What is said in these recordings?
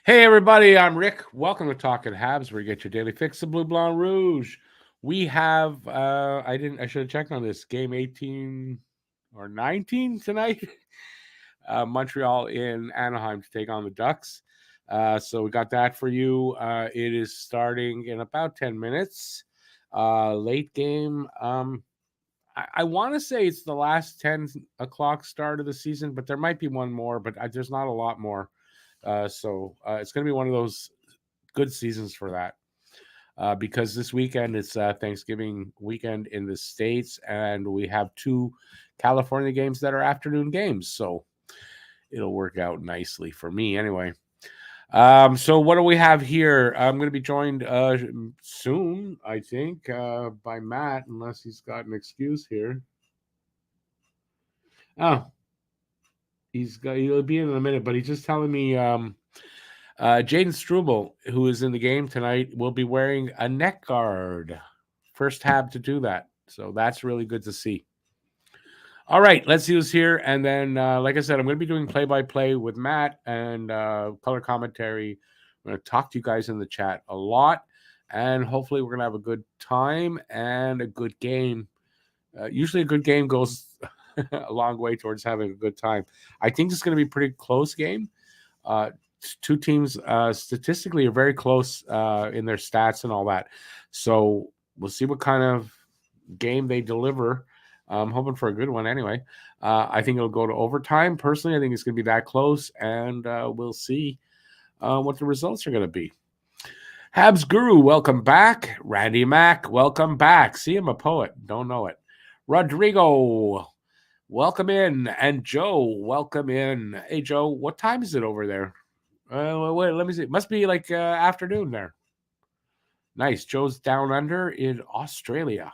Hey everybody, I'm Rick. Welcome to Talking Habs, where you get your daily fix of Blue Blanc Rouge. We have I should have checked on this, game 18 or 19 tonight. Montreal in Anaheim to take on the Ducks. So we got that for you. It is starting in about 10 minutes. Late game. I want to say it's the last 10 o'clock start of the season, but there might be one more, but there's not a lot more. So it's going to be one of those good seasons for that because this weekend it's Thanksgiving weekend in the States, and we have two California games that are afternoon games. So it'll work out nicely for me anyway. So what do we have here? I'm going to be joined soon, I think, by Matt, unless he's got an excuse here. Oh, he'll be in a minute, but he's just telling me Jaden Struble, who is in the game tonight, will be wearing a neck guard. First Hab to do that. So that's really good to see. All right, let's see who's here. And then, like I said, I'm going to be doing play-by-play with Matt and color commentary. I'm going to talk to you guys in the chat a lot. And hopefully we're going to have a good time and a good game. Usually a good game goes a long way towards having a good time. I think it's going to be a pretty close game. Two teams statistically are very close in their stats and all that. So we'll see what kind of game they deliver. I'm hoping for a good one anyway. I think it'll go to overtime. Personally, I think it's going to be that close, and we'll see what the results are going to be. Habs Guru, welcome back. Randy Mack, welcome back. See, I'm a poet. Don't know it. Rodrigo, welcome in. And Joe, welcome in. Hey, Joe, what time is it over there? Wait, let me see. It must be like afternoon there. Nice. Joe's down under in Australia.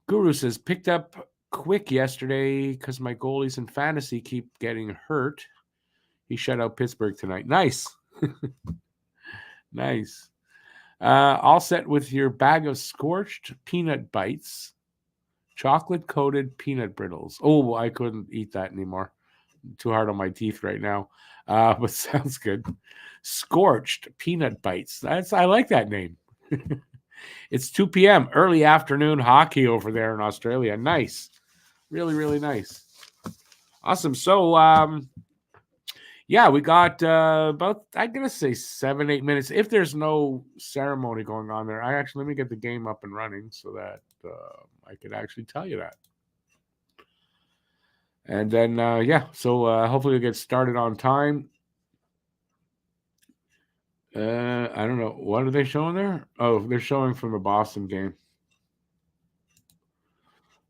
Guru says, picked up quick yesterday because my goalies in fantasy keep getting hurt. He shut out Pittsburgh tonight. Nice. Nice. All set with your bag of scorched peanut bites, chocolate-coated peanut brittles. Oh, I couldn't eat that anymore. Too hard on my teeth right now. But sounds good. Scorched peanut bites. I like that name. It's 2 p.m. early afternoon hockey over there in Australia. Nice. Really, really nice. Awesome. So, yeah, we got about, I'm going to say 7-8 minutes. If there's no ceremony going on there, let me get the game up and running so that I could actually tell you that. And then, so hopefully we'll get started on time. I don't know. What are they showing there? Oh, they're showing from the Boston game.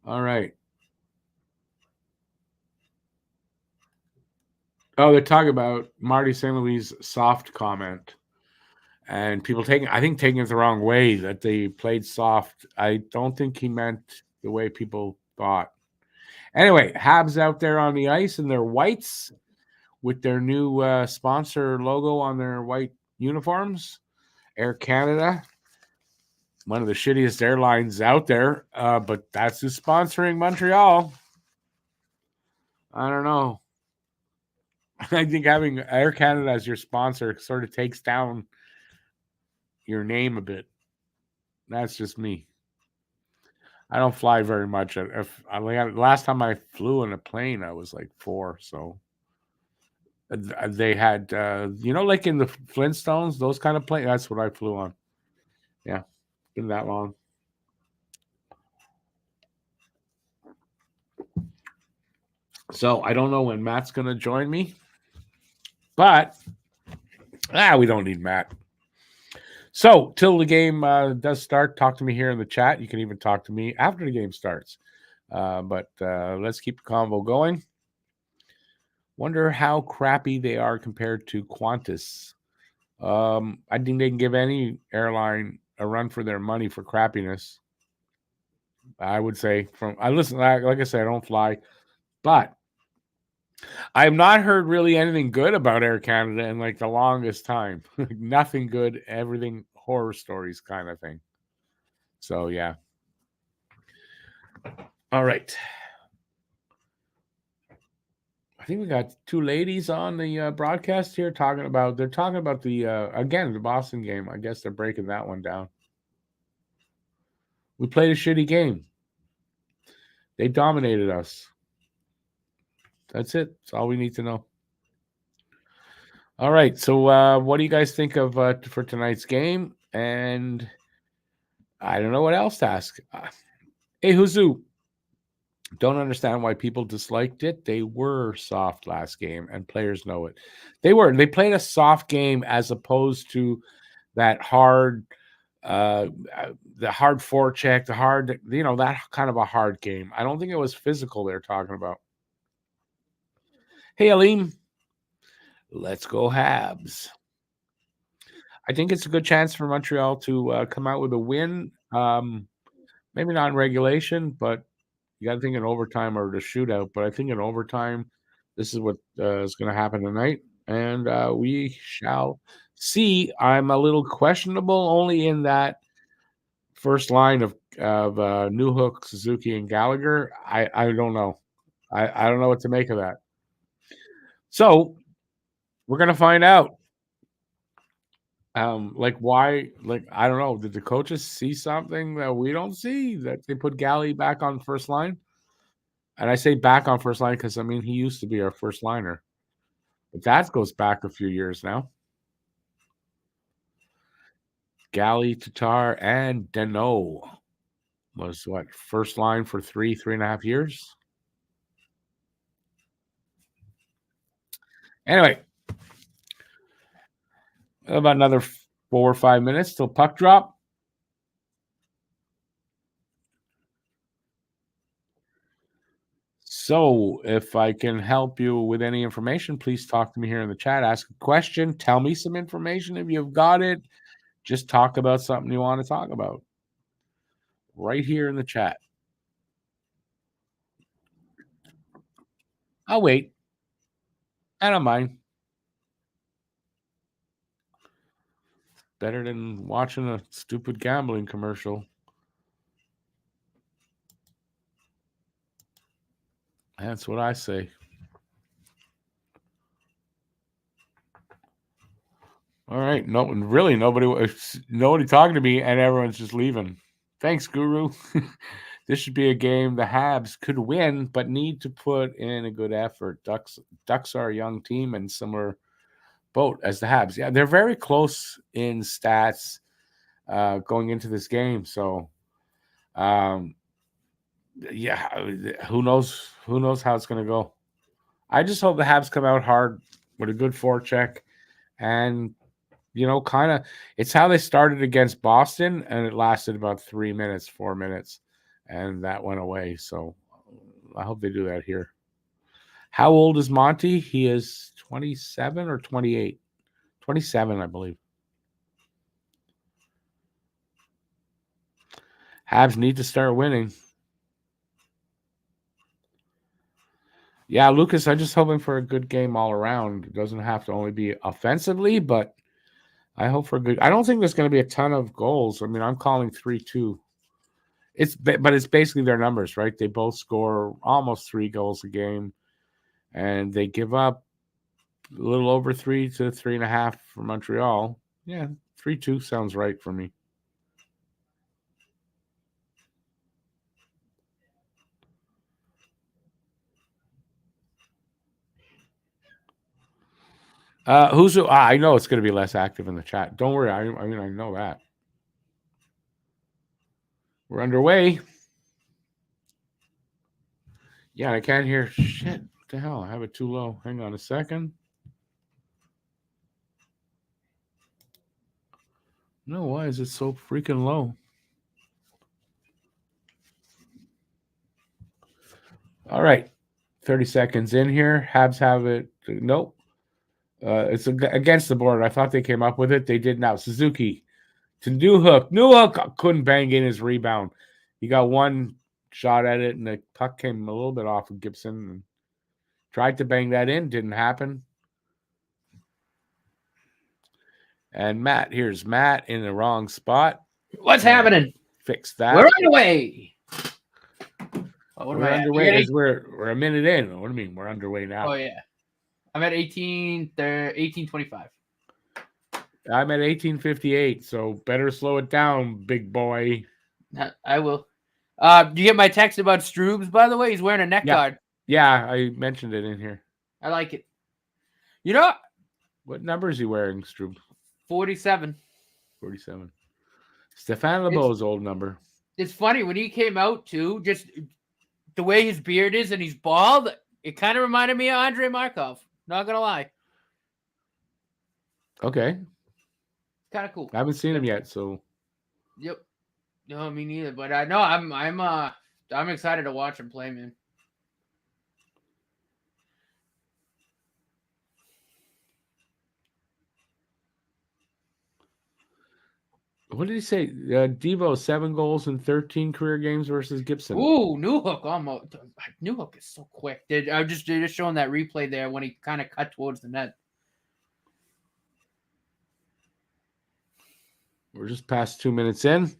All right. Oh, they're talking about Marty St. Louis' soft comment. And people taking it the wrong way, that they played soft. I don't think he meant the way people thought. Anyway, Habs out there on the ice in their whites with their new sponsor logo on their white uniforms. Air Canada, one of the shittiest airlines out there, but that's who's sponsoring Montreal. I don't know. I think having Air Canada as your sponsor sort of takes down your name a bit. That's just me. I don't fly very much. Last time I flew in a plane, I was like 4. So they had, like in the Flintstones, those kind of planes. That's what I flew on. Yeah, been that long. So I don't know when Matt's going to join me, but we don't need Matt. So till the game does start, talk to me here in the chat. You can even talk to me after the game starts. But let's keep the convo going. Wonder how crappy they are compared to Qantas. I think they can give any airline a run for their money for crappiness. I would say like I said, I don't fly, but I've not heard really anything good about Air Canada in like the longest time. Nothing good, everything horror stories kind of thing. So yeah. All right. I think we got two ladies on the broadcast here talking about. They're talking about the again the Boston game. I guess they're breaking that one down. We played a shitty game. They dominated us. That's it. That's all we need to know. All right. So, what do you guys think of for tonight's game? And I don't know what else to ask. Hey, Huzu. Don't understand why people disliked it. They were soft last game, and players know it. They were. They played a soft game as opposed to that hard, the hard forecheck, the hard, that kind of a hard game. I don't think it was physical they're talking about. Hey, Aleem, let's go Habs. I think it's a good chance for Montreal to come out with a win. Maybe not in regulation, but you got to think in overtime or the shootout. But I think in overtime, this is what is going to happen tonight, and we shall see. I'm a little questionable only in that first line of Newhook, Suzuki, and Gallagher. I don't know. I don't know what to make of that. So we're gonna find out. Why? I don't know. Did the coaches see something that we don't see that they put Galley back on first line? And I say back on first line because I mean he used to be our first liner, but that goes back a few years now. Galley, Tatar, and Dano was what first line for 3.5 years. Anyway, about another 4 or 5 minutes till puck drop. So, if I can help you with any information, please talk to me here in the chat. Ask a question. Tell me some information if you've got it. Just talk about something you want to talk about. Right here in the chat. I'll wait. I don't mind. Better than watching a stupid gambling commercial. That's what I say. All right. No, really, nobody talking to me, and everyone's just leaving. Thanks, Guru. This should be a game the Habs could win, but need to put in a good effort. Ducks are a young team and similar boat as the Habs. Yeah, they're very close in stats going into this game. So, yeah, who knows? Who knows how it's going to go? I just hope the Habs come out hard with a good forecheck, and kind of it's how they started against Boston, and it lasted about 3 minutes, 4 minutes, and that went away. So I hope they do that here. How old is Monty? He is 27 or 28? 27, I believe. Habs need to start winning. Yeah, Lucas, I'm just hoping for a good game all around. It doesn't have to only be offensively, but I hope for a good. I don't think there's going to be a ton of goals. I mean, I'm calling 3-2. But it's basically their numbers, right? They both score almost 3 goals a game, and they give up a little over 3 to 3.5 for Montreal. Yeah, 3-2 sounds right for me. I know it's going to be less active in the chat. Don't worry. I mean, I know that. We're underway. Yeah, I can't hear shit. What the hell? I have it too low. Hang on a second. No, why is it so freaking low? All right. 30 seconds in here. Habs have it. Nope. It's against the board. I thought they came up with it. They did now. Suzuki to Newhook. Newhook couldn't bang in his rebound. He got one shot at it, and the puck came a little bit off of Gibson. And tried to bang that in. Didn't happen. And Matt, here's Matt in the wrong spot. What's happening? Fix that. We're on the way. What am We're I at? underway as we're a minute in. What do you mean? We're underway now. Oh, yeah. I'm at 18:25. I'm at 18:58, so better slow it down, big boy. I will. Do you get my text about Stroobs, by the way? He's wearing a neck guard. Yeah, I mentioned it in here. I like it. You know, what number is he wearing, Stroob? 47. 47. Stefan LeBeau's old number. It's funny when he came out too. Just the way his beard is and he's bald. It kind of reminded me of Andrei Markov. Not gonna lie. Okay. Kind of cool. I haven't seen him yet, so. Yep. No, me neither. But I know I'm excited to watch him play, man. What did he say? Devo 7 goals in 13 career games versus Gibson. Ooh, Newhook almost. Newhook is so quick. They're just showing that replay there when he kind of cut towards the net. We're just past 2 minutes in.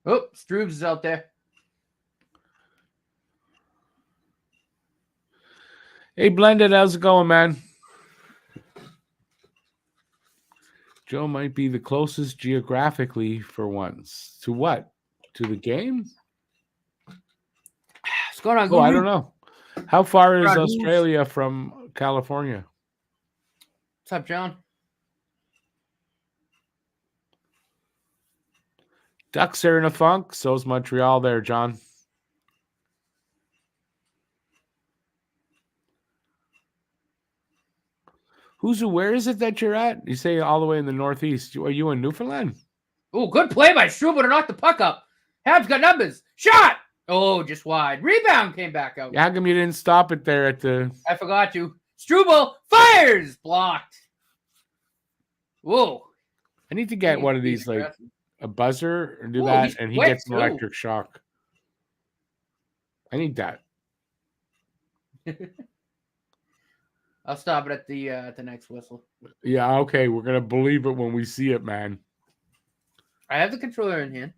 Oh, Stroobs is out there. Hey, Blended, how's it going, man? Joe might be the closest geographically for once. To what? To the game? What's going on? Oh, I don't know. How far is Australia from California? What's up, John? Ducks are in a funk. So's Montreal there, John. Where is it that you're at? You say all the way in the Northeast. Are you in Newfoundland? Oh, good play by Struble to knock the puck up. Habs got numbers. Shot! Oh, just wide. Rebound came back out. How come you didn't stop it there at the... I forgot to. Struble fires! Blocked. Whoa. I need to get one of these, like, a buzzer or do that, and he gets an electric shock. I need that. I'll stop it at the next whistle. Yeah, okay. We're going to believe it when we see it, man. I have the controller in hand.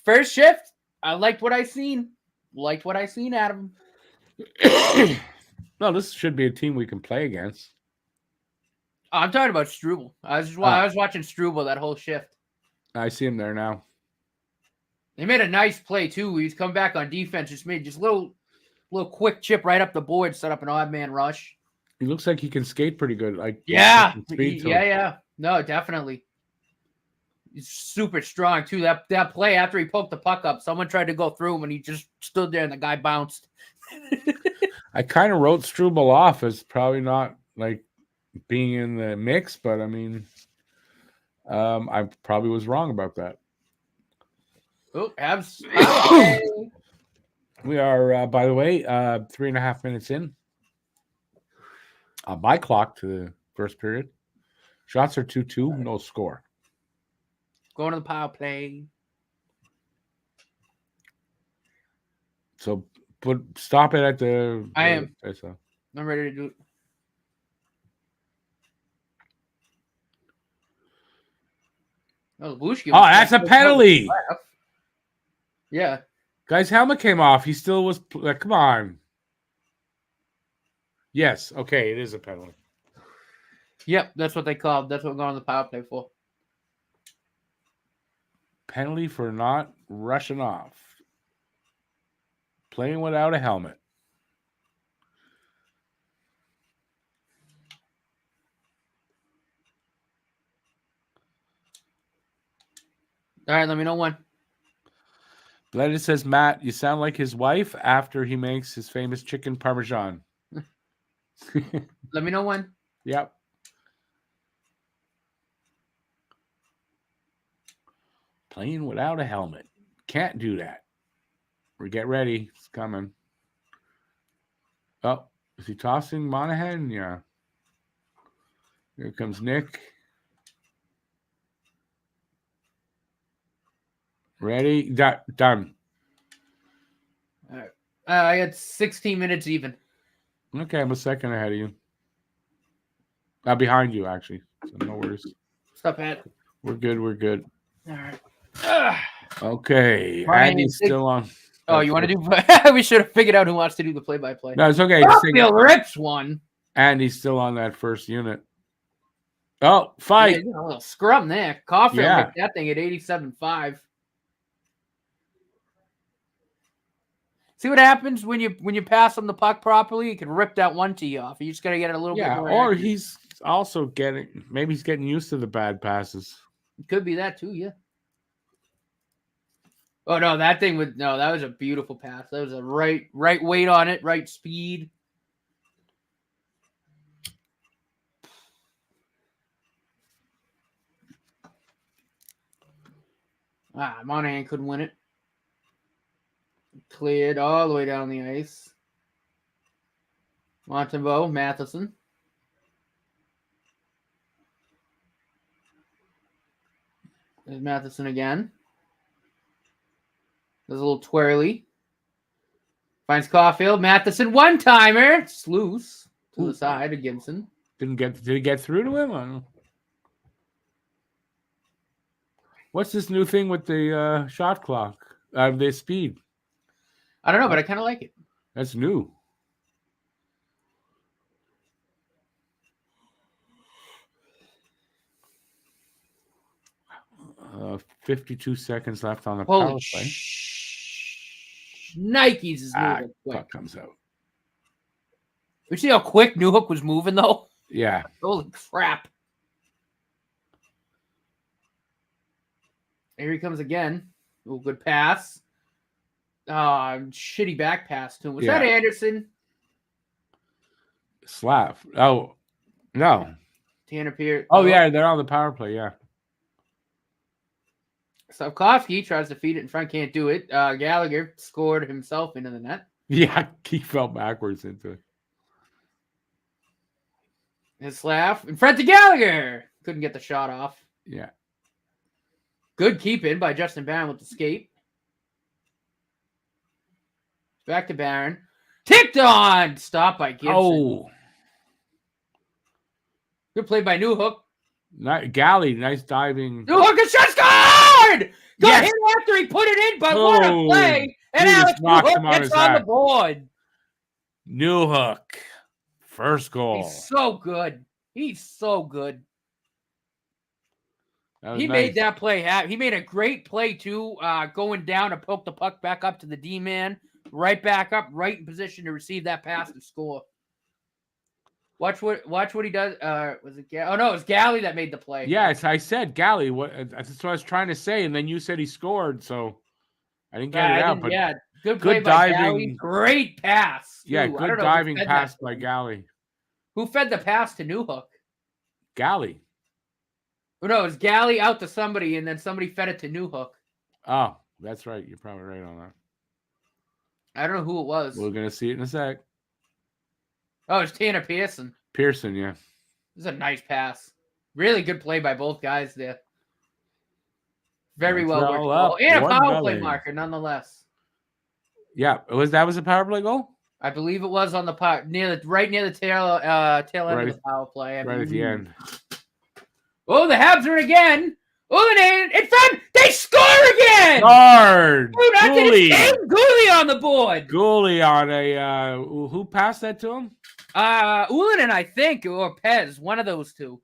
First shift, I liked what I seen. Liked what I seen out of him. No, this should be a team we can play against. Oh, I'm talking about Struble. I was watching Struble that whole shift. I see him there now. They made a nice play, too. He's come back on defense. Just made just little quick chip right up the board, set up an odd man rush. He looks like he can skate pretty good. Like yeah. No, definitely. He's super strong, too. That play after he poked the puck up, someone tried to go through him, and he just stood there, and the guy bounced. I kind of wrote Struble off as probably not, like, being in the mix, but, I mean, I probably was wrong about that. Oh, Habs. We are, by the way, 3.5 minutes in. My clock to the first period. Shots are 2-2, no score. Going to the power play. So stop it at the... I am. I'm ready to do it. Oh, that's a penalty. Yeah. Guy's helmet came off. He still was... come on. Yes. Okay, it is a penalty. Yep, that's what they called. That's what we're going on the power play for. Penalty for not rushing off. Playing without a helmet. All right, let me know when. Blended says, Matt, you sound like his wife after he makes his famous chicken parmesan. Let me know when. Yep. Playing without a helmet. Can't do that. Get ready. It's coming. Oh, is he tossing Monahan? Yeah. Here comes Nick. Ready? Done. All right. I got 16 minutes even. Okay, I'm a second ahead of you. Behind you, actually. So no worries. Stop it. We're good. We're good. All right. Okay. Brian, Andy's still on. Oh, you want to do? We should have figured out who wants to do the play-by-play. No, it's okay. Caulfield rips one. Andy's still on that first unit. Oh, fight. Yeah, a little scrum there. Caulfield hit that thing at 87.5. See what happens when you pass him the puck properly? You can rip that one tee off. You just got to get it a little bit more. Or he's also maybe he's getting used to the bad passes. It could be that too, yeah. Oh no, that was a beautiful pass. That was a right weight on it, right speed. Monahan couldn't win it. Cleared all the way down the ice. Montembeault, Matheson. There's Matheson again. There's a little twirly. Finds Caulfield. Matheson, one-timer. It's loose to the side of Gibson. Did he get through to him? I don't know. What's this new thing with the shot clock? The speed? I don't know, but I kind of like it. That's new. 52 seconds left on the power play. Nikes is moving quick. Puck comes out. You see how quick Newhook was moving, though? Yeah. Holy crap. Here he comes again. Oh, good pass. Shitty back pass to him. Was that Anderson? Slav. Oh, no. Tanner Pierce. Oh, yeah, they're on the power play, yeah. Slavkovsky tries to feed it in front, can't do it. Gallagher scored himself into the net. Yeah, he fell backwards into it. And Slav in front to Gallagher. Couldn't get the shot off. Yeah. Good keep-in by Justin Barron with the skate. Back to Barron. Tipped on! Stop by Gibson. Oh. Good play by Newhook. Galley, nice diving. Newhook is just scored! Got hit after he put it in, but what a play! And Alex Newhook gets on the board. Newhook. First goal. He's so good. He's so good. He made that play happen. He made a great play, too, going down to poke the puck back up to the D-man. Right back up, right in position to receive that pass and score. Watch what he does. Was it Galley? Oh, no, it was Galley that made the play. Yes, I said Galley. That's what I was trying to say, and then you said he scored, so I didn't get it out. But yeah, good play by Galley. Great pass. Yeah, good diving pass by Galley. Who fed the pass to Newhook? Galley. Oh, no, it was Galley out to somebody, and then somebody fed it to Newhook. Oh, that's right. You're probably right on that. I don't know who it was. We're going to see it in a sec. Oh, it's Tanner Pearson. Pearson, yeah. This is a nice pass. Really good play by both guys there. Very well worked. And a power play marker, nonetheless. Yeah, that was a power play goal? I believe it was on the right near the tail end of the power play. Right at the end. Oh, the Habs are again. Ullinen in front. They score again. Guard. Gooley on the board. Gooley on a who passed that to him? Ullinen, I think, or Pez, one of those two.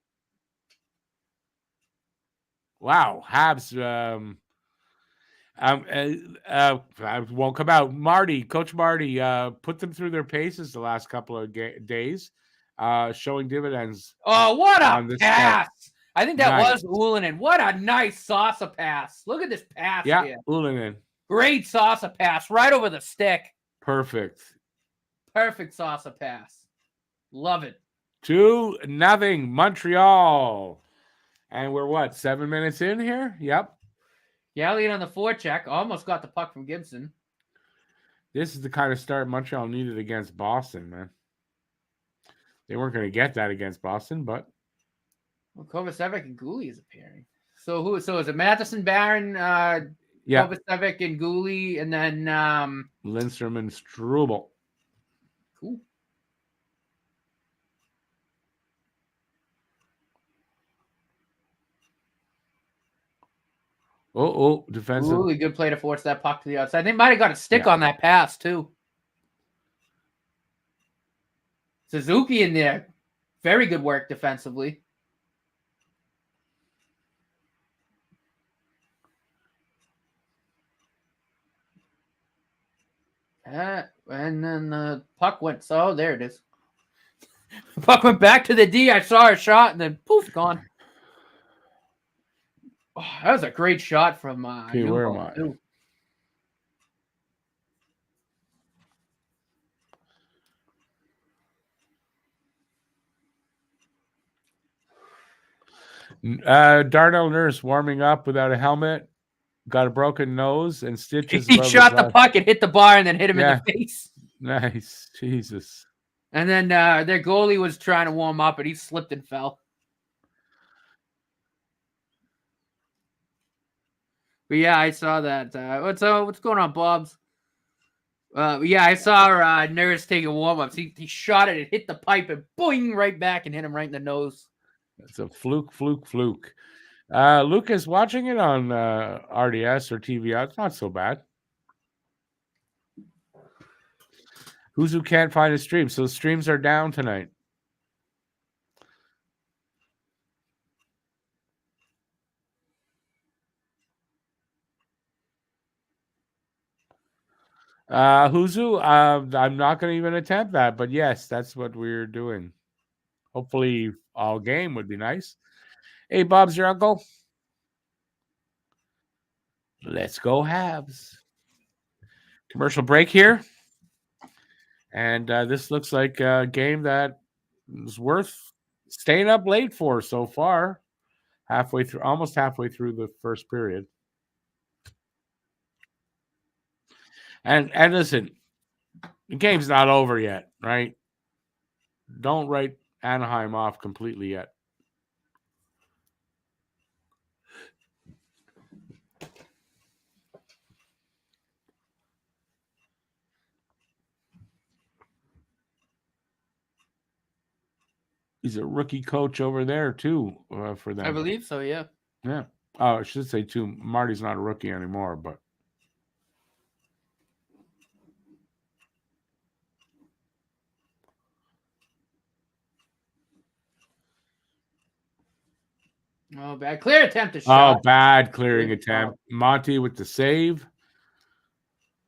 Wow, Habs. Won't come out. Coach Marty, put them through their paces the last couple of days, showing dividends. Oh, what a pass! I think that was Ullinen. What a nice salsa pass. Look at this pass here. Ullinen. Great salsa pass right over the stick. Perfect salsa pass. Love it. 2-0 Montreal. And we're 7 minutes in here? Yep. Galley on the forecheck. Almost got the puck from Gibson. This is the kind of start Montreal needed against Boston, man. They weren't going to get that against Boston, but... Well, Kovacevic and Gooley is appearing. So is it Matheson, Barron, Kovacevic and Gooley, and then... Lindstrom and Struble. Cool. Defensive. Really good play to force that puck to the outside. They might have got a stick on that pass, too. Suzuki in there. Very good work defensively. And then the puck went. So there it is. The puck went back to the D. I saw a shot and then poof, gone. Oh, that was a great shot from Okay, where am I? Too. Darnell Nurse warming up without a helmet, got a broken nose and stitches. He shot the puck and hit the bar and then hit him in the face. Nice. Jesus. And then their goalie was trying to warm up and he slipped and fell. But yeah, I saw that. What's going on, Bob's? Yeah, I saw Nurse taking warm-ups. He shot it and hit the pipe and boing right back and hit him right in the nose. It's a fluke. Lucas watching it on RDS or TV. It's not so bad. Who can't find a stream? So streams are down tonight. Huzu, I'm not going to even attempt that, but yes, that's what we're doing. Hopefully all game would be nice. Hey, Bob's your uncle. Let's go Habs. Commercial break here. And this looks like a game that is worth staying up late for so far. Almost halfway through the first period. And listen, the game's not over yet, right? Don't write Anaheim off completely yet. He's a rookie coach over there too for them. I believe so, yeah. Yeah. Oh, I should say too, Marty's not a rookie anymore, but oh, bad clear attempt to shot. Oh, bad clearing attempt. Monty with the save.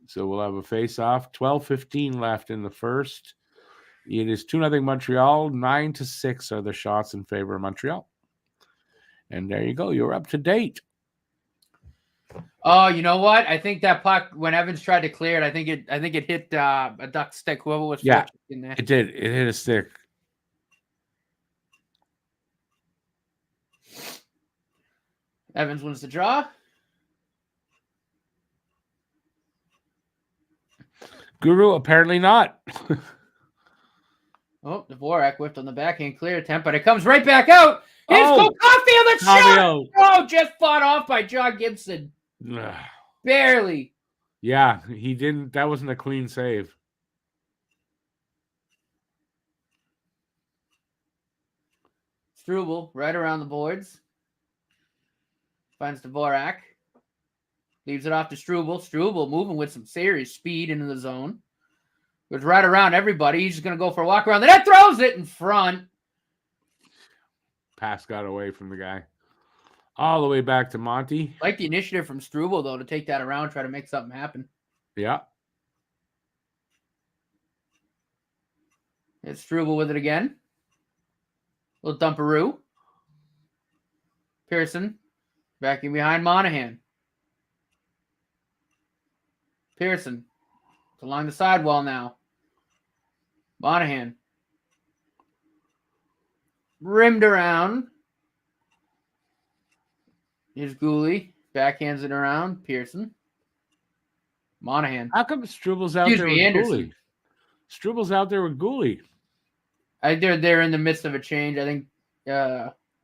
So we'll have a face-off. 12:15 left in the first. It is 2-0 Montreal. 9-6 are the shots in favor of Montreal. And there you go. You're up to date. Oh, you know what? I think that puck, when Evans tried to clear it, I think it hit a duck stick. Whoever was in there. It did. It hit a stick. Evans wins the draw. Guru, apparently not. Oh, Dvorak whipped on the backhand clear attempt, but it comes right back out. Here's Coffey on the shot. Oh, just fought off by John Gibson. Barely. Yeah, he didn't. That wasn't a clean save. Struble right around the boards. Finds Dvorak. Leaves it off to Struble. Struble moving with some serious speed into the zone. Goes right around everybody. He's just going to go for a walk around the net. Throws it in front. Pass got away from the guy. All the way back to Monty. Like the initiative from Struble, though, to take that around, try to make something happen. Yeah. It's Struble with it again. Little dumperoo. Pearson backing behind Monahan. Pearson along the sidewall now. Monahan rimmed around. Here's Gooley. Backhands it around. Pearson. Monahan. How come Struble's out there with Gooley? Struble's out there with Gooley. I think they're in the midst of a change. I think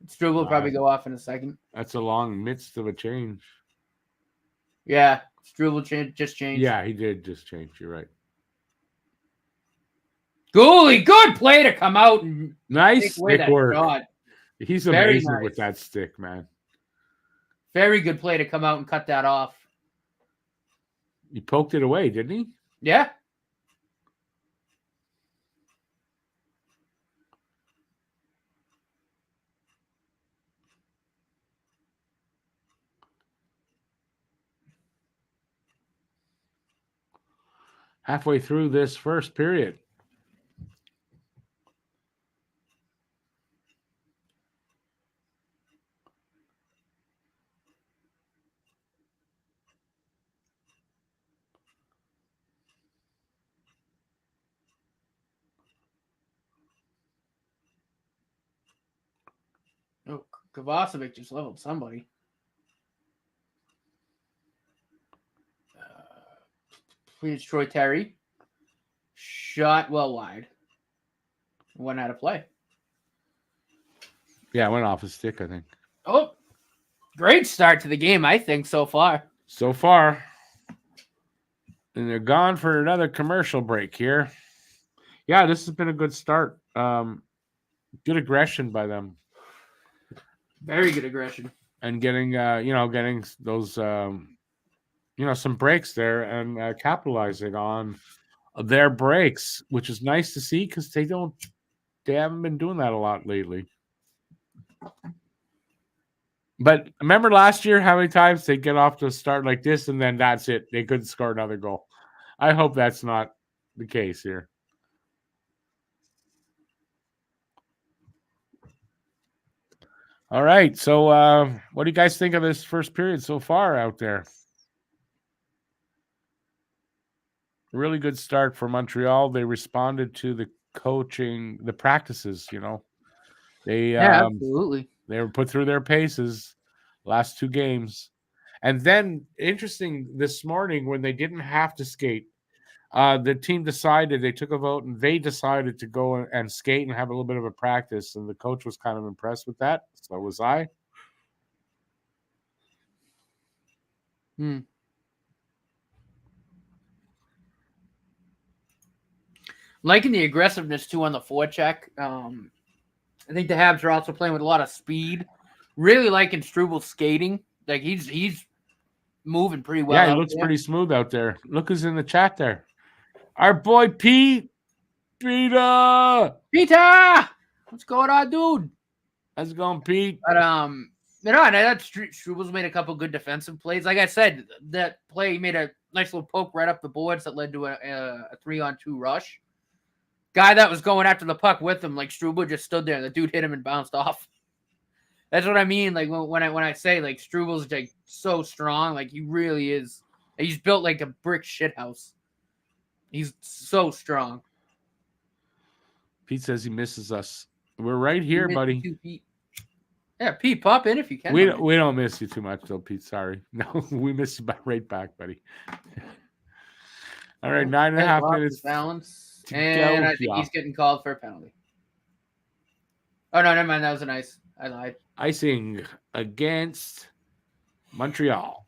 Struble will probably go off in a second. That's a long midst of a change. Yeah. Struble just changed. Yeah, he did just change. You're right. Gooley, good play to come out and nice stick work. Shot. He's amazing with that stick, man. Very good play to come out and cut that off. He poked it away, didn't he? Yeah. Halfway through this first period. Oh, Kovacevic just leveled somebody. Please, Troy Terry. Shot well wide. Went out of play. Yeah, it went off his stick, I think. Oh, great start to the game, I think, so far. So far. And they're gone for another commercial break here. Yeah, this has been a good start. Good aggression by them. Very good aggression. And getting those, some breaks there and capitalizing on their breaks, which is nice to see because they haven't been doing that a lot lately. But remember last year how many times they get off to a start like this and then that's it. They couldn't score another goal. I hope that's not the case here. All right. So what do you guys think of this first period so far out there? Really good start for Montreal. They responded to the coaching, the practices, They absolutely. They were put through their paces last two games. And then interesting this morning when they didn't have to skate, the team decided, they took a vote and they decided to go and skate and have a little bit of a practice. And the coach was kind of impressed with that. So was I. Liking the aggressiveness too on the forecheck. I think the Habs are also playing with a lot of speed. Really liking Strubal's skating. Like he's moving pretty well. Yeah, he looks pretty smooth out there. Look who's in the chat there. Our boy Pete. Peter! What's going on, dude? How's it going, Pete? But and that Strubal's made a couple good defensive plays. Like I said, that play made a nice little poke right up the boards that led to a 3-on-2 rush. Guy that was going after the puck with him, like Strubel just stood there and the dude hit him and bounced off. That's what I mean. Like when I say like Strubel's like so strong, like he really is. He's built like a brick shithouse. He's so strong. Pete says he misses us. We're right here, buddy. You, Pete. Yeah, Pete, pop in if you can. We don't miss you too much, though, Pete. Sorry. No, we miss you right back, buddy. All right, 9.5 minutes. Balance. And I think he's getting called for a penalty. Oh, no, never mind. That was a nice. I lied. Icing against Montreal.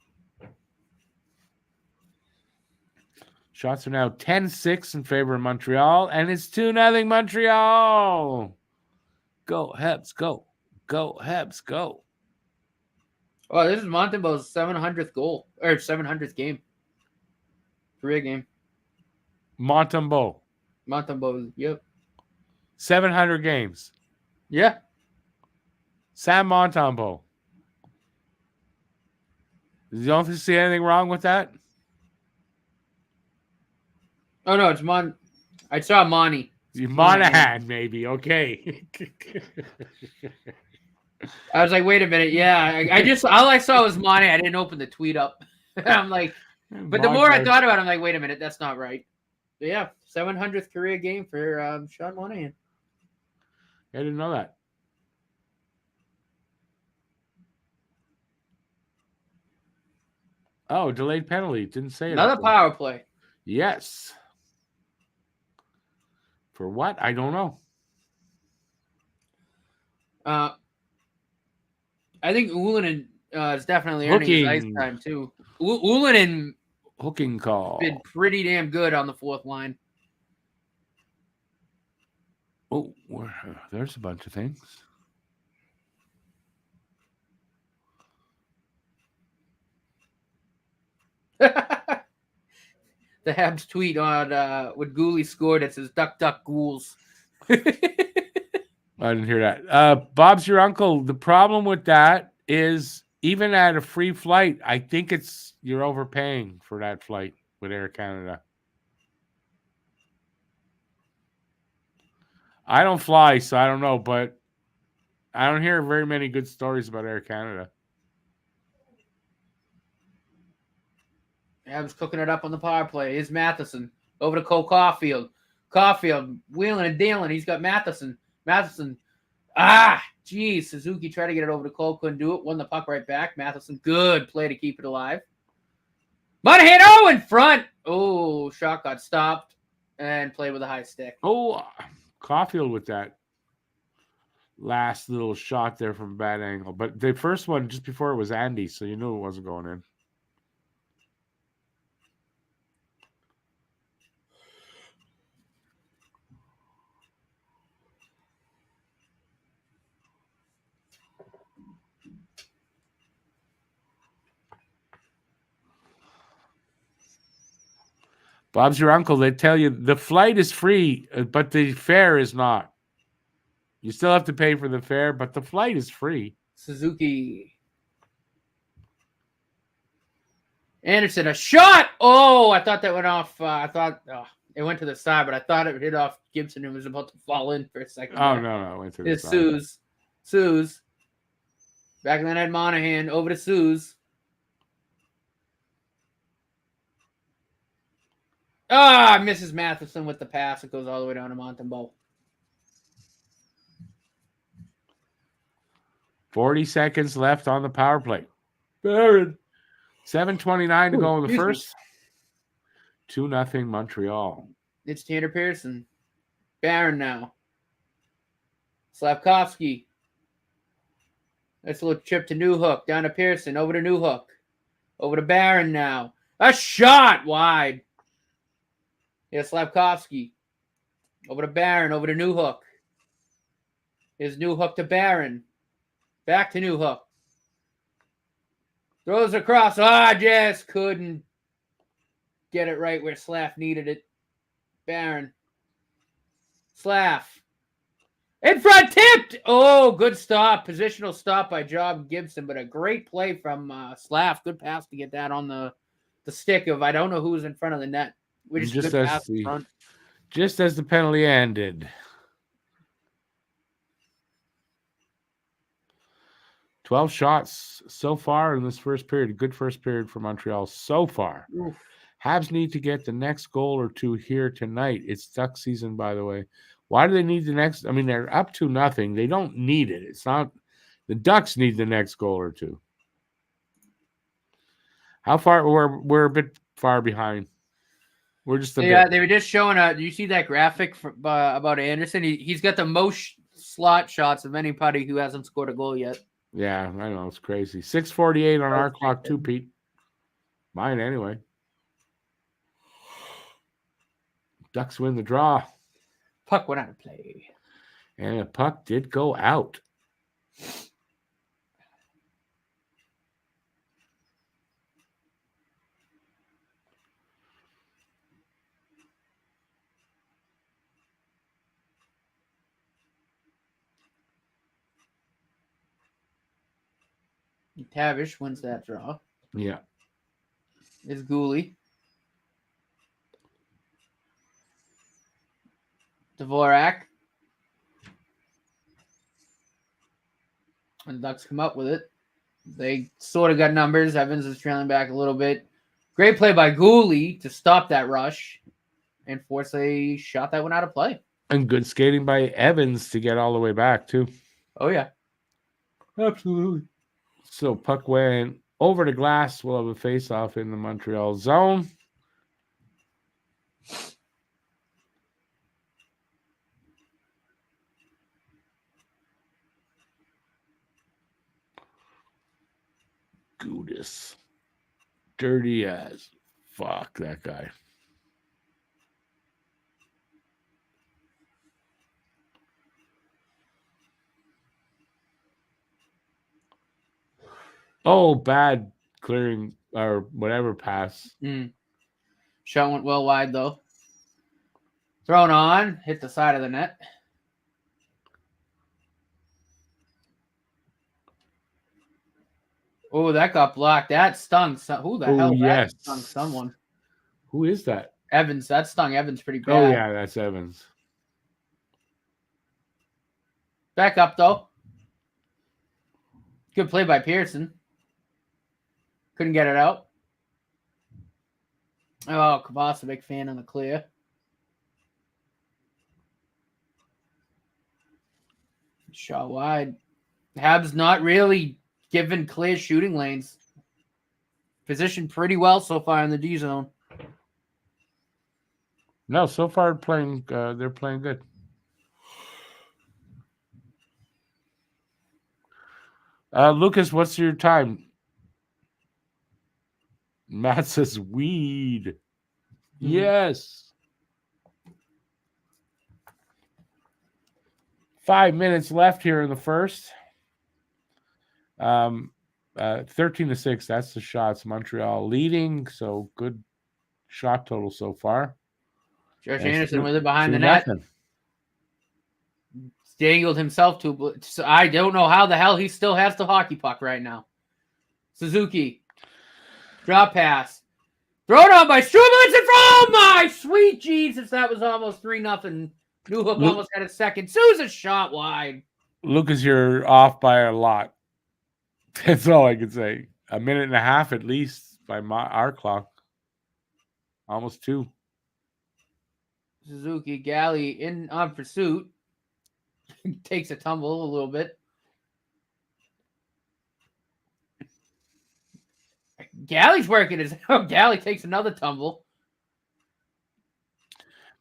Shots are now 10-6 in favor of Montreal, and it's 2-0 Montreal. Go, Habs, go. Go, Habs, go. Oh, this is Montembeau's 700th goal, or 700th game. Career game. Montembeau, yep. 700 games. Yeah. Sam Montembeau. You don't see anything wrong with that? Oh, no, it's I saw Monty. Monahan, maybe. Okay. I was like, wait a minute. Yeah, I just all I saw was Monty. I didn't open the tweet up. I'm like, but the more I thought about it, I'm like, wait a minute, that's not right. But yeah, 700th career game for Sean Monahan. I didn't know that. Oh, delayed penalty. Didn't say it. Another power play. Yes. For what? I don't know. I think Ullinen is definitely earning his ice time too. Ullinen hooking call been pretty damn good on the fourth line. Oh, there's a bunch of things. the Habs tweet on when Gooley scored. It says "Duck, duck, ghouls." I didn't hear that. Bob's your uncle. The problem with that is even at a free flight, I think you're overpaying for that flight with Air Canada. I don't fly, so I don't know, but I don't hear very many good stories about Air Canada. Habs cooking it up on the power play. Here's Matheson over to Cole Caulfield. Caulfield wheeling and dealing. He's got Matheson. Geez. Suzuki tried to get it over to Cole. Couldn't do it. Won the puck right back. Matheson, good play to keep it alive. Montreal in front. Oh, shot got stopped and played with a high stick. Oh, Caulfield with that last little shot there from a bad angle. But the first one just before it was Andy, so you knew it wasn't going in. Bob's your uncle. They tell you the flight is free, but the fare is not. You still have to pay for the fare, but the flight is free. Suzuki. Anderson, a shot. Oh, I thought that went off. It went to the side, but I thought it hit off Gibson and was about to fall in for a second. Oh, no, it went to the it's side. Suze. Back in the net, Monahan. Over to Suze. Misses Matheson with the pass. It goes all the way down to Montembeault. 40 seconds left on the power play. Barron. 7:29 to go in the first. 2-0 Montreal. It's Tanner Pearson. Barron now. Slavkovsky. Nice little chip to Newhook. Down to Pearson. Over to Newhook. Over to Barron now. A shot wide. Yeah, Slavkovsky. Over to Barron. Over to Newhook. Here's Newhook to Barron. Back to Newhook. Throws across. Just couldn't get it right where Slav needed it. Barron. Slav. In front, tipped. Oh, good stop. Positional stop by Job Gibson, but a great play from Slav. Good pass to get that on the stick of, I don't know who was in front of the net. Just as the penalty ended. 12 shots so far in this first period. Good first period for Montreal so far. Oof. Habs need to get the next goal or two here tonight. It's duck season, by the way. Why do they need the next? I mean, they're up 2-0. They don't need it. It's not. The Ducks need the next goal or two. How far? We're a bit far behind. We're just a bit. They were just showing. Do you see that graphic about Anderson? He's got the most slot shots of anybody who hasn't scored a goal yet. Yeah, I know. It's crazy. 6:48 on our clock too, Pete. Mine anyway. Ducks win the draw. Puck went out of play. And the puck did go out. Tavish wins that draw. Yeah. Is Gooley. Dvorak. And the Ducks come up with it. They sort of got numbers. Evans is trailing back a little bit. Great play by Gooley to stop that rush and force a shot that went out of play. And good skating by Evans to get all the way back, too. Oh, yeah. Absolutely. So puck went over the glass. We'll have a face-off in the Montreal zone. Goodness. Dirty as fuck, that guy. Oh, bad clearing or whatever pass. Shot went well wide, though. Thrown on, hit the side of the net. Oh, that got blocked. That stung. Who the hell? Yes. That stung someone. Who is that? Evans. That stung Evans pretty bad. Oh, yeah, that's Evans. Back up, though. Good play by Pearson. Couldn't get it out. Oh, Kvass, a big fan on the clear. Shot wide. Habs not really given clear shooting lanes. Positioned pretty well so far in the D zone. No, so far they're playing good. Lucas, what's your time? Matt says weed. Yes. 5 minutes left here in the first. 13-6. That's the shots. Montreal leading, so good shot total so far. Josh Anderson with it behind the net. Dangled himself to. So I don't know how the hell he still has the hockey puck right now. Suzuki. Drop pass. Thrown on by Struble. It's in front. Oh, my sweet Jesus. That was almost 3-0. Newhook almost had a second. Souza shot wide. Lucas, you're off by a lot. That's all I can say. A minute and a half at least by our clock. Almost 2. Suzuki, Galley in on pursuit. Takes a tumble a little bit. Galley's working his. Oh, Galley takes another tumble.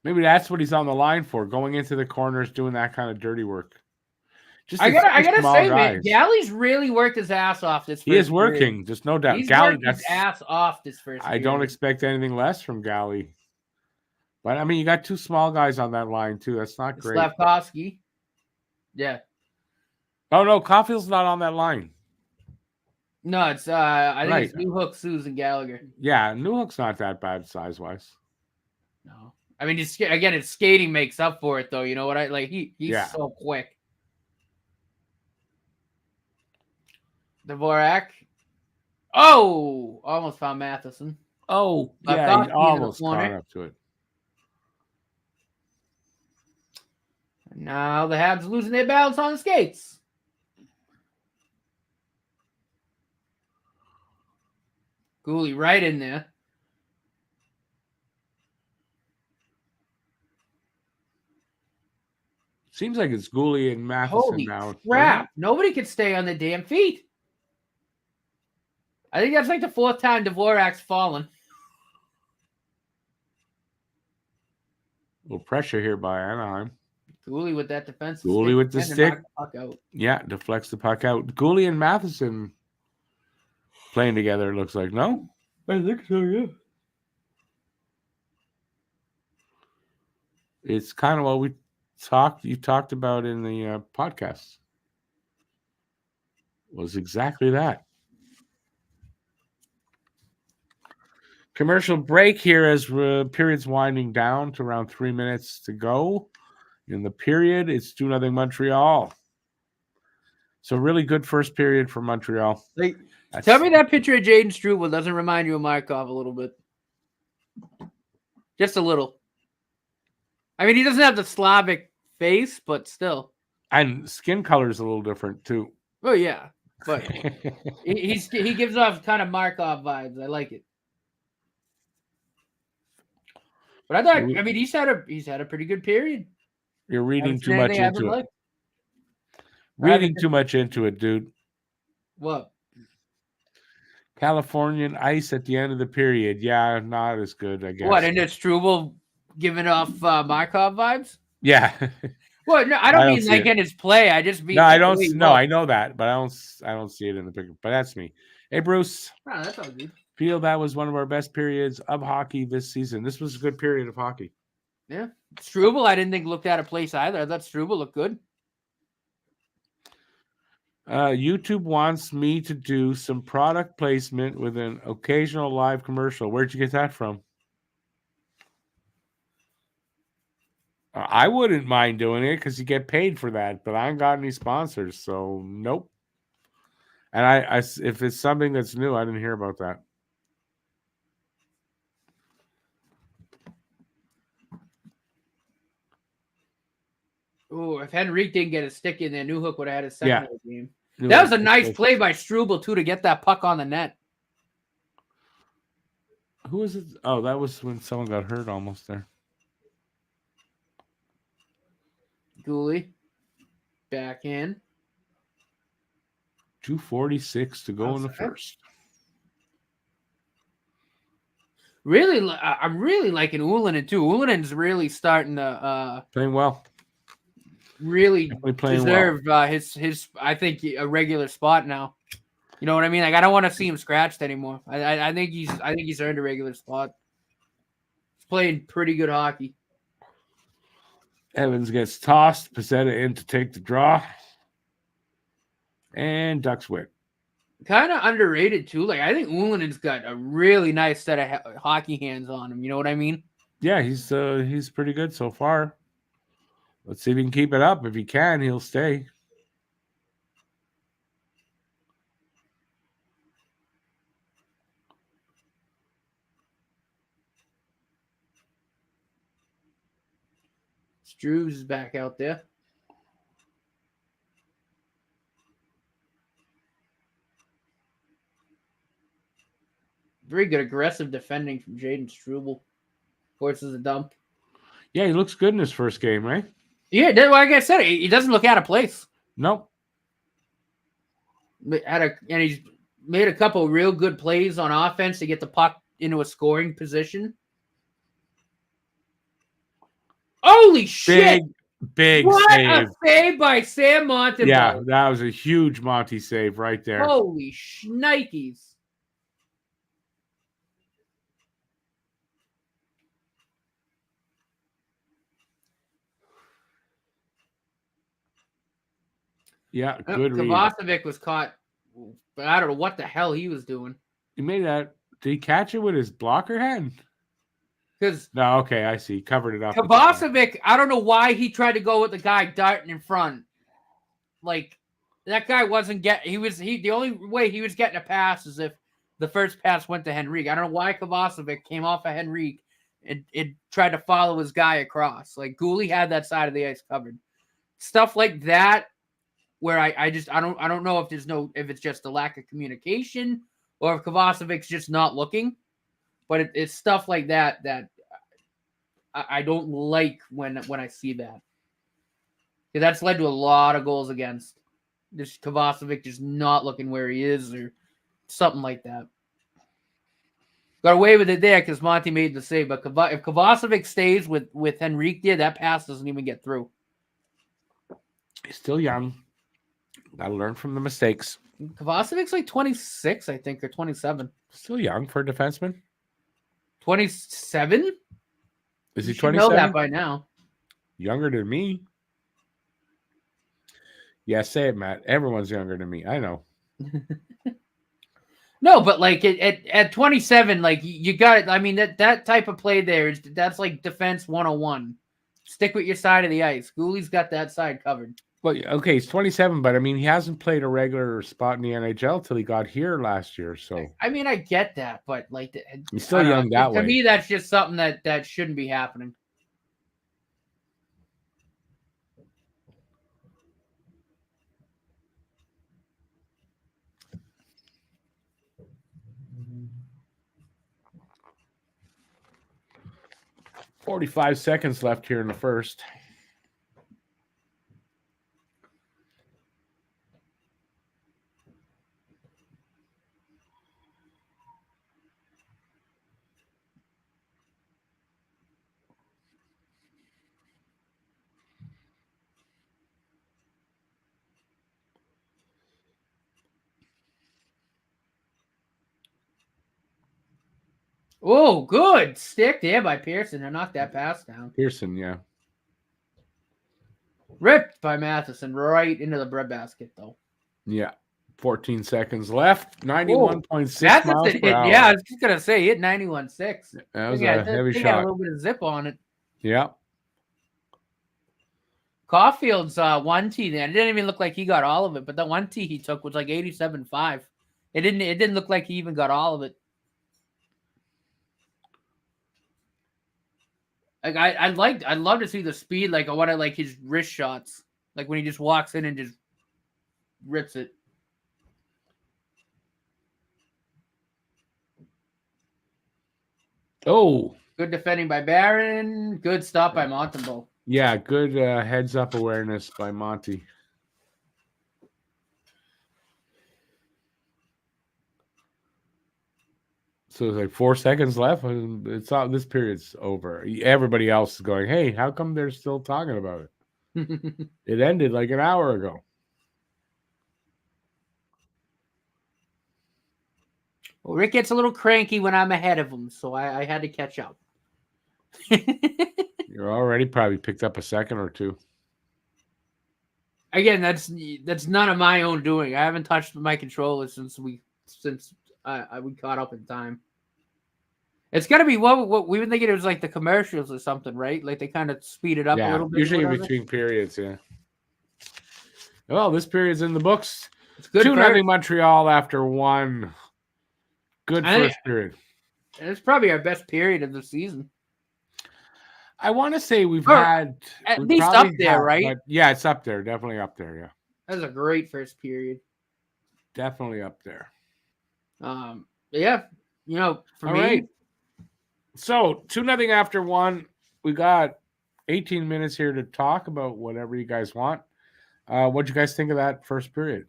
Maybe that's what he's on the line for, going into the corners, doing that kind of dirty work. I gotta say, man, Galley's really worked his ass off this. He is working, just no doubt. He's Galley, worked his ass off this first. I don't expect anything less from Galley. But I mean, you got 2 small guys on that line too. That's not great. Slavkovsky. Yeah. Oh no, Caulfield's not on that line. No, it's I think it's Newhook, Susan Gallagher. Yeah, Newhook's not that bad size wise. No, I mean, just again, his skating makes up for it though. You know what I like? He's so quick. Dvorak. Oh, almost found Matheson. Oh, yeah, he almost caught up to it. Now the Habs losing their balance on the skates. Gooley right in there. Seems like it's Gooley and Matheson Holy now. Crap. Nobody could stay on the damn feet. I think that's like the 4th time Dvorak's fallen. A little pressure here by Anaheim. Gooley with that defensive Gooley with the stick. The puck out. Yeah, deflects the puck out. Gooley and Matheson playing together, it looks like. No? I think so, yeah. It's kind of what you talked about in the podcast. Was exactly that. Commercial break here as period's winding down to around 3 minutes to go. In the period, it's 2-0 Montreal. So really good first period for Montreal. Tell me that picture of Jaden Struble doesn't remind you of Markov a little bit. Just a little. I mean, he doesn't have the Slavic face, but still. And skin color is a little different too. Oh yeah, but he gives off kind of Markov vibes. I like it. But I thought, I mean, he's had a pretty good period. You're reading too much into it. Reading too much into it, dude. What? Californian ice at the end of the period. Yeah, not as good, I guess. What? And it's Struble giving off Markov vibes? Yeah. Well, no, I don't mean like in his play. I just mean. No, I don't. No, I know that, but I don't see it in the picture. But that's me. Hey, Bruce. Oh, that's all good. Feel that was one of our best periods of hockey this season. This was a good period of hockey. Yeah. Struble, I didn't think looked out of place either. I thought Struble looked good. YouTube wants me to do some product placement with an occasional live commercial. Where'd you get that from? I wouldn't mind doing it because you get paid for that, but I ain't got any sponsors, so nope. And I if it's something that's new, I didn't hear about that. Oh, if Henrique didn't get a stick in there, Newhook would have had his second of the game. New That was a York nice State. play by Struble, too, to get that puck on the net. Who was it? Oh, that was when someone got hurt almost there. Gooley. Back in. 2:46 to go in the first. Really, I'm really liking Ullinen, too. Ullinen's really starting to Playing well. really Definitely playing deserve his I think a regular spot now. You know what I mean? Like I don't want to see him scratched anymore. I think he's earned a regular spot. He's playing pretty good hockey. Evans gets tossed. Pizzetta in to take the draw. And Ducks win. Kind of underrated too. Like I think Ullinen's got a really nice set of hockey hands on him. You know what I mean? Yeah, he's pretty good so far. Let's see if he can keep it up. If he can, he'll stay. Struves is back out there. Very good aggressive defending from Jaden Struble. Forces a dump. Yeah, he looks good in his first game, right? Yeah, like I said, he doesn't look out of place. Nope. And he's made a couple real good plays on offense to get the puck into a scoring position. Holy shit! Big what save. A save by Sam Montembeault. Yeah, that was a huge Monty save right there. Holy shnikes. Yeah, good read. Kovacevic was caught, but I don't know what the hell he was doing. He made that. Did he catch it with his blocker hand? Because no, okay, I see. Covered it up. Kovacevic, I don't know why he tried to go with the guy darting in front. Like that guy wasn't getting. The only way he was getting a pass is if the first pass went to Henrique. I don't know why Kovacevic came off of Henrique and tried to follow his guy across. Like Gooley had that side of the ice covered. Stuff like that. Where I don't know if it's just a lack of communication or if Kovacevic's just not looking, but it's stuff like that I don't like when I see that. Because that's led to a lot of goals against. Just Kovacevic just not looking where he is or something like that. Got away with it there because Monty made the save, but if Kovacevic stays with Henrique there, that pass doesn't even get through. He's still young. Got to learn from the mistakes. Kovacevic's like 26, I think, or 27. Still young for a defenseman. 27? Is he 27? Know that by now. Younger than me. Yeah, say it, Matt. Everyone's younger than me. I know. No, but like at 27, like you got it. I mean, that type of play that's like defense 101. Stick with your side of the ice. Gooley's got that side covered. Well, okay, he's 27, but I mean, he hasn't played a regular spot in the NHL till he got here last year. So I mean, I get that, but like he's still young that way. To me, that's just something that shouldn't be happening. $45 seconds left here in the first. Oh, good stick there by Pearson to knock that pass down. Pearson, yeah. Ripped by Matheson right into the breadbasket, though. Yeah. 14 seconds left. 91.6 miles per hour. Yeah, I was just going to say, hit 91.6. That was a heavy shot. Got a little bit of zip on it. Yeah. Caulfield's 1T then. It didn't even look like he got all of it, but the 1T he took was like 87.5. It didn't look like he even got all of it. Like I'd love to see the speed. Like I want to like his wrist shots. Like when he just walks in and just rips it. Oh, good defending by Barron. Good stop by Montembeault. Yeah, good heads up awareness by Monty. So it's like 4 seconds left. It's all, this period's over. Everybody else is going, hey, how come they're still talking about it? It ended like an hour ago. Well, Rick gets a little cranky when I'm ahead of him, so I had to catch up. You're already probably picked up a second or two. Again, that's none of my own doing. I haven't touched my controller since we caught up in time. It's got to be what we were thinking. It was like the commercials or something, right? Like they kind of speed it up a little bit. Usually between periods, yeah. Well, this period's in the books. It's good. 2-0 Montreal after one. Good first period. It's probably our best period of the season. I want to say we've had at least up there, right? But yeah, it's up there. Definitely up there. Yeah, that was a great first period. Definitely up there. Yeah, for me. Right. So 2-0 after one. We got 18 minutes here to talk about whatever you guys want. What'd you guys think of that first period?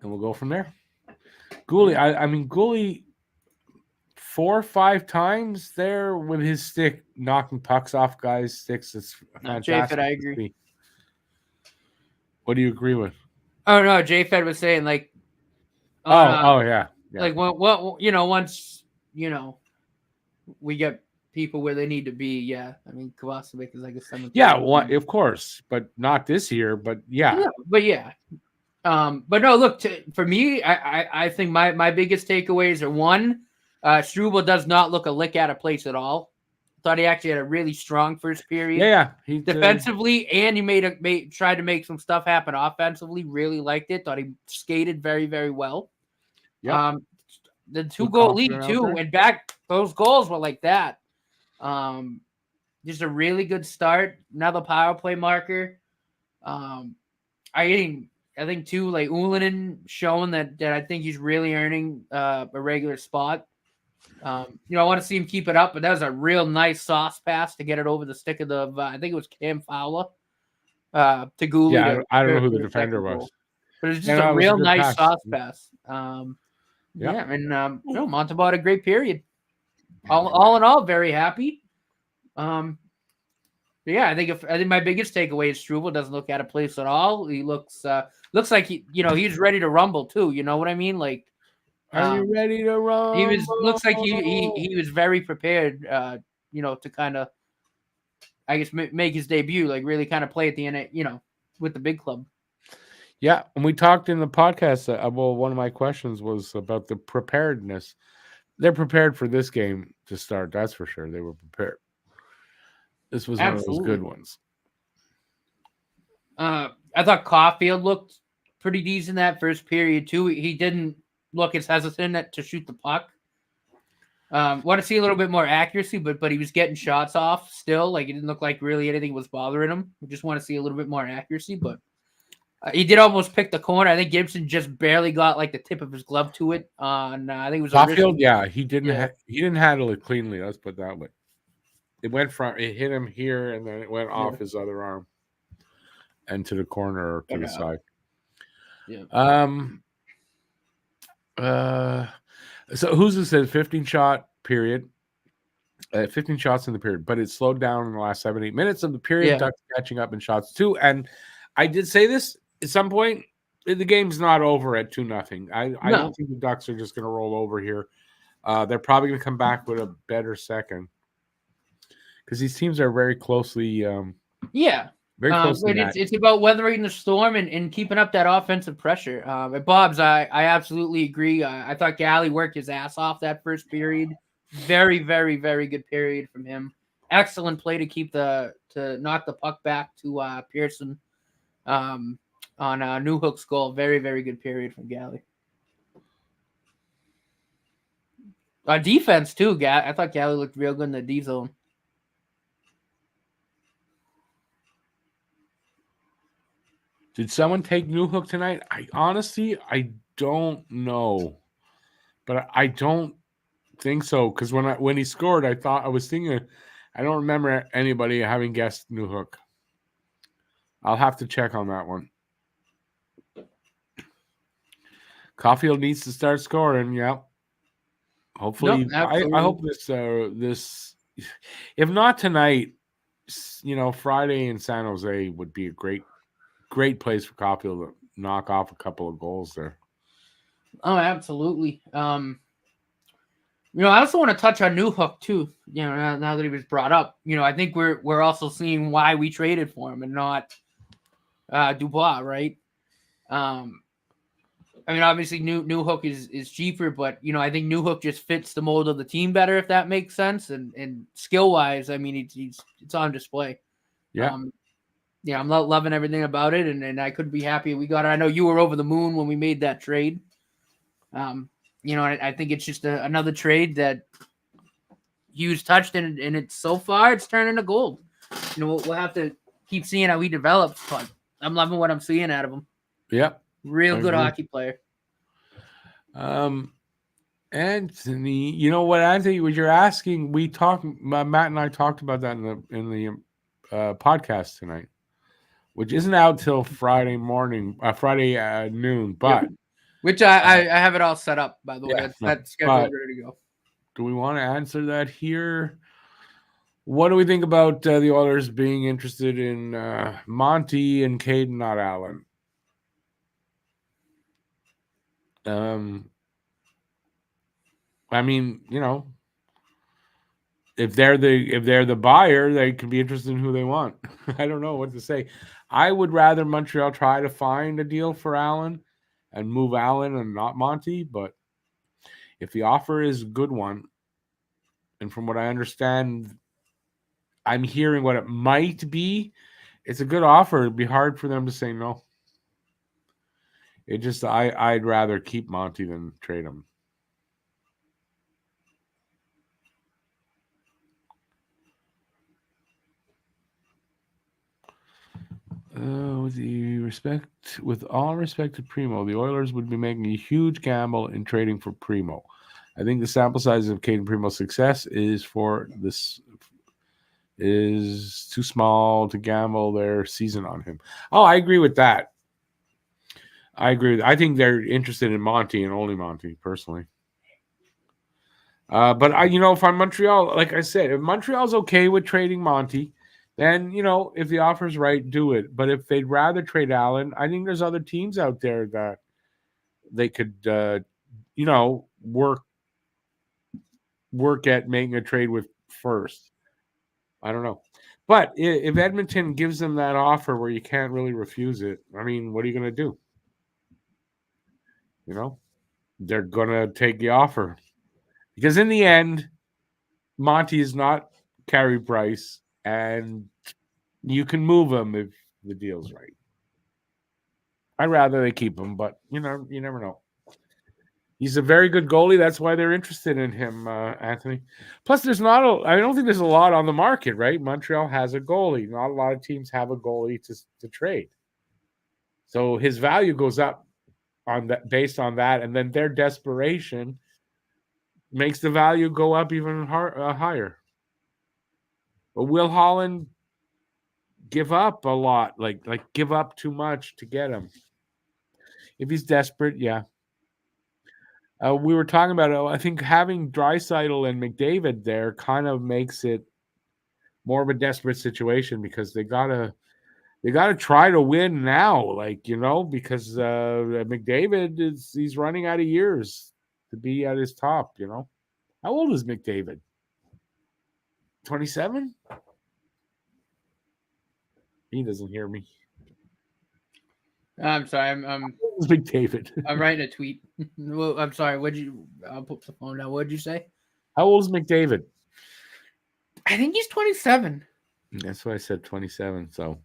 And we'll go from there. Gooley, I mean Gooley 4 or 5 times there with his stick knocking pucks off guys' sticks. It's fantastic. J-Fed, I agree. What do you agree with? Oh no, J-Fed was saying like yeah. Like what once we get people where they need to be, yeah. I mean Kovacevic is like a 7th. Yeah, of course, but not this year, but yeah. But yeah. But no, look, for me, I think my biggest takeaways are one, Struble does not look a lick out of place at all. Thought he actually had a really strong first period. Yeah, he defensively, and he tried to make some stuff happen offensively. Really liked it. Thought he skated very, very well. Yeah. The 2-goal lead too, and back those goals were like that. Just a really good start. Another power play marker. I think too, like Ullinen showing that I think he's really earning a regular spot. I want to see him keep it up, but that was a real nice sauce pass to get it over the stick of the. I think it was Cam Fowler to Gooley. Yeah, I don't know who the defender was, but it's just a real nice sauce pass. And Montembeault had a great period. All in all, very happy. Yeah, I think my biggest takeaway is Struble doesn't look out of place at all. He looks like he's ready to rumble too. You know what I mean? Like, are you ready to rumble? Looks like he was very prepared. To kind of, I guess, make his debut. Like, really kind of play at the end. With the big club. Yeah, and we talked in the podcast. One of my questions was about the preparedness. They're prepared for this game to start. That's for sure. They were prepared. This was one of those good ones. I thought Caulfield looked pretty decent that first period too. He didn't look as hesitant to shoot the puck. Want to see a little bit more accuracy, but he was getting shots off still. Like, it didn't look like really anything was bothering him. We just want to see a little bit more accuracy, but he did almost pick the corner. I think Gibson just barely got like the tip of his glove to it. On I think it was Caulfield. Yeah, he didn't. He didn't handle it cleanly. Let's put it that way. It hit him here, and then it went off his other arm and to the corner or to the side. Yeah. So who's said 15 shot period, 15 shots in the period, but it slowed down in the last 7-8 minutes of the period. Yeah. Ducks catching up in shots too, and I did say this at some point. The game's not over at 2-0. I don't think the Ducks are just going to roll over here. They're probably going to come back with a better second. Because these teams are very closely, very closely. It's about weathering the storm and keeping up that offensive pressure. At Bob's, I absolutely agree. I thought Galley worked his ass off that first period. Very, very, very good period from him. Excellent play to to knock the puck back to Pearson on New Hook's goal. Very, very good period from Galley. Defense too, I thought Galley looked real good in the D zone. Did someone take New Hook tonight? I don't know, but I don't think so. Because when he scored, I was thinking, I don't remember anybody having guessed New Hook. I'll have to check on that one. Caulfield needs to start scoring. Yeah. Hopefully, I hope this, if not tonight, Friday in San Jose would be a great place for Caulfield to knock off a couple of goals there. Oh, absolutely. I also want to touch on New Hook too. Now that he was brought up, I think we're also seeing why we traded for him and not Dubois, right? Obviously New Hook is cheaper, but I think New Hook just fits the mold of the team better, if that makes sense. And skill wise, it's on display. Yeah. I'm loving everything about it, and I couldn't be happy we got it. I know you were over the moon when we made that trade. I think it's just another trade that Hughes touched, and it's so far it's turning to gold. We'll have to keep seeing how he develops, but I'm loving what I'm seeing out of him. Yep. Real good hockey player. Anthony, you know what, Anthony, what you're asking, Matt and I talked about that in the podcast tonight, which isn't out till Friday morning, Friday noon, but which I have it all set up, by the way. That's scheduled, ready to go. Do we want to answer that here? What do we think about the Oilers being interested in Monty and Caden, not Allen? If they're the buyer, they can be interested in who they want. I don't know what to say. I would rather Montreal try to find a deal for Allen and move Allen and not Monty, but if the offer is a good one, and from what I understand, I'm hearing what it might be, it's a good offer. It'd be hard for them to say no. I'd rather keep Monty than trade him. With all respect to Primo, the Oilers would be making a huge gamble in trading for Primo. I think the sample size of Caden Primo's success is too small to gamble their season on him. Oh, I agree with that. I think they're interested in Monty and only Monty, personally. But if I'm Montreal, like I said, if Montreal's okay with trading Monty, then, if the offer's right, do it. But if they'd rather trade Allen, I think there's other teams out there that they could, work at making a trade with first. I don't know. But if Edmonton gives them that offer where you can't really refuse it, what are you going to do? They're going to take the offer. Because in the end, Monty is not Carey Price, and you can move him if the deal's right. I'd rather they keep him, but you never know. He's a very good goalie. That's why they're interested in him, Anthony. Plus, I don't think there's a lot on the market, right? Montreal has a goalie. Not a lot of teams have a goalie to trade. So his value goes up based on that, and then their desperation makes the value go up even higher. But will Holland give up a lot, like give up too much to get him? If he's desperate, yeah. We were talking about, I think having Draisaitl and McDavid there kind of makes it more of a desperate situation because they gotta try to win now, because McDavid he's running out of years to be at his top. How old is McDavid? 27? He doesn't hear me. I'm sorry. I'm McDavid. I'm writing a tweet. Well, I'm sorry. I'll put the phone down. What'd you say? How old is McDavid? I think he's 27. That's why I said 27. So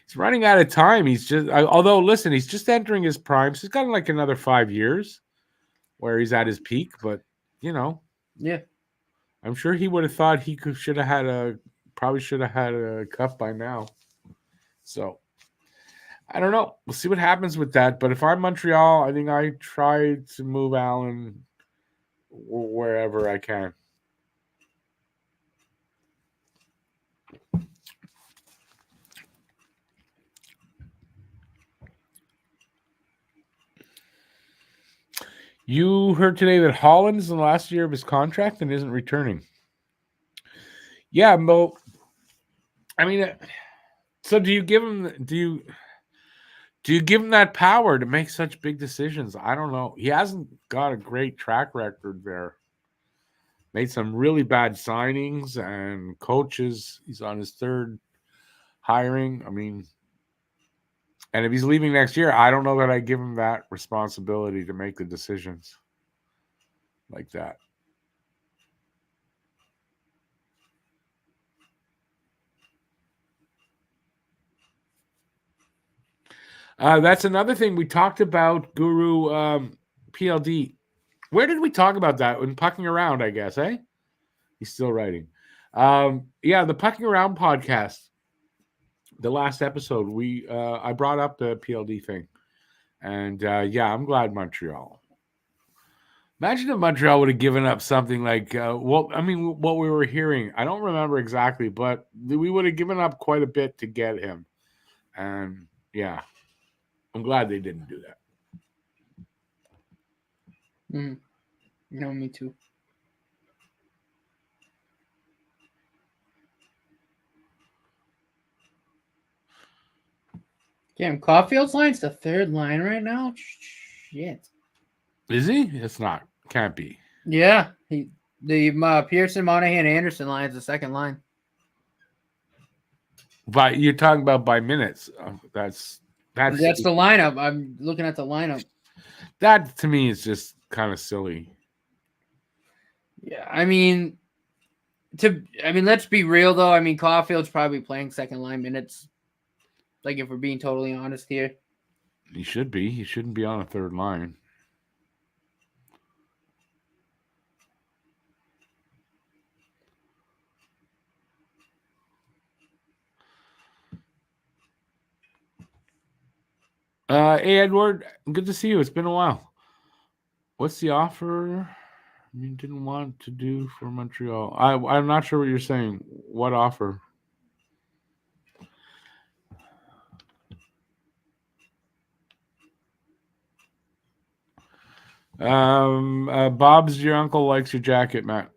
he's running out of time. He's just, although, listen, he's just entering his prime. So he's got like another 5 years where he's at his peak. But, Yeah. I'm sure he would have thought he should have had a cup by now. So I don't know. We'll see what happens with that. But if I'm Montreal, I think I try to move Allen wherever I can. You heard today that Holland's in the last year of his contract and isn't returning. Yeah, Mo. I mean, so do you give him that power to make such big decisions? I don't know. He hasn't got a great track record there. Made some really bad signings and coaches. He's on his third hiring. I mean, and if he's leaving next year, I don't know that I give him that responsibility to make the decisions like that. That's another thing we talked about, Guru PLD. Where did we talk about that? When Pucking Around, I guess, eh? He's still writing. Yeah, the Pucking Around podcast. The last episode, I brought up the PLD thing. And yeah, I'm glad Montreal. Imagine if Montreal would have given up something like, what we were hearing. I don't remember exactly, but we would have given up quite a bit to get him. And yeah, I'm glad they didn't do that. No, me too. Damn, Caulfield's line's the third line right now? Shit. Is he? It's not. Can't be. Yeah. The Pearson, Monahan, Anderson line is the second line. But you're talking about by minutes. That's the lineup. I'm looking at the lineup. That to me is just kind of silly. Yeah, I mean, let's be real though. I mean, Caulfield's probably playing second line minutes. Like, if we're being totally honest here, he should be. He shouldn't be on a third line. Hey, Edward, good to see you. It's been a while. What's the offer you didn't want to do for Montreal? I'm not sure what you're saying. What offer? Bob's your uncle likes your jacket, Matt.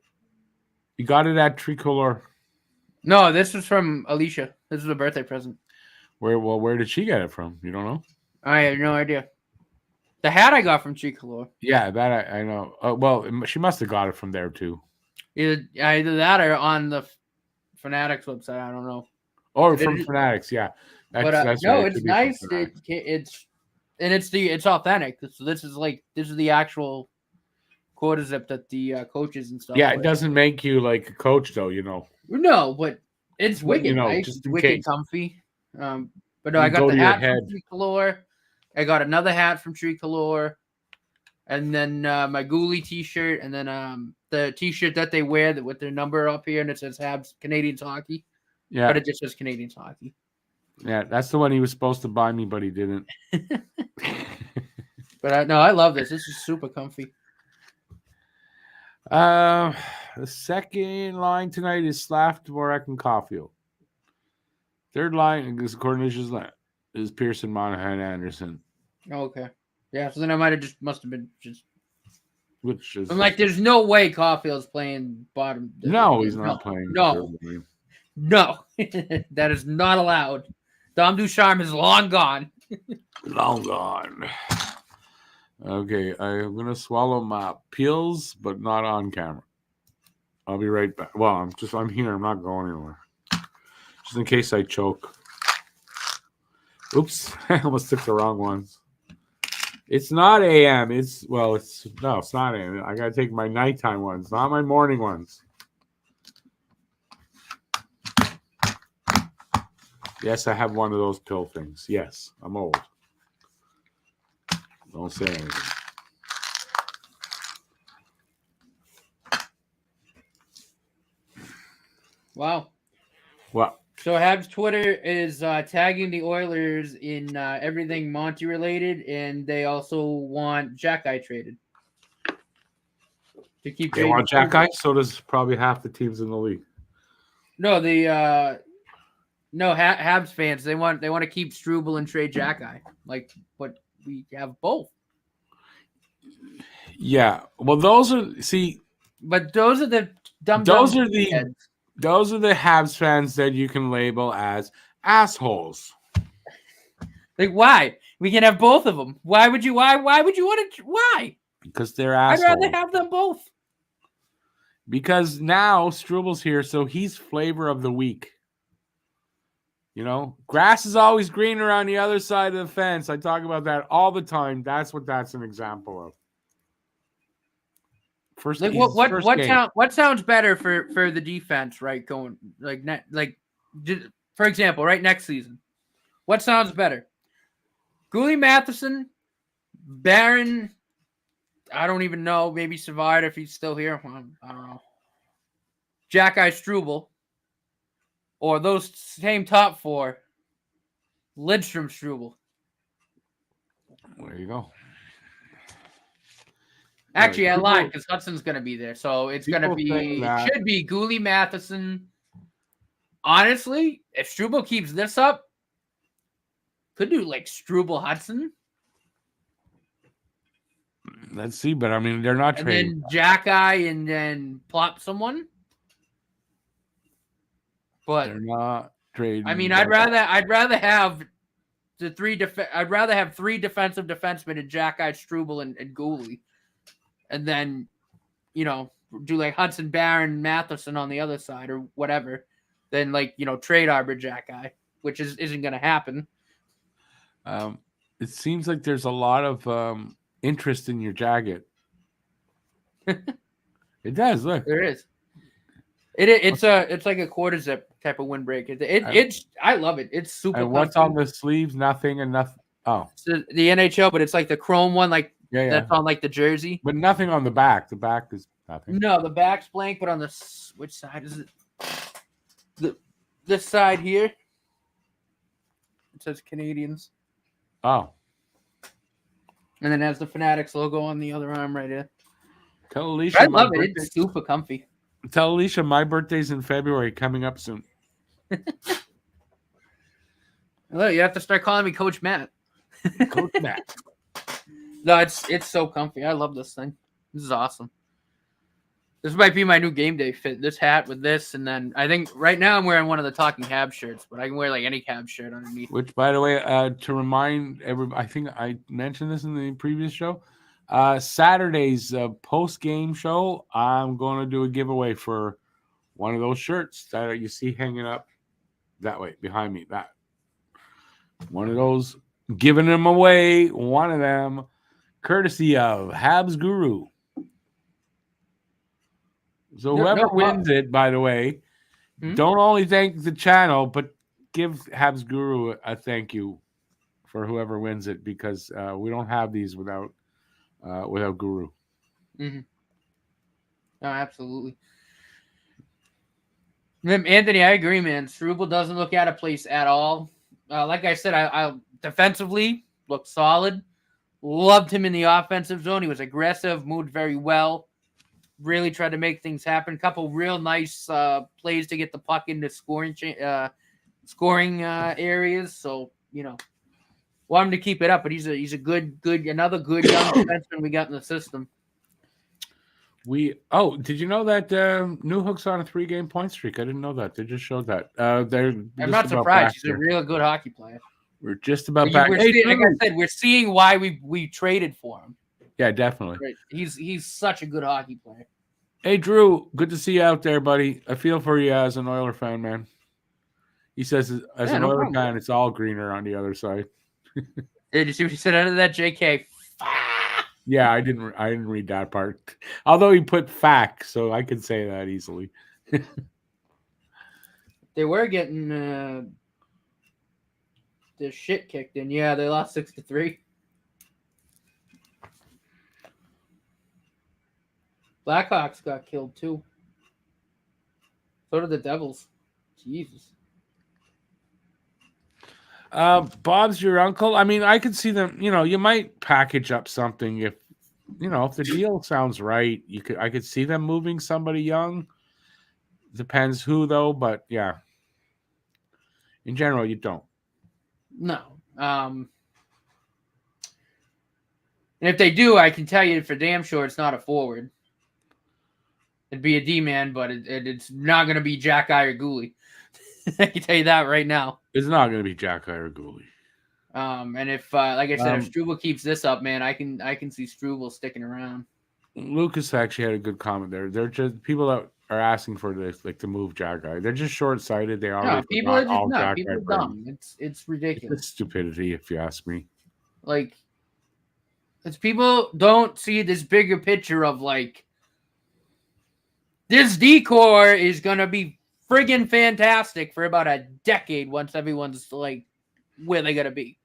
You got it at Tricolor. No, this was from Alicia. This is a birthday present. Where did she get it from? You don't know? I have no idea. The hat I got from Tricolor. Yeah, that I know. Well, she must have got it from there too. Either that or on the Fanatics website. I don't know. Or from Fanatics, yeah. That's no, it's nice. It's authentic. So this is the actual quota zip that the coaches and stuff. Yeah, it doesn't make you like a coach though, you know. No, but it's wicked nice. Just wicked comfy. But no, I got the hat from Tricolor. I got another hat from Tricolor, and then my Ghoulie t-shirt, and then the t-shirt that they wear with their number up here, and it says Habs Canadiens Hockey. Yeah, but it just says Canadiens Hockey. Yeah, that's the one he was supposed to buy me, but he didn't. But I love this. This is super comfy. The second line tonight is Slav, Dvorak, and Caulfield. Third line, according to his line, is Pearson, Monahan, Anderson. Okay. Yeah, so then I must have been just. Which is. I'm like, there's no way Caulfield's playing bottom. No, he's not playing. No, that is not allowed. Dom Ducharme is long gone. Long gone. Okay, I'm gonna swallow my pills, but not on camera. I'll be right back. Well, I'm here. I'm not going anywhere. Just in case I choke. Oops, I almost took the wrong ones. It's not AM. It's not AM. I gotta take my nighttime ones, not my morning ones. Yes, I have one of those pill things. Yes, I'm old. Don't say anything. Wow. Well, So Habs Twitter is tagging the Oilers in everything Monty related, and they also want Jack Eye traded to keep. they want Jack Eye. So does probably half the teams in the league. No, Habs fans they want to keep Struble and trade Jack Eye. Like, but we have both. Yeah. Well, those are But those are the dumb. Those are the Habs fans that you can label as assholes. Like, why? We can have both of them. Why would you? Why would you want to? Why? Because they're assholes. I'd rather have them both. Because now Strubel's here, so he's flavor of the week. You know, grass is always greener on the other side of the fence. I talk about that all the time. That's what that's an example of. First, like what sounds better for the defense, right? Going for example, right next season, what sounds better? Goalie Matheson, Barron. I don't even know. Maybe Savard if he's still here. I don't know. Jack Eye Struble, or those same top four. Lidstrom Struble. There you go. Actually, I lied because Hudson's going to be there, so it's going to be should be Goalie Matheson. Honestly, if Struble keeps this up, could do like Struble Hudson. Let's see, but I mean they're not trading. And then Jack Eye and then plop someone. But they're not trading. I mean, I'd rather have the I'd rather have three defensive defensemen in Jack Eye, Struble, and Goalie. And then, do like Hudson, Barron, Matheson on the other side or whatever. Then trade Arbor Jack Eye, which isn't going to happen. It seems like there's a lot of interest in your jacket. It does. Look, there is. It's like a quarter zip type of windbreak. I love it. It's super. And what's on the sleeves? Nothing and nothing. Oh, it's the NHL, but it's like the chrome one, that's on like the jersey. But nothing on the back. The back is nothing. No, the back's blank, but on which side is it? This side here. It says Canadiens. Oh. And then has the Fanatics logo on the other arm right here. Tell Alicia I love it. It's super comfy. Tell Alicia my birthday's in February, coming up soon. Look, you have to start calling me Coach Matt. Coach Matt. No, it's so comfy. I love this thing. This is awesome. This might be my new game day fit. This hat with this, and then I think right now I'm wearing one of the Talking Habs shirts, but I can wear like any Habs shirt underneath. Which, by the way, to remind everybody, I think I mentioned this in the previous show. Saturday's post-game show, I'm going to do a giveaway for one of those shirts that you see hanging up that way behind me. That one of those, giving them away. One of them, courtesy of Habs Guru. So whoever wins it, by the way, don't only thank the channel, but give Habs Guru a thank you for whoever wins it, because we don't have these without Guru. Mm-hmm. No, absolutely. Anthony, I agree, man. Struble doesn't look out of place at all. Like I said, I defensively looked solid. Loved him in the offensive zone. He was aggressive, moved very well. Really tried to make things happen. Couple real nice plays to get the puck into scoring areas. So, want him to keep it up. But he's a good another good young defenseman we got in the system. Did you know that Newhook's on a 3-game point streak? I didn't know that. They just showed that. I'm not surprised. He's a real good hockey player. We're just about back. Like I said, we're seeing why we traded for him. Yeah, definitely. Right. He's such a good hockey player. Hey, Drew, good to see you out there, buddy. I feel for you as an Oiler fan, man. He says, as an Oiler fan, it's all greener on the other side. Did you see what he said under that, JK? Yeah, I didn't read that part. Although he put fact, so I could say that easily. They were getting the shit kicked in. Yeah, they lost 6-3. Blackhawks got killed too. So did the Devils. Jesus. Bob's your uncle. I mean, I could see them. You might package up something if the deal sounds right. I could see them moving somebody young. Depends who though, but yeah. In general, you don't. No. And if they do, I can tell you for damn sure it's not a forward. It'd be a D-man, but it's not going to be Jack Iregouli. I can tell you that right now. It's not going to be Jack Iregouli. And if, like I said, if Struble keeps this up, man, I can see Struble sticking around. Lucas actually had a good comment there. They're just people that are asking for this, like to move Jack Guy. They're just short-sighted. They already people are just people are dumb. It's ridiculous. It's stupidity, if you ask me. Like, it's people don't see this bigger picture of like this decor is gonna be friggin' fantastic for about a decade once everyone's like where they gotta be.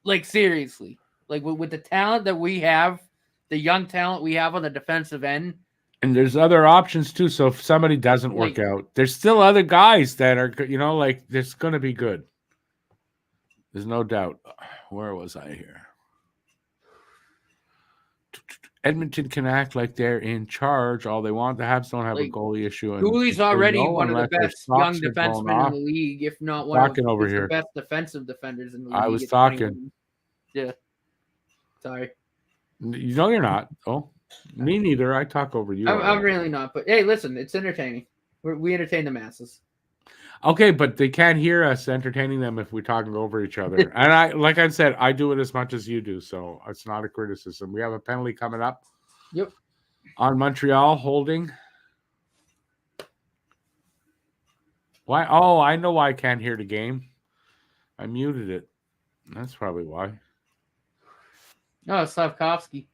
Like, seriously. Like, with the talent that we have, the young talent we have on the defensive end. And there's other options, too. So if somebody doesn't work out, there's still other guys that are, like, it's going to be good. There's no doubt. Where was I here? Edmonton can act like they're in charge all they want. The Habs don't have a goalie issue. Goulie's already one of the best young defensemen in the league, if not one of the best defensive defenders in the league. I was talking. Yeah. Sorry. You're not. Oh, me neither. I talk over you. I'm really not. But hey, listen, it's entertaining. We entertain the masses. Okay, but they can't hear us entertaining them if we're talking over each other. And like I said, I do it as much as you do, so it's not a criticism. We have a penalty coming up. Yep. On Montreal holding. Why? Oh, I know why I can't hear the game. I muted it. That's probably why. No, it's Slavkovsky.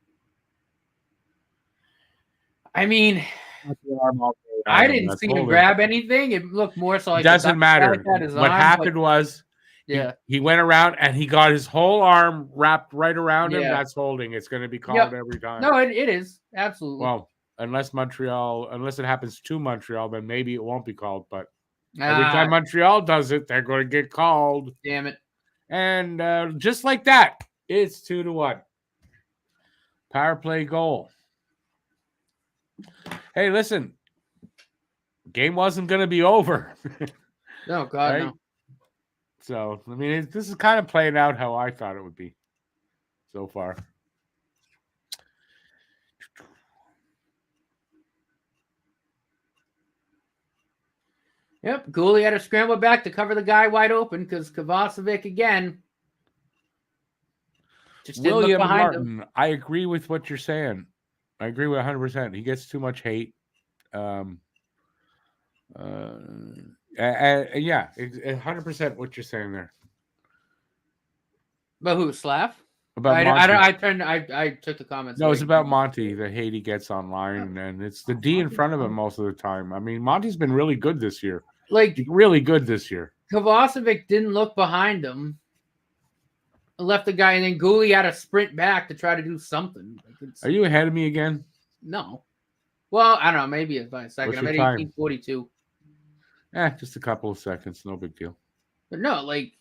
I mean, I didn't see him grab anything. It looked more so like it doesn't matter. What happened was he went around and he got his whole arm wrapped right around him. That's holding. It's going to be called every time. No, it is. Absolutely. Well, unless it happens to Montreal, then maybe it won't be called. But every time Montreal does it, they're going to get called. Damn it. And just like that, it's 2-1. Power play goal. Hey, listen. Game wasn't going to be over. No, God, right? No. So, I mean, this is kind of playing out how I thought it would be so far. Yep, Goulet had to scramble back to cover the guy wide open because Kovacevic again just didn't look behind him. I agree with what you're saying. I agree with 100%. He gets too much hate. Yeah, 100% what you're saying there. But who, Slav? About Monty. I took the comments. No, it's about Monty, the hate he gets online, and it's the D in front of him most of the time. I mean, Monty's been really good this year. Like, really good this year. Kovacevic didn't look behind him. Left the guy, and then Goulet had to sprint back to try to do something. Like, are you ahead of me again? No. Well, I don't know. Maybe by a second. I'm at 18:42. Just a couple of seconds. No big deal. But no, like,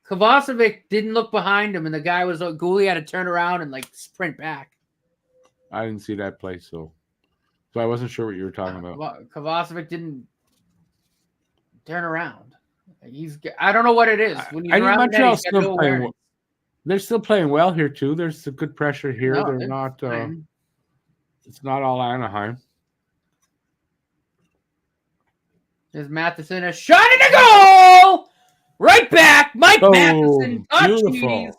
Kovacevic didn't look behind him, and the guy was Goulet had to turn around and like sprint back. I didn't see that play, so I wasn't sure what you were talking about. Kovacevic didn't turn around. I don't know what it is. When he's around Montreal's still playing well. They're still playing well here too. There's some good pressure here. No, they're not. It's not all Anaheim. There's Matheson, a shot and a goal! Right back, Mike Matheson. Beautiful.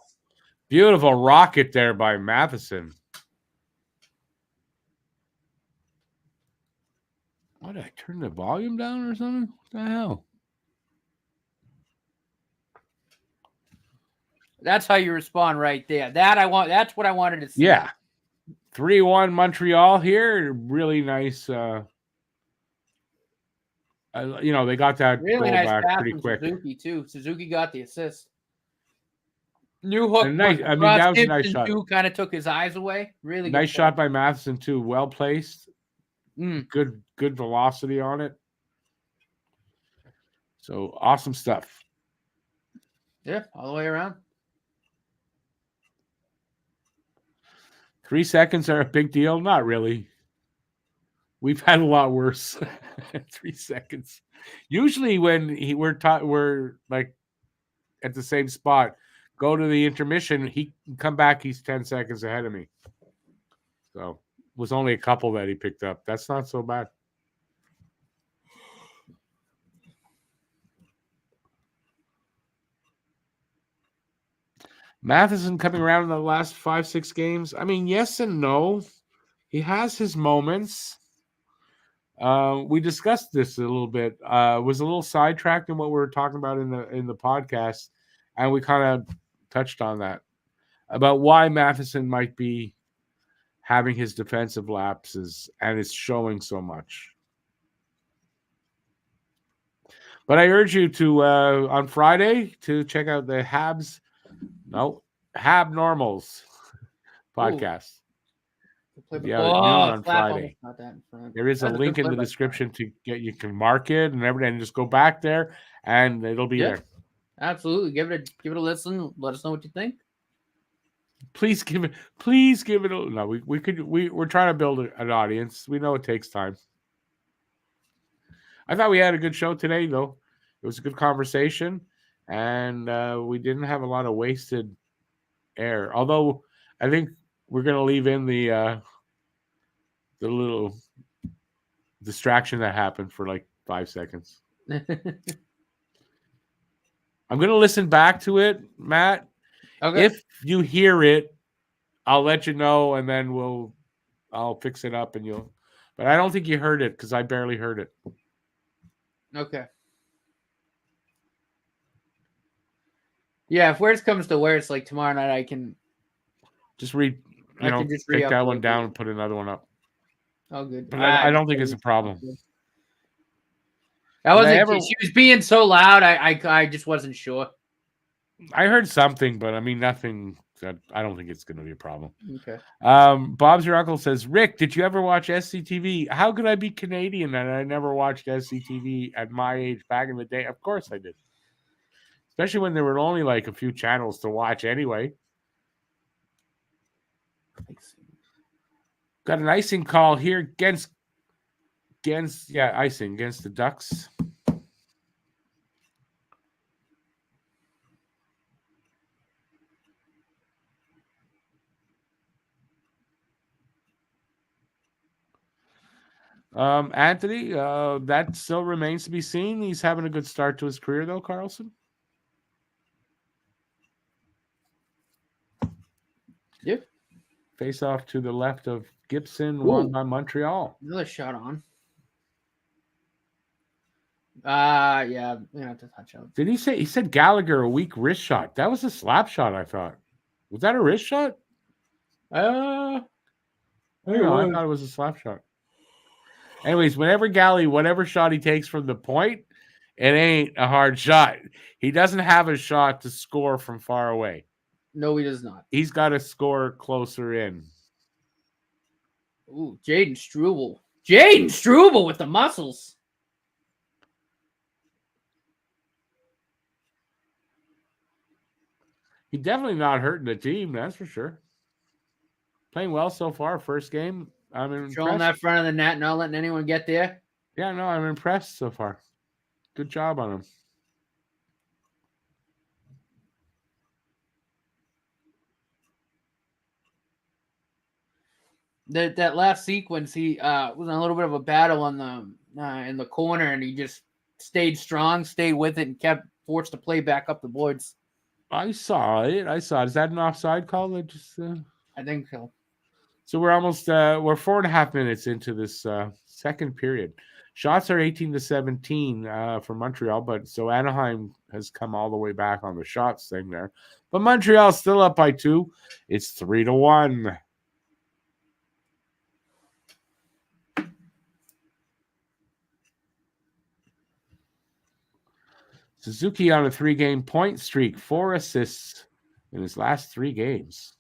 Beautiful rocket there by Matheson. What, did I turn the volume down or something? What the hell? That's how you respond right there. That's what I wanted to see. Yeah. 3-1 Montreal here. Really nice They got that Really goal nice back pass pretty from quick. Suzuki too. Suzuki got the assist. New hook, And but nice. I mean, that was a nice Gibson shot. too kind of took his eyes away. Really Nice good shot by Matheson too. Well placed. Mm. Good velocity on it. So awesome stuff. Yeah, all the way around. 3 seconds are a big deal. Not really. We've had a lot worse. 3 seconds. Usually when we're like at the same spot, go to the intermission, he can come back, he's 10 seconds ahead of me. So it was only a couple that he picked up. That's not so bad. Matheson coming around in the last 5-6 games. I mean, yes and no. He has his moments. We discussed this a little bit. Was a little sidetracked in what we were talking about in the podcast, and we kind of touched on that about why Matheson might be having his defensive lapses and is showing so much. But I urge you to on Friday to check out the Habs Normals podcast. Yeah, noon on Friday. There is a link in the description to get. You can mark it and everything, and just go back there, and it'll be there. Absolutely, give it a listen. Let us know what you think. Please give it. No, we're trying to build an audience. We know it takes time. I thought we had a good show today, though. It was a good conversation, and we didn't have a lot of wasted air. Although I think we're going to leave in the little distraction that happened for like 5 seconds. I'm going to listen back to it, Matt. Okay. If you hear it, I'll let you know, and then I'll fix it up, and you'll. But I don't think you heard it because I barely heard it. Okay. Yeah, if worse comes to worse, like tomorrow night, I can just take that one down and put another one up. Oh, good. But I don't think it's a problem. That wasn't. She was being so loud. I just wasn't sure. I heard something, but I mean nothing. I don't think it's going to be a problem. Okay. Bob's your uncle says, Rick, did you ever watch SCTV? How could I be Canadian and I never watched SCTV at my age back in the day? Of course I did. Especially when there were only like a few channels to watch anyway. Got an icing call here against icing against the Ducks. Anthony, that still remains to be seen. He's having a good start to his career, though, Carlson. Yep. Face off to the left of Gibson, won by Montreal. Another shot on. Yeah, we have to touch out. Did he say? He said Gallagher a weak wrist shot. That was a slap shot, I thought. Was that a wrist shot? I thought it was a slap shot. Anyways, whatever shot he takes from the point, it ain't a hard shot. He doesn't have a shot to score from far away. No, he does not. He's got to score closer in. Ooh, Jaden Struble. Jaden Struble with the muscles. He's definitely not hurting the team, that's for sure. Playing well so far, first game. I'm controlling that front of the net, not letting anyone get there. Yeah, no, I'm impressed so far. Good job on him. That last sequence, he was in a little bit of a battle on the in the corner, and he just stayed strong, stayed with it, and kept forced to play back up the boards. I saw it. Is that an offside call? I think so. So we're almost we're 4.5 minutes into this second period. Shots are 18-17 for Montreal, but so Anaheim has come all the way back on the shots thing there. But Montreal's still up by 2. It's 3-1. Suzuki on a 3-game point streak, 4 assists in his last 3 games.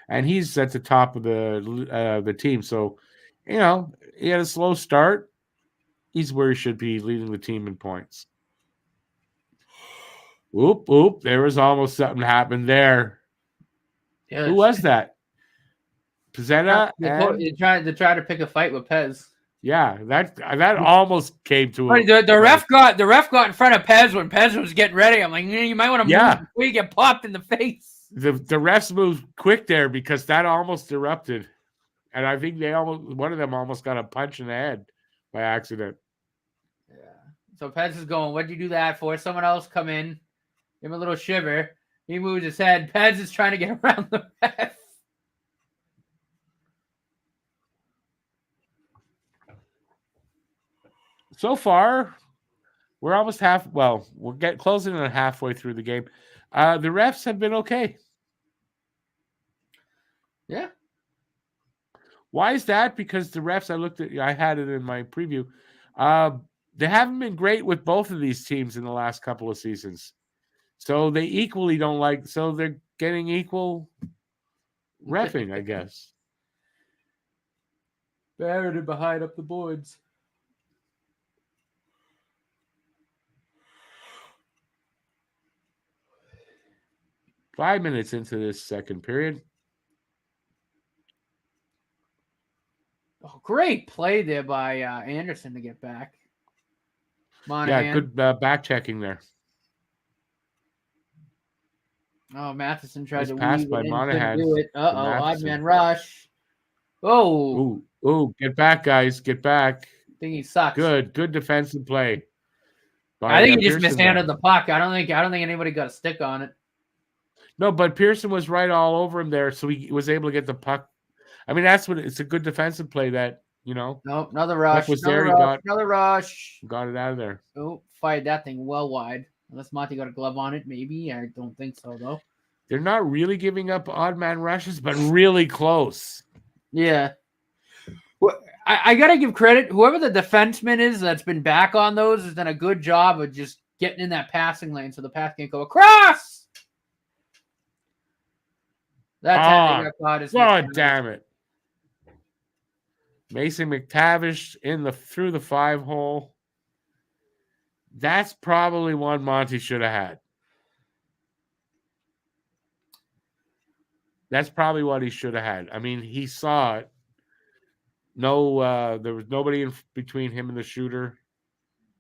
And he's at the top of the team. So, he had a slow start. He's where he should be, leading the team in points. Oop. There was almost something happened there. Yeah, who was that? Pizzetta? They're trying to pick a fight with Pez. Yeah, that almost came to him. The ref got in front of Pez when Pez was getting ready. I'm like, you might want to move before you get popped in the face. The refs moved quick there because that almost erupted, and I think one of them almost got a punch in the head by accident. Yeah. So Pez is going, what'd you do that for? Someone else come in, give him a little shiver. He moves his head. Pez is trying to get around the ref. So far, we're almost we're closing in halfway through the game. The refs have been okay. Yeah. Why is that? Because the refs, I had it in my preview. They haven't been great with both of these teams in the last couple of seasons. So they equally don't so they're getting equal reffing, I guess. Buried it behind up the boards. Five minutes into this second period. Oh, great play there by Anderson to get back. Monahan. Yeah, good back checking there. Oh, Matheson tried to pass weave by it in, Monahan. do it. Odd man rush. Oh. Ooh, get back, guys. Get back. I think he sucks. Good defensive play. I think he just mishandled the puck. I don't think anybody got a stick on it. No, but Pearson was right all over him there, so he was able to get the puck. I mean, it's a good defensive play that, Nope, another rush. Another rush. Got it out of there. Oh, fired that thing well wide. Unless Monty got a glove on it, maybe. I don't think so, though. They're not really giving up odd man rushes, but really close. Yeah. Well, I got to give credit. Whoever the defenseman is that's been back on those has done a good job of just getting in that passing lane so the pass can't go across. That's how they got caught. God damn it. Mason McTavish through the 5-hole. That's probably one Monty should have had. That's probably what he should have had. I mean, he saw it. No, there was nobody in between him and the shooter.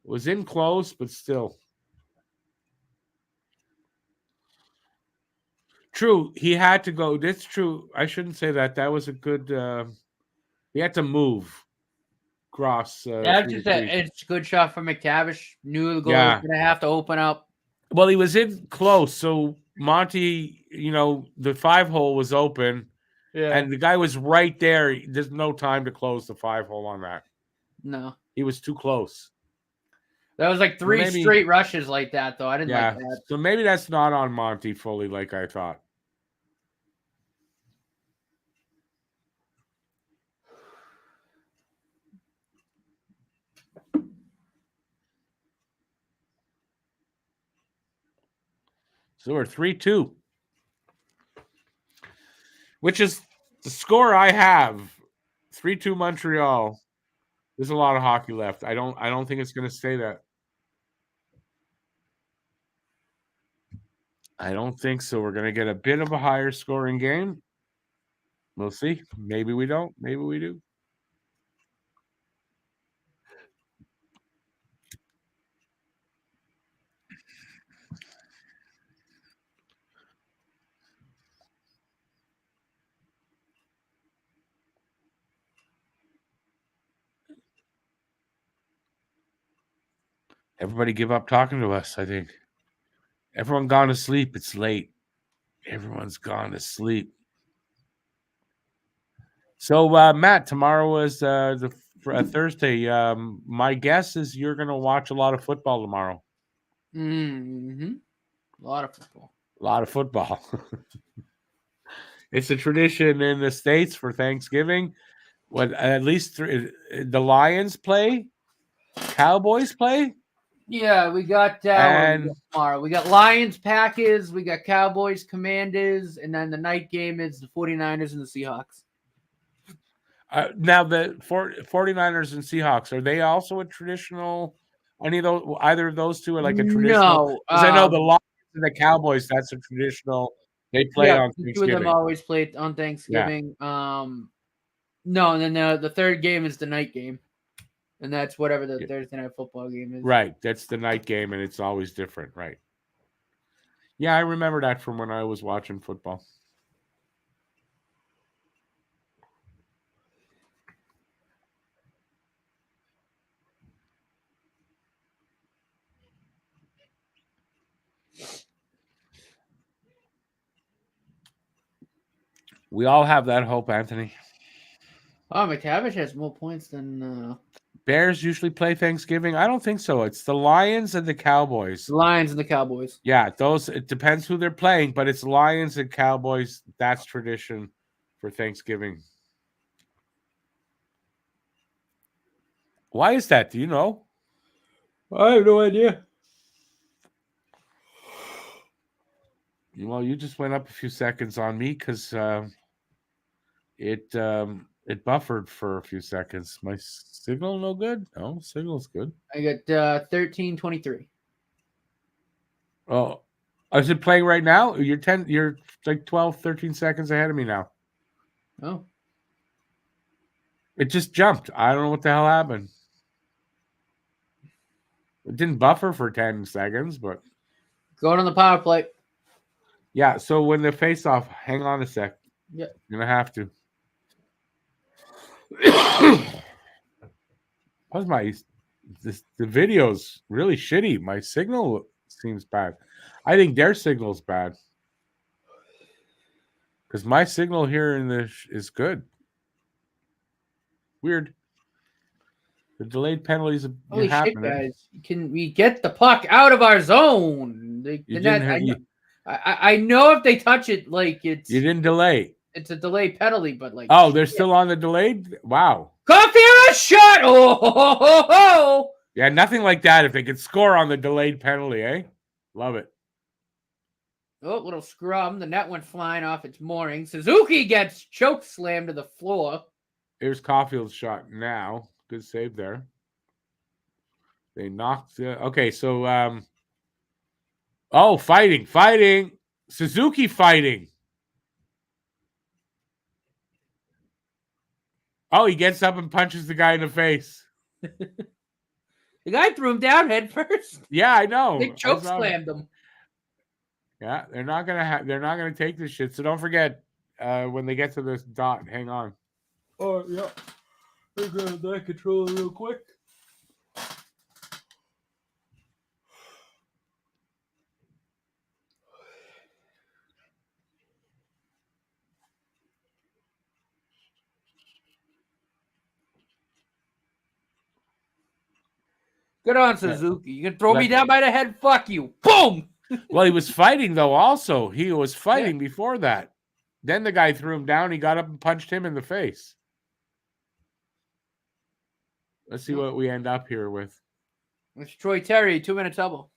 It was in close, but still. True, he had to go. That's true. I shouldn't say that. That was a good. He had to move across. It's a good shot from McTavish. Knew the goal was going to have to open up. Well, he was in close, so Monty, the 5-hole was open, and the guy was right there. There's no time to close the 5-hole on that. No, he was too close. That was like three straight rushes like that, though. I didn't like that. So maybe that's not on Monty fully, like I thought. So we're 3-2, which is the score I have. 3-2 Montreal. There's a lot of hockey left. I don't think it's going to stay that. I don't think so. We're going to get a bit of a higher scoring game. We'll see. Maybe we don't. Maybe we do. Everybody give up talking to us, I think. Everyone gone to sleep. It's late. Everyone's gone to sleep. So, Matt, tomorrow is Thursday. My guess is you're going to watch a lot of football tomorrow. Mm-hmm. A lot of football. It's a tradition in the States for Thanksgiving. At least the Lions play, Cowboys play, Yeah, we got And tomorrow. We got Lions, Packers, we got Cowboys, Commanders, and then the night game is the 49ers and the Seahawks. now the 49ers and Seahawks, are they also a traditional? Either of those two are like a traditional? No. Because I know the Lions and the Cowboys, that's a traditional. They play on the two of them Thanksgiving. always play on Thanksgiving. No, and then the third game is the night game. And that's whatever the Thursday night football game is. Right. That's the night game, and it's always different. Right. Yeah, I remember that from when I was watching football. We all have that hope, Anthony. Oh, McTavish has more points than Bears usually play Thanksgiving. I don't think so. It's the Lions and the Cowboys. the Lions and the Cowboys. Yeah, it depends who they're playing, but it's Lions and Cowboys. That's tradition for Thanksgiving. Why is that? Do you know? I have no idea. Well, you just went up a few seconds on me because it buffered for a few seconds. My signal no good? No, signal's good. I got 13:23. Oh, is it playing right now? You're like 12, 13 seconds ahead of me now. Oh. It just jumped. I don't know what the hell happened. It didn't buffer for 10 seconds, but going on the power play. Yeah, so when the face off, hang on a sec. Yeah. You're gonna have to. How's the video's really shitty. My signal seems bad. I think their signal's bad. Because my signal here in this is good. Weird. The delayed penalties are Holy happening. shit, guys. Can we get the puck out of our zone? I know if they touch it, like it's you didn't delay. It's a delay penalty, but like they're still on the delayed? Wow. Coffee shot! Oh! Yeah, nothing like that if they could score on the delayed penalty, eh? Love it. Oh, little scrum. The net went flying off its mooring. Suzuki gets choke slammed to the floor. Here's Caulfield's shot now. Good save there. They knocked. Okay, so fighting. Suzuki fighting. Oh, he gets up and punches the guy in the face. The guy threw him down head first. Yeah, I know. They choke slammed him. Yeah, they're not gonna take this shit. So don't forget, when they get to this dot, hang on. Oh yeah, we'll grab that controller real quick. Good on, Suzuki. You can throw me down by the head. Fuck you. Boom. Well, he was fighting, though, also. He was fighting before that. Then the guy threw him down. He got up and punched him in the face. Let's see what we end up here with. It's Troy Terry, 2-minute double.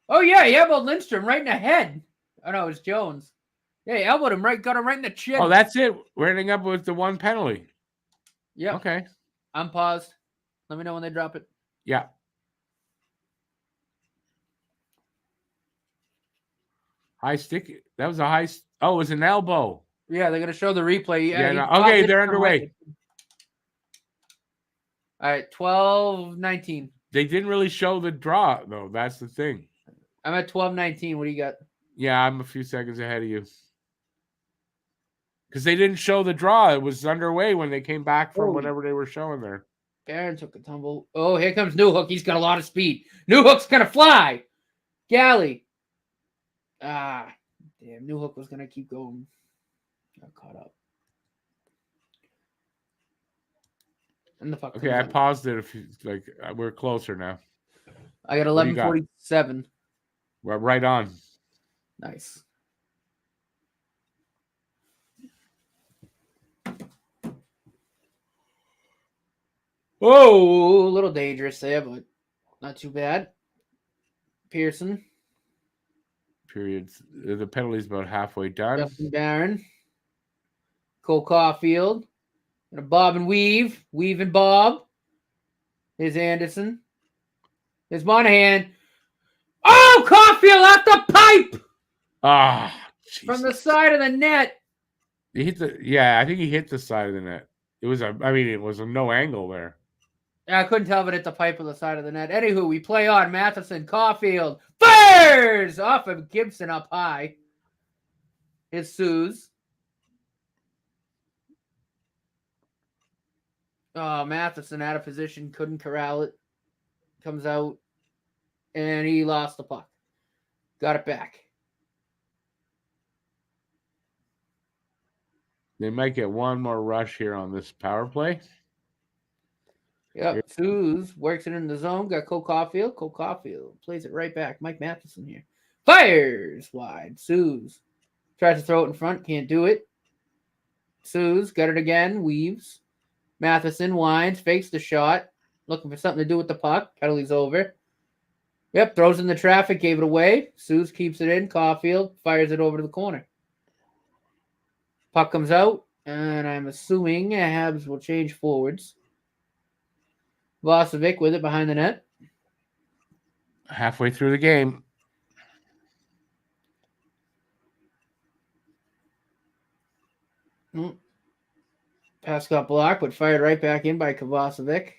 Oh, yeah, he elbowed Lindstrom right in the head. Oh, no, it was Jones. Yeah, he elbowed him got him right in the chin. Oh, that's it. We're ending up with the one penalty. Yeah. Okay. I'm paused. Let me know when they drop it. Yeah. High stick. That was a high. Oh, it was an elbow. Yeah, they're going to show the replay. Okay, they're underway. All right, 12-19. They didn't really show the draw, though. That's the thing. I'm at 12-19. What do you got? Yeah, I'm a few seconds ahead of you. Because they didn't show the draw. It was underway when they came back from whatever they were showing there. Barron took a tumble. Oh, here comes Newhook. He's got a lot of speed. Newhook's going to fly. Galley. Damn. Newhook was going to keep going. Got caught up. And the fuck. Okay, I paused it. We're closer now. I got 11:47. We're right on. Nice. Whoa, a little dangerous there, but not too bad. Pearson, Periods. The penalty's about halfway done. Justin Barron, Cole Caulfield, and a bob and weave and bob. Here's Anderson. Here's Monahan. Oh, Caulfield off the pipe from the side of the net. He hit I think he hit the side of the net. It was a no angle there. I couldn't tell if it hit the pipe or the side of the net. Anywho, we play on. Matheson, Caulfield, fires off of Gibson up high. It's Suze. Oh, Matheson out of position, couldn't corral it. Comes out, and he lost the puck. Got it back. They might get one more rush here on this power play. Yep, Suze works it in the zone. Got Cole Caulfield. Cole Caulfield plays it right back. Mike Matheson here. Fires wide. Suze tries to throw it in front. Can't do it. Suze got it again. Weaves. Matheson winds. Fakes the shot. Looking for something to do with the puck. Penalty's over. Yep, throws in the traffic. Gave it away. Suze keeps it in. Caulfield fires it over to the corner. Puck comes out. And I'm assuming Habs will change forwards. Vlasic with it behind the net. Halfway through the game. Pass got blocked, but fired right back in by Kovacevic.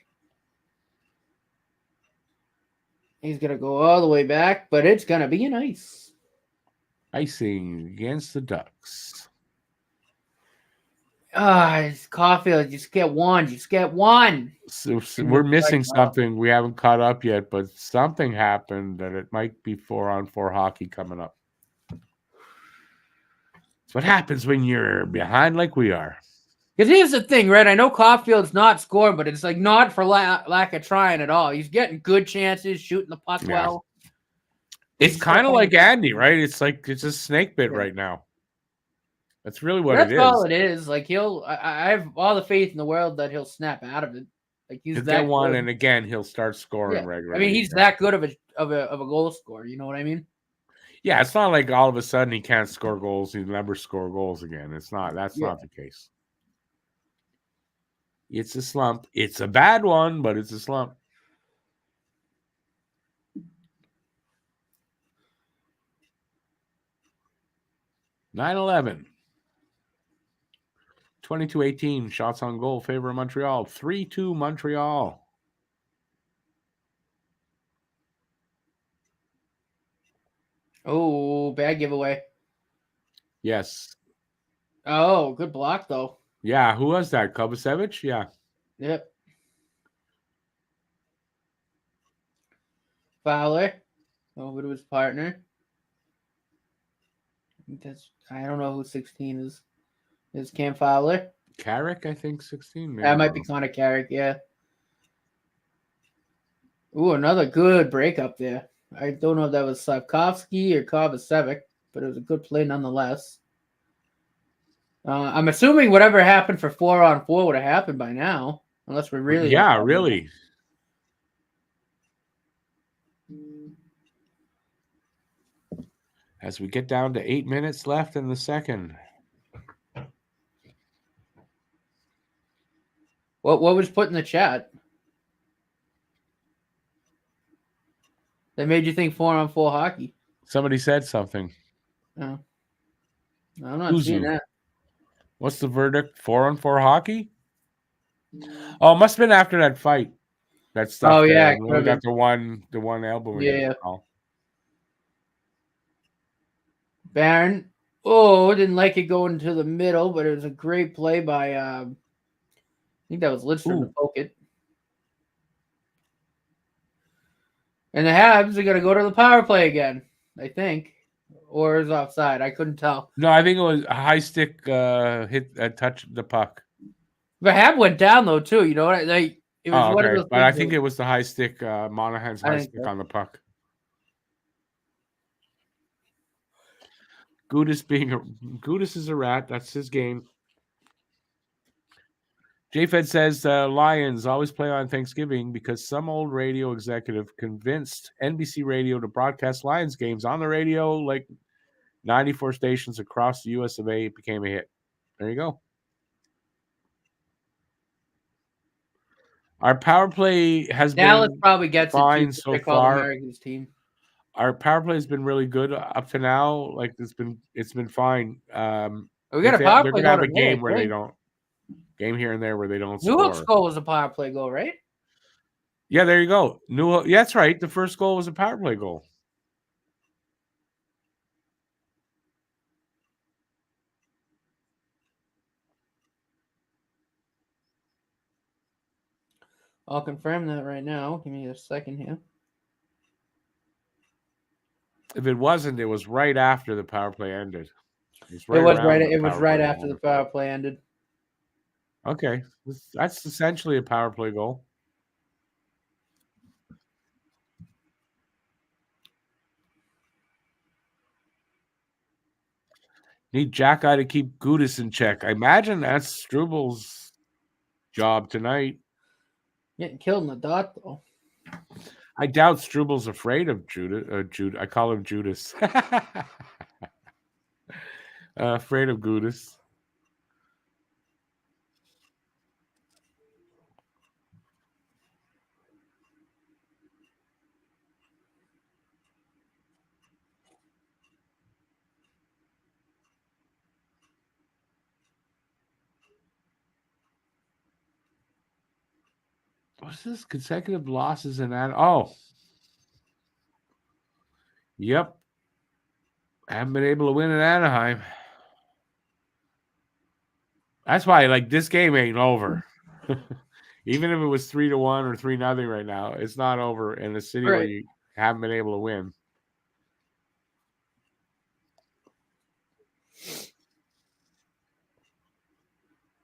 He's going to go all the way back, but it's going to be an ice. Icing against the Ducks. It's Caulfield. Just get one. Just get one. So we're missing something. We haven't caught up yet, but something happened that it might be 4-on-4 hockey coming up. That's what happens when you're behind like we are. Because here's the thing, right? I know Caulfield's not scoring, but it's like not for lack of trying at all. He's getting good chances, shooting the puck well. It's kind of like Andy, right? It's like it's a snake bit right now. That's really what it is. That's all it is. Like I have all the faith in the world that he'll snap out of it. Like he'll get one, and again he'll start scoring regularly. I mean, he's that good of a goal scorer. You know what I mean? Yeah, it's not like all of a sudden he can't score goals. He'll never score goals again. It's not. That's not the case. It's a slump. It's a bad one, but it's a slump. (9-11). 22-18 shots on goal favor of Montreal. 3-2 Montreal. Oh, bad giveaway. Yes. Oh, good block though. Yeah, who was that? Kovacevic? Yeah. Yep. Fowler over to his partner. I don't know who 16 is. Is Cam Fowler? Carrick, I think 16. That might be Connor Carrick, yeah. Ooh, another good break up there. I don't know if that was Slavkovsky or Kovacevic, but it was a good play nonetheless. I'm assuming whatever happened for 4-on-4 would have happened by now, unless we're really... Yeah, really. As we get down to 8 minutes left in the second. What was put in the chat that made you think 4-on-4 hockey? Somebody said something. No. I'm not seeing that. What's the verdict? 4-on-4 hockey? Oh, it must have been after that fight. That stuff. Oh, yeah. We got the one elbow. Yeah. Barron. Oh, didn't like it going to the middle, but it was a great play by, I think that was Lidstrom to poke it. And the Habs are going to go to the power play again, I think. Or is offside. I couldn't tell. No, I think it was a high stick touch the puck. The Hab went down, though, too. You know what? It was one of those but I think it was the high stick, Monahan's high stick on the puck. Gudis is a rat. That's his game. JFed says Lions always play on Thanksgiving because some old radio executive convinced NBC Radio to broadcast Lions games on the radio, like 94 stations across the US of A. It became a hit. There you go. Our power play has Dallas been probably gets fine it too. so They call far. America's team. Our power play has been really good up to now. Like it's been fine. We got a power they're play gonna have goal a game today, where they right? don't game here and there where they don't Newhook's score. goal was a power play goal, right? Yeah, there you go. Yeah, that's right. The first goal was a power play goal. I'll confirm that right now. Give me a second here. If it wasn't, it was right after the power play ended. It was It was right play after the power play ended. Okay, that's essentially a power play goal. Need Jack-Eye to keep Gudis in check. I imagine that's Strubal's job tonight. Getting killed in the dot, though. I doubt Strubal's afraid of Jude. I call him Judas. Afraid of Gudis. What's this? Consecutive losses in that? Oh. Yep. Haven't been able to win in Anaheim. That's why, like, this game ain't over. Even if it was 3-1 or 3-0 right now, it's not over in a city where you haven't been able to win.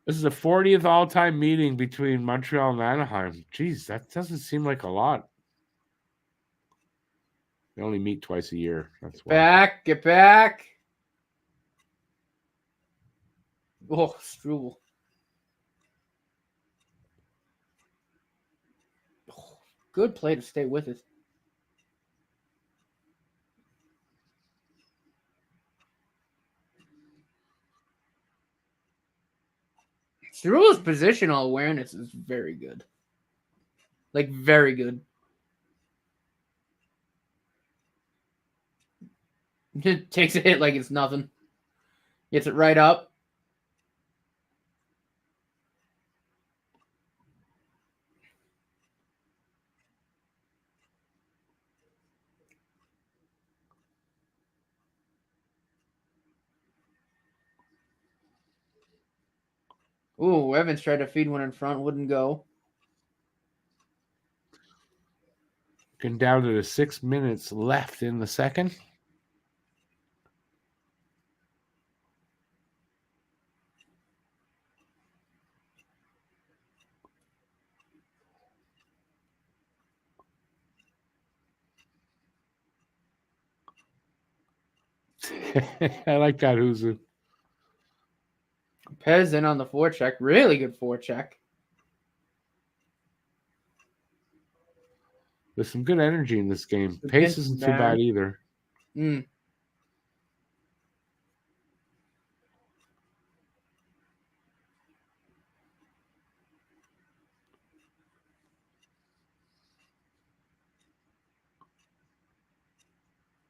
This is the 40th all-time meeting between Montreal and Anaheim. Jeez, that doesn't seem like a lot. They only meet twice a year. That's why. Get back. Oh, Struble. Oh, good play to stay with it. Struble's positional awareness is very good. Like, very good. Just takes a hit like it's nothing. Gets it right up. Ooh, Evans tried to feed one in front. Wouldn't go. Getting down to the 6 minutes left in the second. I like that, Huzu. Pez in on the forecheck. Really good forecheck. There's some good energy in this game. Pace isn't too bad either.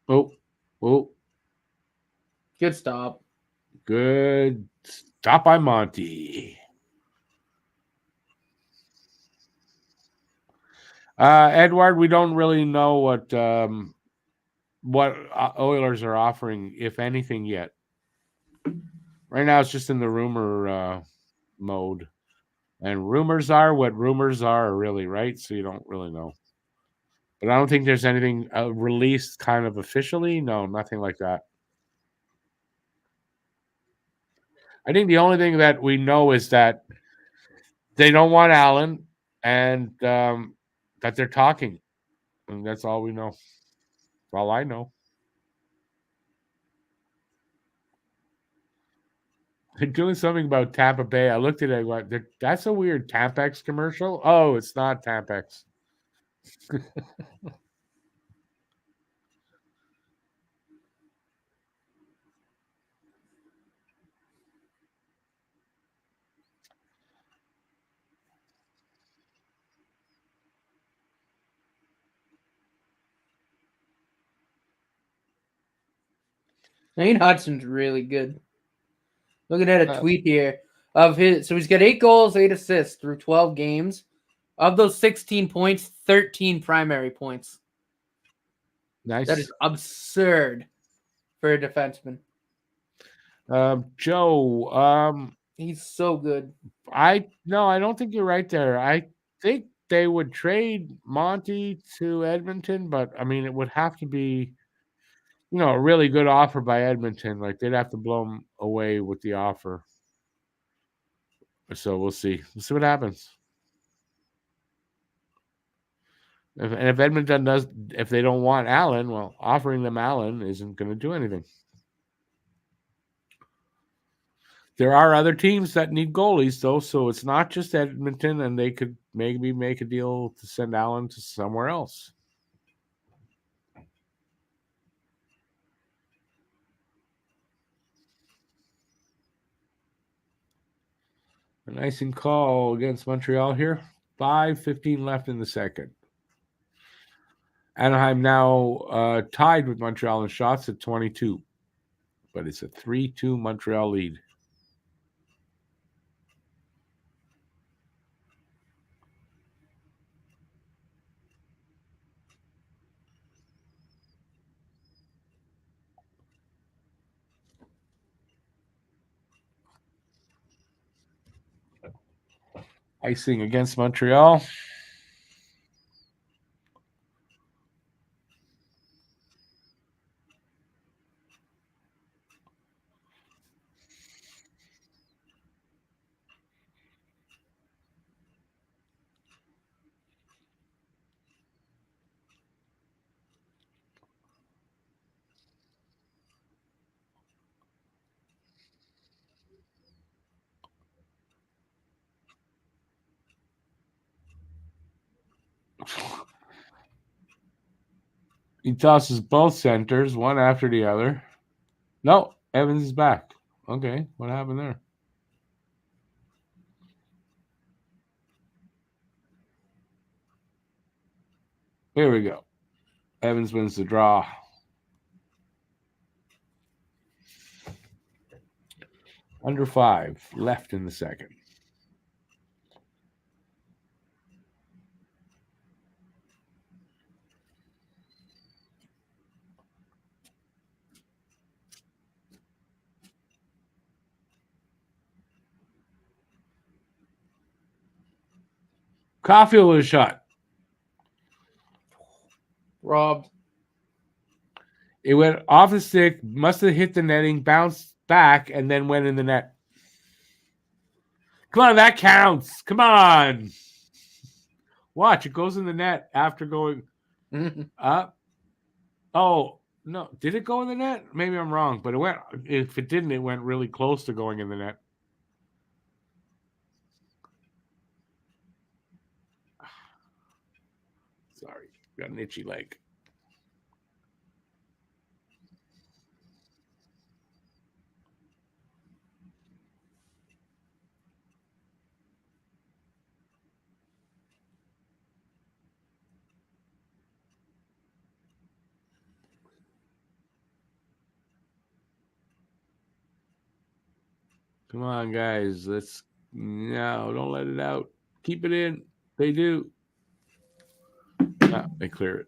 Oh. Good stop. Good stop by Monty. Edward, we don't really know what Oilers are offering, if anything, yet. Right now, it's just in the rumor mode. And rumors are what rumors are, really, right? So you don't really know. But I don't think there's anything released kind of officially. No, nothing like that. I think the only thing that we know is that they don't want Allen and that they're talking. And that's all we know. That's all I know. They're doing something about Tampa Bay. I looked at it. That's a weird Tampax commercial. Oh, it's not Tampax. Nate Hudson's really good. Looking at a tweet here of his. So he's got 8 goals, 8 assists through 12 games. Of those 16 points, 13 primary points. Nice. That is absurd for a defenseman. Joe, he's so good. I don't think you're right there. I think they would trade Monty to Edmonton, but I mean, it would have to be, a really good offer by Edmonton. Like they'd have to blow them away with the offer. So we'll see. We'll see what happens. If Edmonton if they don't want Allen, well, offering them Allen isn't going to do anything. There are other teams that need goalies, though, so it's not just Edmonton, and they could maybe make a deal to send Allen to somewhere else. An icing call against Montreal here. 5:15 left in the second. Anaheim now tied with Montreal in shots at 22, but it's a 3-2 Montreal lead. Icing against Montreal. He tosses both centers, one after the other. No, Evans is back. Okay, what happened there? Here we go. Evans wins the draw. Under 5 left in the second. Caulfield with a shot. Robbed. It went off the stick, must have hit the netting, bounced back, and then went in the net. Come on, that counts. Come on. Watch, it goes in the net after going up. Oh, no. Did it go in the net? Maybe I'm wrong, but if it didn't, it went really close to going in the net. Sorry, got an itchy leg. Come on, guys. Don't let it out. Keep it in. They do. They clear it.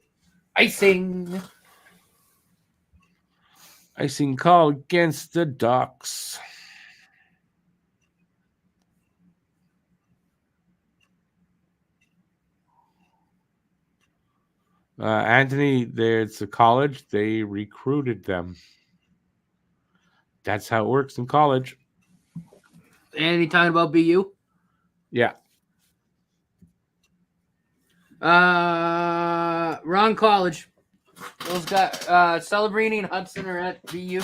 Icing call against the Ducks. Anthony, it's a college. They recruited them. That's how it works in college. Anthony talking about BU? Yeah. Wrong college. Those guys, Celebrini and Hudson are at BU.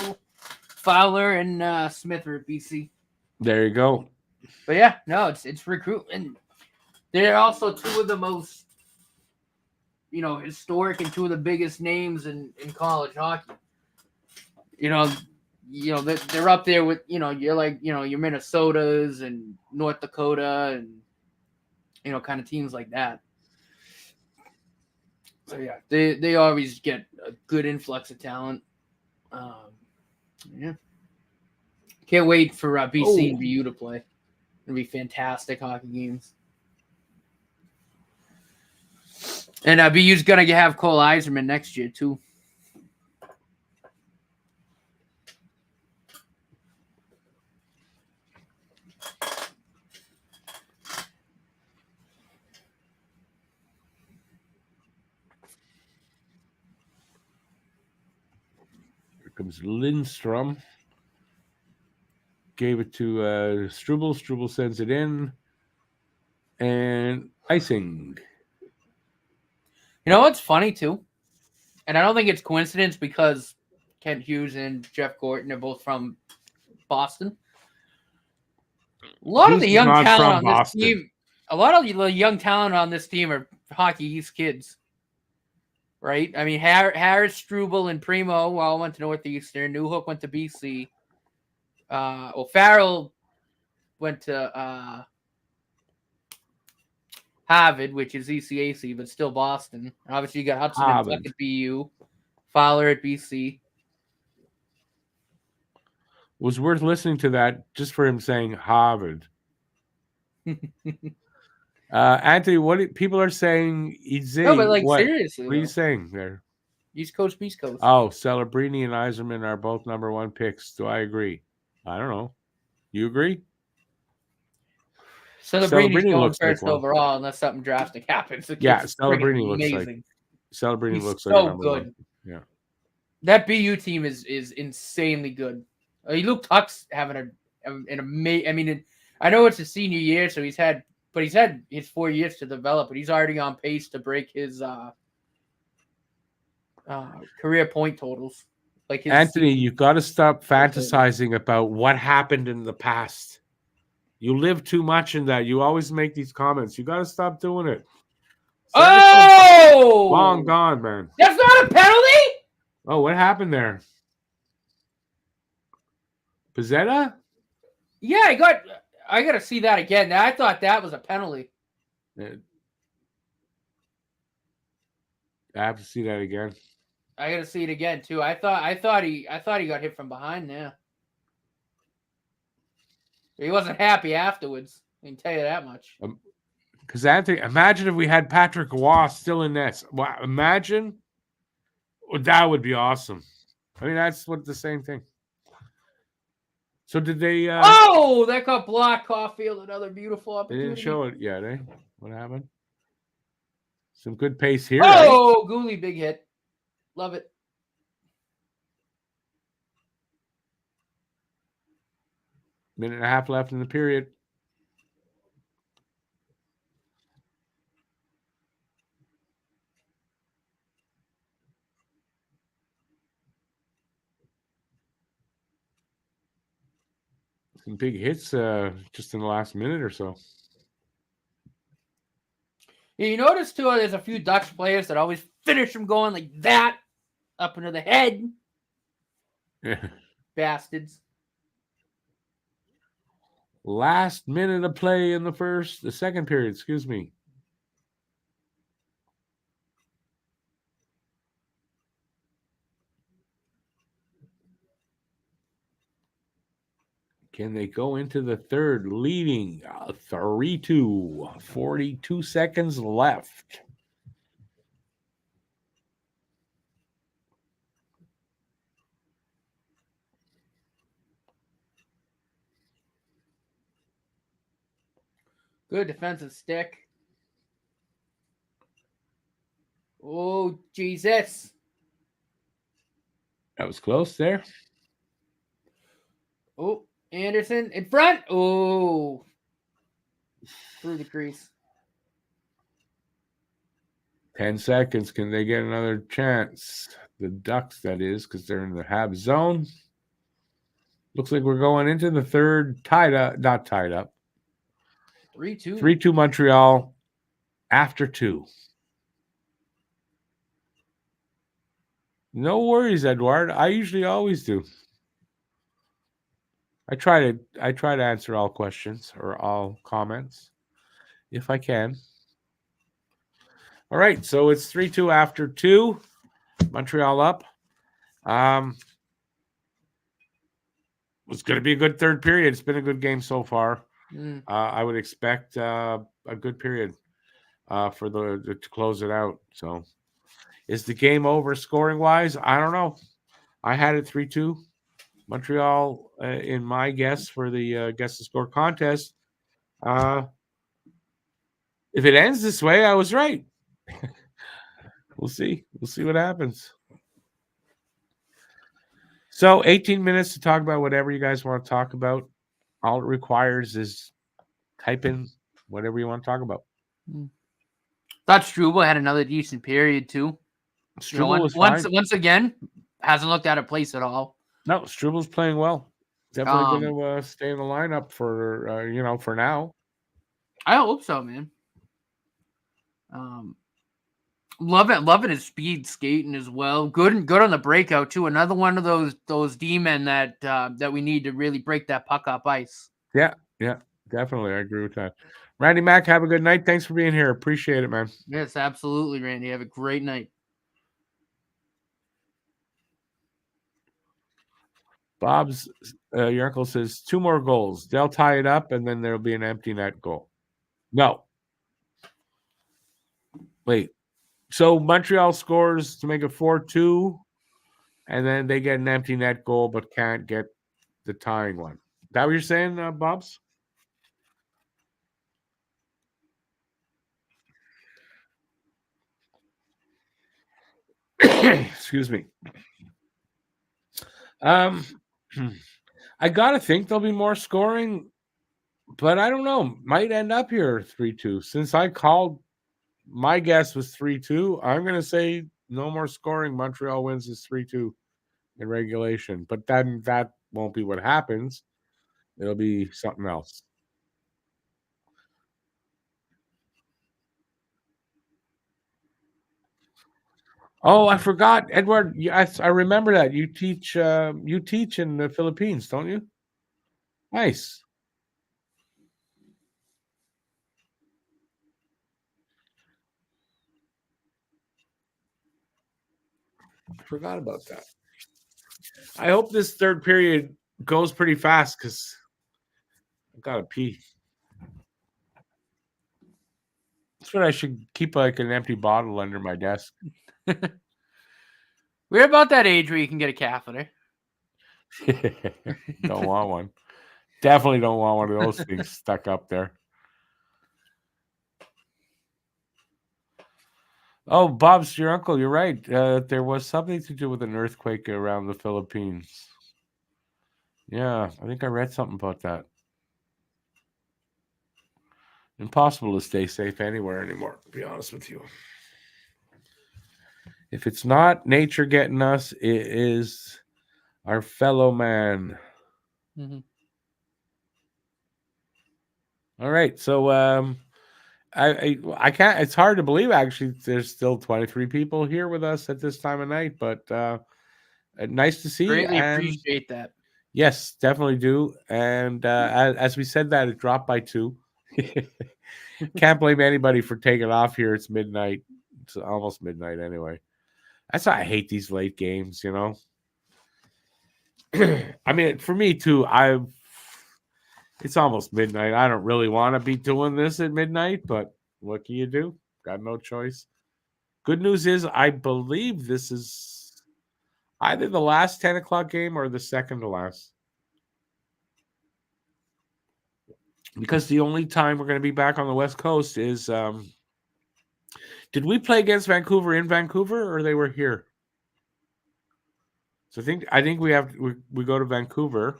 Fowler and Smith are at BC. There you go. But yeah, no, it's recruitment. They're also two of the most, historic and two of the biggest names in college hockey. They're up there with you're like your Minnesotas and North Dakota and kind of teams like that. So yeah, they always get a good influx of talent. Yeah, can't wait for BC and BU to play. It'll be fantastic hockey games. And BU's gonna have Cole Eiserman next year too. Here comes Lindstrom. Gave it to Struble. Struble sends it in. And icing. You know what's funny too? And I don't think it's coincidence because Kent Hughes and Jeff Gorton are both from Boston. A lot of the young talent on this team, a lot of the young talent on this team are Hockey East kids, right? I mean, Harris, Struble, and Primo all went to Northeastern. Newhook went to BC. Farrell went to Harvard, which is ECAC, but still Boston. Obviously, you got Hudson and Buck at BU, Fowler at BC. It was worth listening to that just for him saying Harvard. Anthony, what people are saying? No, but seriously, what are you saying there? East Coast, Beast Coast. Oh, Celebrini and Eiserman are both number one picks. Do I agree? I don't know. You agree? Celebrini's going first overall unless something drastic happens. Yeah, Celebrini looks amazing. He's looks so like good. One. Yeah, that BU team is insanely good. Luke Tuck's having an amazing. I mean, I know it's his senior year, so he's had his 4 years to develop, but he's already on pace to break his career point totals. Like Anthony, you got to stop fantasizing about what happened in the past. You live too much in that. You always make these comments. You got to stop doing it. Long gone, man. That's not a penalty? Oh, what happened there? Pizzetta? Yeah, I got to see that again. I thought that was a penalty. I have to see that again. I got to see it again too. I thought he got hit from behind there. He wasn't happy afterwards. I can tell you that much. Because Anthony, imagine if we had Patrick Waugh still in this. Wow, imagine. That would be awesome. I mean, that's what the same thing. So did they? That got blocked. Caulfield, another beautiful opportunity. They didn't show it yet, eh? What happened? Some good pace here. Oh, right? Gooley, big hit. Love it. Minute and a half left in the period. Some big hits just in the last minute or so. Yeah, you notice too, there's a few Ducks players that always finish them going like that up into the head. Yeah. Bastards. Last minute of play in the second period, excuse me. Can they go into the third leading 3-2? 42 seconds left. Good defensive stick. Oh, Jesus. That was close there. Oh, Anderson in front. Oh, through the crease. 10 seconds. Can they get another chance? The Ducks, that is, because they're in the Habs zone. Looks like we're going into the third not tied up. 3-2. 3-2 Montreal after 2. No worries, Edward. I usually always do. I try to answer all questions or all comments if I can. All right, so it's 3-2 after 2. Montreal up. It's going to be a good third period. It's been a good game so far. I would expect a good period for to close it out. So, is the game over scoring wise? I don't know. I had it 3-2 Montreal in my guess for the guess to score contest. If it ends this way, I was right. We'll see. We'll see what happens. So 18 minutes to talk about whatever you guys want to talk about. All it requires is type in whatever you want to talk about. Thought Struble had another decent period too. Struble was fine. Once again, hasn't looked out of place at all. No, Struble's playing well. Definitely going to stay in the lineup for for now. I hope so, man. Loving his speed skating as well. Good on the breakout too. Another one of those D-men that we need to really break that puck up ice. Yeah, definitely. I agree with that. Randy Mack, have a good night. Thanks for being here. Appreciate it, man. Yes, absolutely, Randy. Have a great night. Bob's your uncle says 2 more goals. They'll tie it up, and then there'll be an empty net goal. No. Wait. So Montreal scores to make it 4-2, and then they get an empty net goal, but can't get the tying one. Is that what you're saying, Bob's? Excuse me. I gotta think there'll be more scoring, but I don't know. Might end up here 3-2. Since I called, my guess was 3-2. I'm gonna say no more scoring. Montreal wins this 3-2 in regulation, but then that won't be what happens. It'll be something else. Oh, I forgot, Edward. Yes, I remember that. You teach in the Philippines, don't you? Nice. I forgot about that. I hope this third period goes pretty fast because I've got to pee. That's what I should keep, like an empty bottle under my desk. We're about that age where you can get a catheter. Don't want one. Definitely don't want one of those things stuck up there. Oh, Bob's your uncle. You're right. There was something to do with an earthquake around the Philippines. Yeah, I think I read something about that. Impossible to stay safe anywhere anymore, to be honest with you. If it's not nature getting us, it is our fellow man. Mm-hmm. All right, so I can't. It's hard to believe actually. There's still 23 people here with us at this time of night, but nice to see. Greatly appreciate that. Yes, definitely do. And as we said that, it dropped by 2. Can't blame anybody for taking off here. It's midnight. It's almost midnight anyway. That's why I hate these late games, you know. I mean, for me too, it's almost midnight. I don't really want to be doing this at midnight, but what can you do? Got no choice. Good news is I believe this is either the last 10 o'clock game or the second to last. Because the only time we're going to be back on the West Coast is did we play against Vancouver in Vancouver or they were here? So I think we go to Vancouver.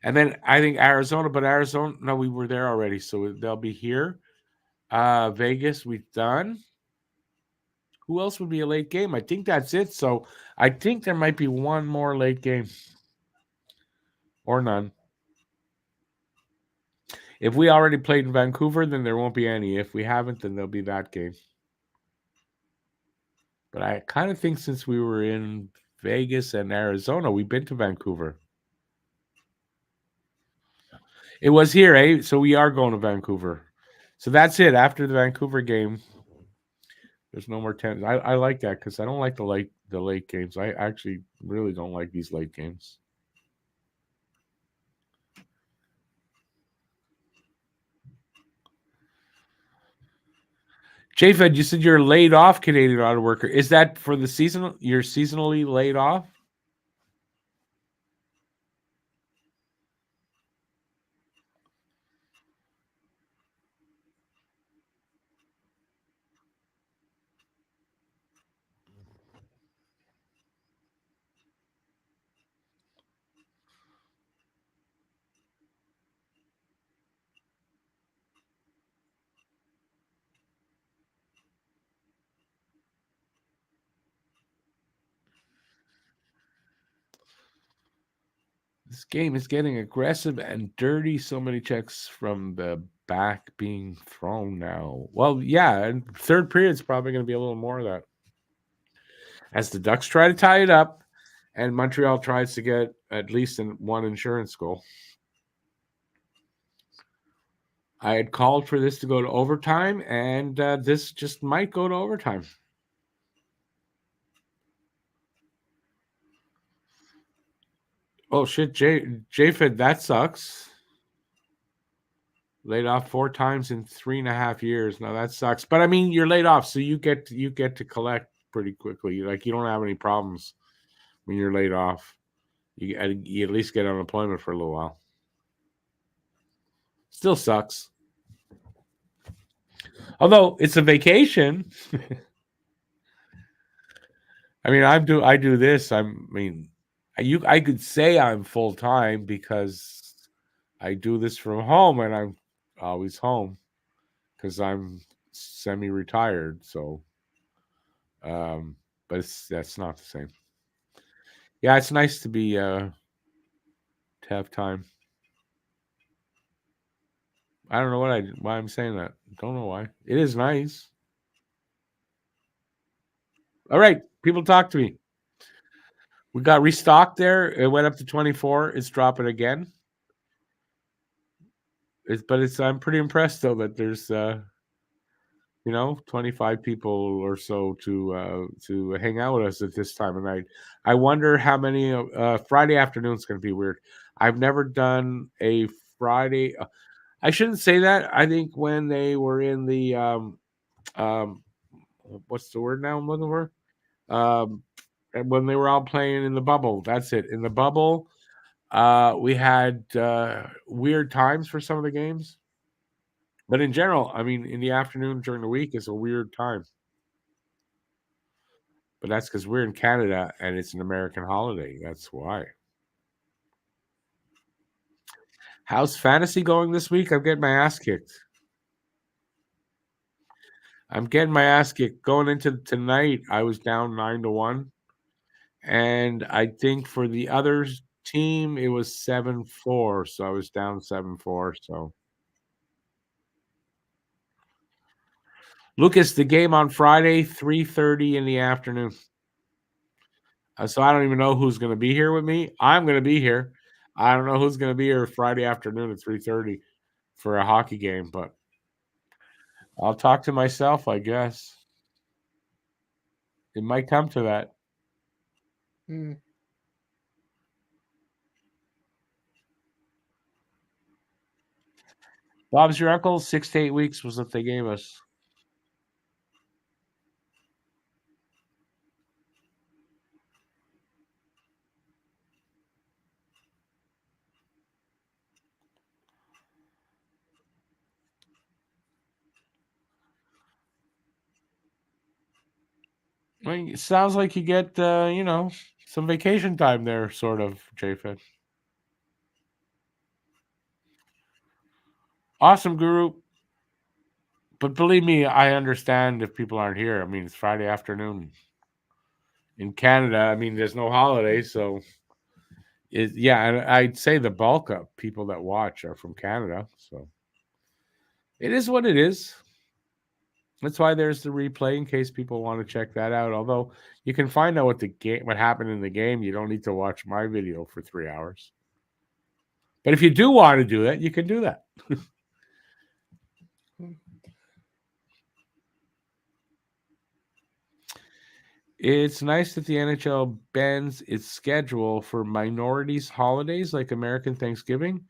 And then I think Arizona, but Arizona, no, we were there already, so they'll be here. Vegas, we've done. Who else would be a late game? I think that's it. So I think there might be one more late game. or none. If we already played in Vancouver, then there won't be any. If we haven't, then there'll be that game. But I kind of think since we were in Vegas and Arizona, we've been to Vancouver. It was here, eh? So we are going to Vancouver. So that's it. After the Vancouver game, there's no more tennis. I like that because I don't like the late games. I actually really don't like these late games. JFed, you said you're laid off Canadian auto worker. Is that for the season? You're seasonally laid off? This game is getting aggressive and dirty. So many checks from the back being thrown now. Well, yeah, and third period is probably going to be a little more of that. As the Ducks try to tie it up, and Montreal tries to get at least one insurance goal. I had called for this to go to overtime, and this just might go to overtime. Oh, shit, J-Fed, that sucks. Laid off 4 times in 3.5 years. Now that sucks. But I mean, you're laid off, so you get to collect pretty quickly. Like you don't have any problems when you're laid off. You at least get unemployment for a little while. Still sucks. Although it's a vacation. I mean, I do this. I could say I'm full time because I do this from home, and I'm always home because I'm semi-retired. So, but that's not the same. Yeah, it's nice to be to have time. I don't know why I'm saying that. Don't know why. It is nice. All right, people talk to me. We got restocked there. It went up to 24. It's dropping again. I'm pretty impressed though that there's 25 people or so to hang out with us at this time of night. I wonder how many Friday afternoon's going to be weird. I've never done a Friday. I shouldn't say that. I think when they were in the what's the word now I'm looking for? And when they were all playing in the bubble. That's it. In the bubble, we had weird times for some of the games. But in general, I mean, in the afternoon during the week is a weird time. But that's because we're in Canada and it's an American holiday. That's why. How's fantasy going this week? I'm getting my ass kicked. Going into tonight. I was down 9-1. And I think for the other team, it was 7-4. So I was down 7-4. So Lucas, the game on Friday, 3:30 in the afternoon. So I don't even know who's going to be here with me. I'm going to be here. I don't know who's going to be here Friday afternoon at 3:30 for a hockey game, but I'll talk to myself, I guess. It might come to that. Bob's your uncle. 6 to 8 weeks was what they gave us. I mean, it sounds like you get, some vacation time there, sort of, JFed. Awesome, Guru. But believe me, I understand if people aren't here. I mean, it's Friday afternoon. In Canada, I mean, there's no holiday, so And I'd say the bulk of people that watch are from Canada, so it is what it is. That's why there's the replay in case people want to check that out. Although you can find out what happened in the game, you don't need to watch my video for 3 hours. But if you do want to do that, you can do that. It's nice that the NHL bends its schedule for minorities holidays like American Thanksgiving.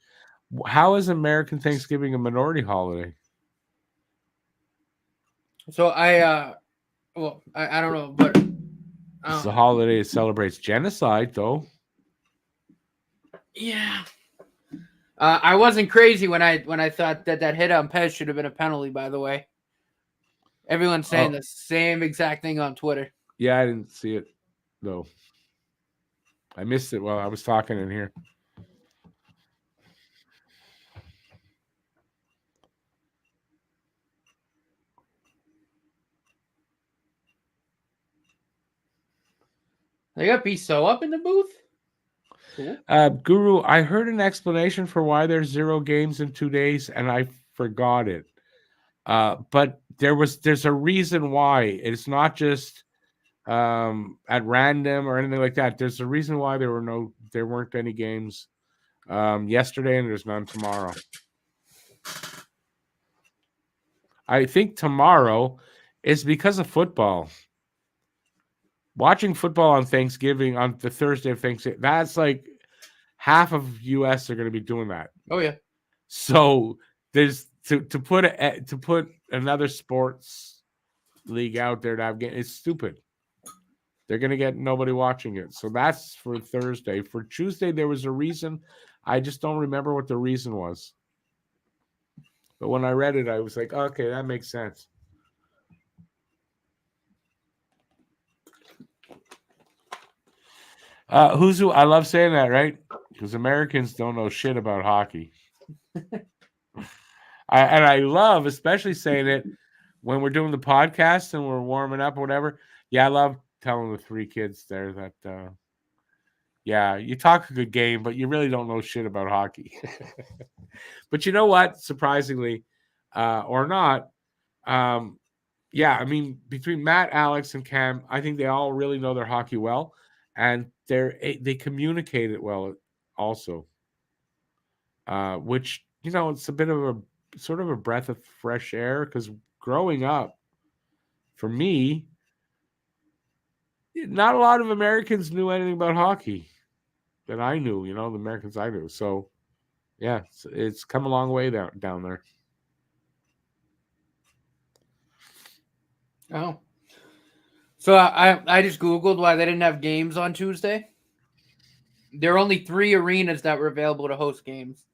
How is American Thanksgiving a minority holiday? So I don't know, but It's a holiday that celebrates genocide, though. Yeah. I wasn't crazy when I thought that hit on Pez should have been a penalty. By the way, everyone's saying the same exact thing on Twitter. Yeah, I didn't see it though. I missed it while I was talking in here. They got Piso up in the booth. Cool. Guru, I heard an explanation for why there's 0 games in 2 days, and I forgot it. But there's a reason why. It's not just at random or anything like that. There's a reason why there weren't any games yesterday, and there's none tomorrow. I think tomorrow is because of football. Watching football on Thanksgiving, on the Thursday of Thanksgiving, that's like half of US are going to be doing that. Oh yeah. So there's to put another sports league out there to have game. It's stupid. They're going to get nobody watching it. So that's for Thursday. For Tuesday, there was a reason. I just don't remember what the reason was. But when I read it, I was like, okay, that makes sense. Who's who? I love saying that, right? Because Americans don't know shit about hockey. I love especially saying it when we're doing the podcast and we're warming up or whatever. Yeah, I love telling the 3 kids there that, yeah, you talk a good game, but you really don't know shit about hockey. But you know what? Surprisingly, or not, yeah, I mean, between Matt, Alex, and Cam, I think they all really know their hockey well, and they communicate it well also, which, it's a bit of a sort of a breath of fresh air, because growing up, for me, not a lot of Americans knew anything about hockey that I knew, the Americans I knew. So, yeah, it's come a long way down there. Oh. So I just Googled why they didn't have games on Tuesday. There are only 3 arenas that were available to host games.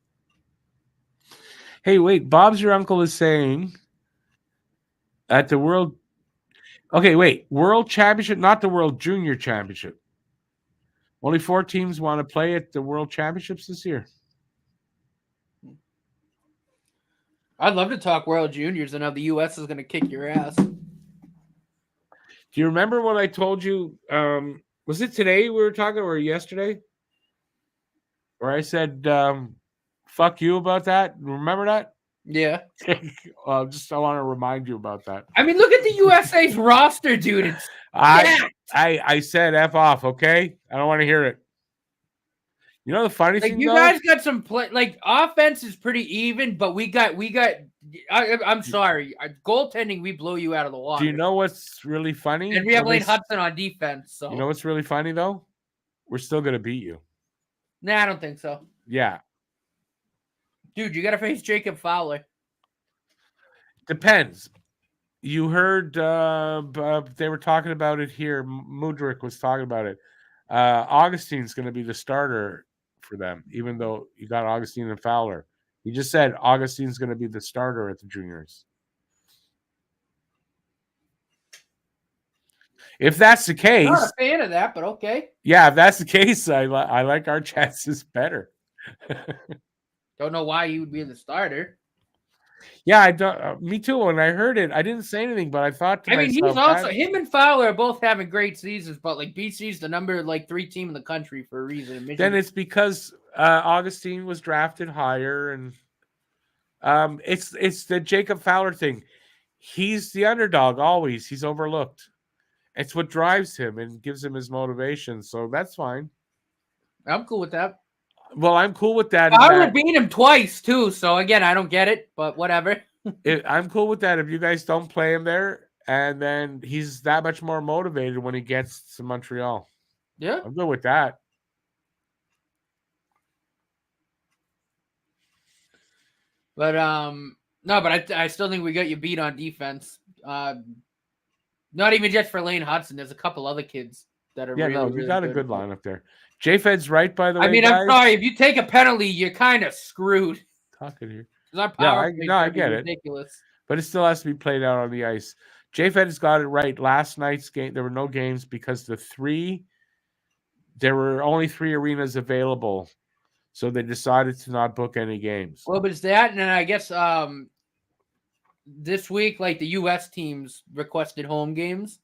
Hey, wait, Bob's your uncle is saying at the World... Okay, wait, World Championship, not the World Junior Championship. Only 4 teams want to play at the World Championships this year. I'd love to talk World Juniors and how the U.S. is going to kick your ass. Do you remember what I told you? Was it today we were talking, or yesterday? Where I said, fuck you about that? Remember that? Yeah. I want to remind you about that. I mean, look at the USA's roster, dude. It's I said F off, okay? I don't want to hear it. You know the funny thing, you guys got some play. Like, offense is pretty even, but we got. I'm sorry, goaltending, we blow you out of the water. Do you know what's really funny? And we have Lane Hudson on defense. So you know what's really funny though? We're still gonna beat you. Nah, I don't think so. Yeah, dude, you got to face Jacob Fowler. Depends. You heard they were talking about it here. Mudryk was talking about it. Augustine's going to be the starter for them, even though you got Augustine and Fowler. He just said Augustine's going to be the starter at the juniors. If that's the case, I'm not a fan of that, but okay. Yeah, if that's the case, I like our chances better. Don't know why he would be the starter. Yeah, I don't. Me too. When I heard it, I didn't say anything, but I thought to I mean, he's myself, also him and Fowler are both having great seasons, but like BC's the number 3 team in the country for a reason. then Michigan. it's because Augustine was drafted higher, and it's the Jacob Fowler thing. He's the underdog always. He's overlooked. It's what drives him and gives him his motivation. So that's fine. I'm cool with that. Well, I'm cool with that. Fowler beat him twice too, so again, I don't get it, but whatever. I'm cool with that if you guys don't play him there, and then he's that much more motivated when he gets to Montreal. Yeah, I'm good with that. but no, but I still think we got you beat on defense. Not even just for Lane Hudson. There's a couple other kids that are you got a good lineup there. J-Fed's right, by the way. I mean, guys. I'm sorry if you take a penalty, you're kind of screwed. Talking here. Our power I get it. Ridiculous. But it still has to be played out on the ice. J-Fed has got it right. Last night's game, there were no games because there were only 3 arenas available. So they decided to not book any games. Well, but it's that, and then I guess this week, like the U.S. teams requested home games,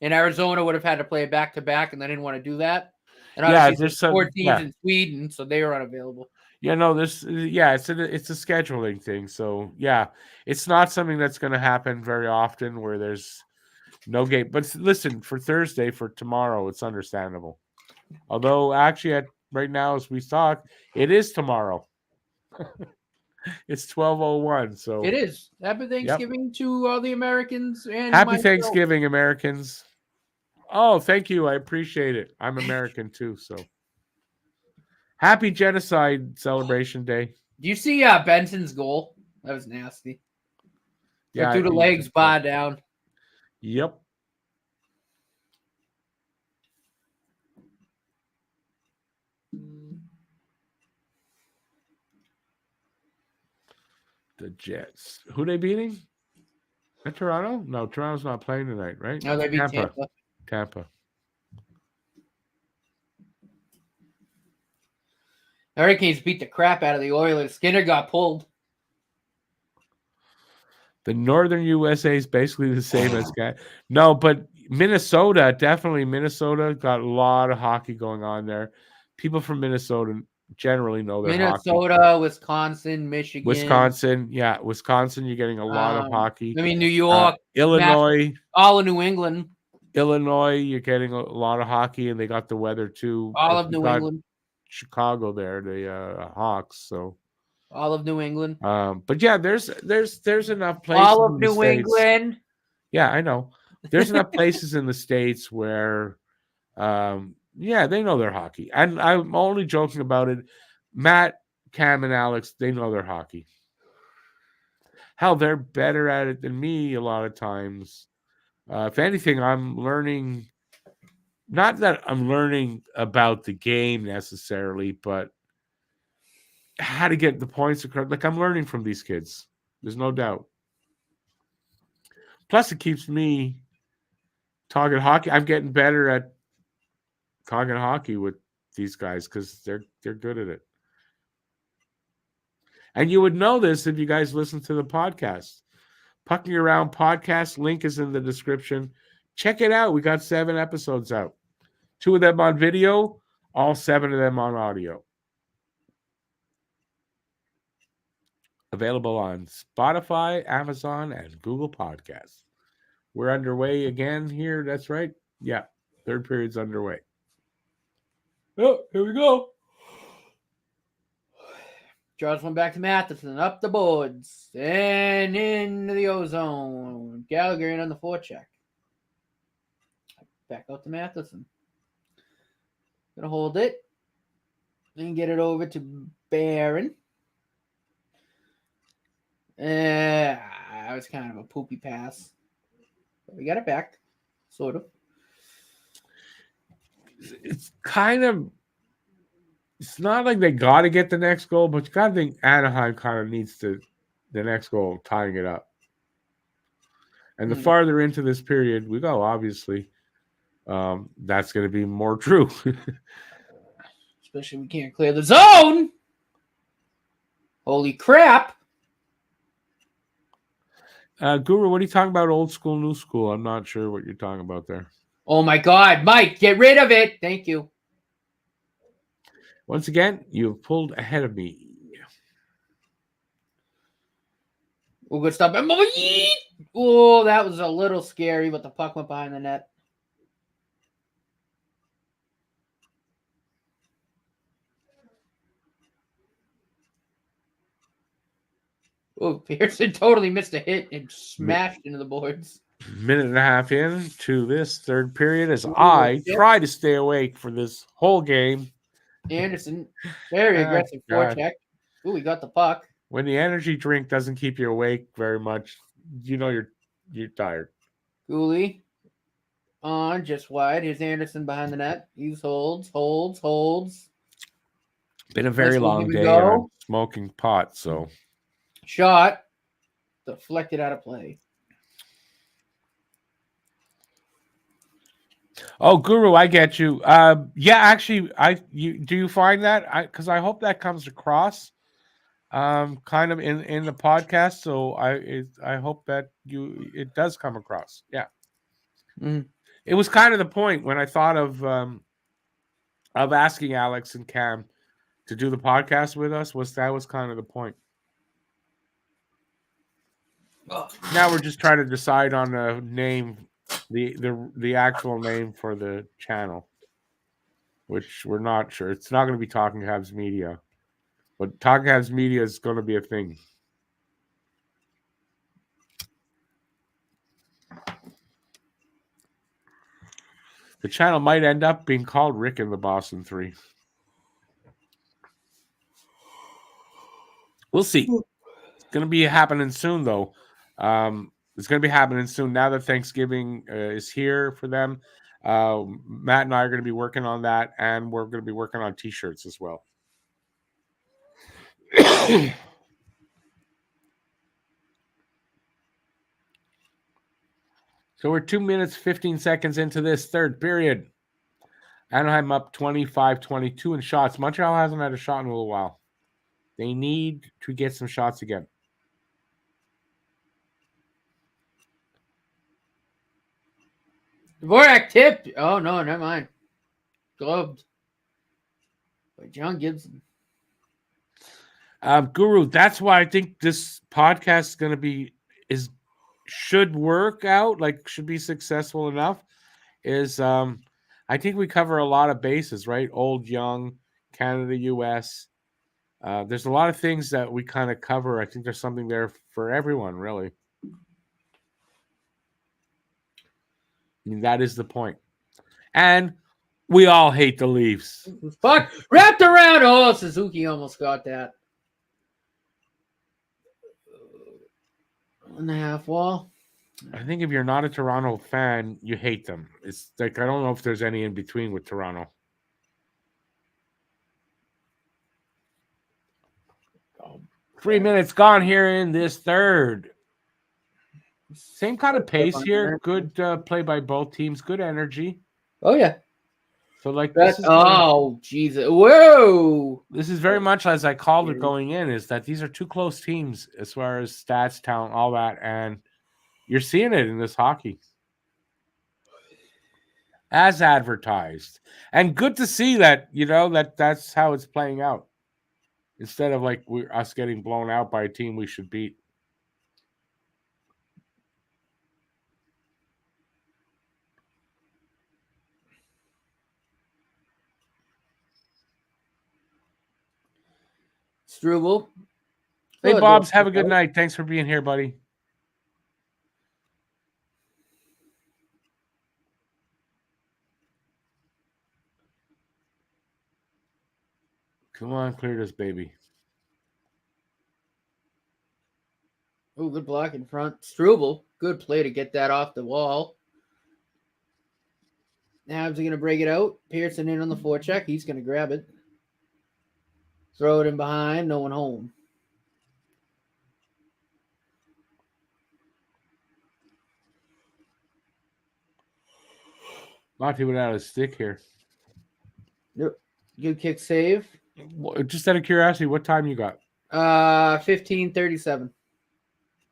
and Arizona would have had to play back-to-back, and they didn't want to do that. And obviously, there's 4 teams in Sweden, so they were unavailable. Yeah, no, it's a scheduling thing. So yeah, it's not something that's going to happen very often where there's no game. But listen, for Thursday, for tomorrow, it's understandable. Although actually, right now as we talk, it is tomorrow. It's 12:01. So it is. Happy Thanksgiving to all the Americans and happy Thanksgiving, Americans. Oh, thank you. I appreciate it. I'm American too, so. Happy Genocide Celebration Day. Do you see Benson's goal? That was nasty. Yeah, through the legs, bar down. Yep. The Jets. Who they beating? At Toronto? No, Toronto's not playing tonight, right? No, they beat Tampa. Hurricanes beat the crap out of the Oilers. Skinner got pulled. The Northern USA is basically the same as No, but Minnesota got a lot of hockey going on there. People from Minnesota generally know their Minnesota, hockey. Wisconsin, Michigan. Wisconsin, you're getting a lot of hockey. I mean, New York, Illinois, all of New England. Illinois, you're getting a lot of hockey, and they got the weather too. All of New England. Chicago there, the Hawks. So all of New England. But yeah, there's enough places. All of New England. Yeah, I know. There's enough places in the States where, they know their hockey. And I'm only joking about it. Matt, Cam, and Alex, they know their hockey. Hell, they're better at it than me a lot of times. If anything, I'm learning. Not that I'm learning about the game necessarily, but how to get the points across. Like, I'm learning from these kids. There's no doubt. Plus, it keeps me talking hockey. I'm getting better at talking hockey with these guys because they're good at it. And you would know this if you guys listen to the podcast. Pucking Around podcast, link is in the description. Check it out. We got 7 episodes out. 2 of them on video, all 7 of them on audio. Available on Spotify, Amazon, and Google Podcasts. We're underway again here. That's right. Yeah, 3rd period's underway. Oh, here we go. Jaws went back to Matheson, up the boards, and into the ozone. Gallagher in on the forecheck. Back out to Matheson. Gonna hold it. Then get it over to Barron. That was kind of a poopy pass. But we got it back. Sort of. It's not like they got to get the next goal, but you got to think Anaheim kind of needs the next goal, tying it up. And the farther into this period we go, obviously, that's going to be more true. Especially we can't clear the zone. Holy crap. Guru, what are you talking about? Old school, new school? I'm not sure what you're talking about there. Oh my God, Mike, get rid of it. Thank you. Once again, you have pulled ahead of me. We'll go stop him. Oh, that was a little scary, but the puck went behind the net. Oh, Pearson totally missed a hit and smashed into the boards. Minute and a half in to this third period as I try to stay awake for this whole game. Anderson, very aggressive forecheck. Ooh, we got the puck. When the energy drink doesn't keep you awake very much, you know you're tired. Cooley on just wide. Here's Anderson behind the net. He holds. Been a very long day on smoking pot, so shot deflected out of play. Oh, Guru, I get you. Yeah, actually, do you find that? Because I hope that comes across, kind of in the podcast. So I hope that it does come across. Yeah, It was kind of the point when I thought of asking Alex and Cam to do the podcast with us. Was kind of the point. Now we're just trying to decide on a name. The actual name for the channel, which we're not sure. It's not going to be Talking Habs Media, but Talking Habs Media is going to be a thing. The channel might end up being called Rick and the Boston Three. We'll see. It's going to be happening soon, though. It's going to be happening soon. Now that Thanksgiving is here for them, Matt and I are going to be working on that, and we're going to be working on T-shirts as well. So we're 2 minutes, 15 seconds into this third period. Anaheim up 25-22 in shots. Montreal hasn't had a shot in a little while. They need to get some shots again. Dvorak tipped. Oh, no, never mind. Gloved by John Gibson. Guru, that's why I think this podcast is going to should work out, should be successful enough, is I think we cover a lot of bases, right? Old, young, Canada, US. There's a lot of things that we kind of cover. I think there's something there for everyone, really. I mean, that is the point. And we all hate the Leafs. Fuck, wrapped around. Oh, Suzuki almost got that. On the half wall. I think if you're not a Toronto fan, you hate them. It's like, I don't know if there's any in between with Toronto. Oh, 3 minutes gone here in this third. Same kind of pace here. Good play by both teams. Good energy. Oh, yeah. So, Jesus. Whoa. This is very much as I called it going in, is that these are two close teams as far as stats, talent, all that. And you're seeing it in this hockey. As advertised. And good to see that, that's how it's playing out. Instead of us getting blown out by a team we should beat. Struble. Hey, Bobs, have a good night. Thanks for being here, buddy. Come on, clear this, baby. Oh, good block in front. Struble. Good play to get that off the wall. Habs are going to break it out. Pearson in on the forecheck. He's going to grab it. Throw it in behind. No one home. Monty without a stick here. Yep. Good kick save. Just out of curiosity, what time you got? 15:37.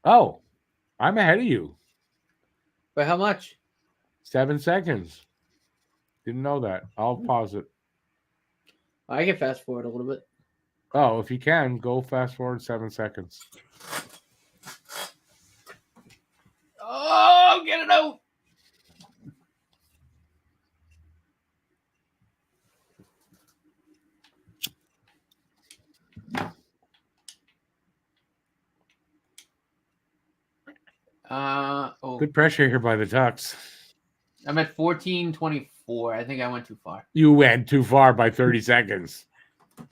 Oh. I'm ahead of you. By how much? 7 seconds. Didn't know that. I'll pause it. I can fast forward a little bit. Oh, if you can, go fast forward 7 seconds. Oh, get it out. Good pressure here by the Ducks. I'm at 14:24. I think I went too far. You went too far by 30 seconds.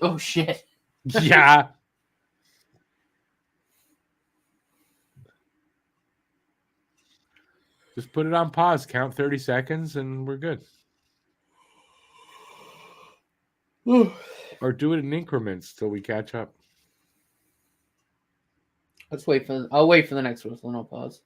Oh shit. Yeah. Just put it on pause, count 30 seconds, and we're good. Or do it in increments till we catch up. I'll wait for the next whistle and I'll pause.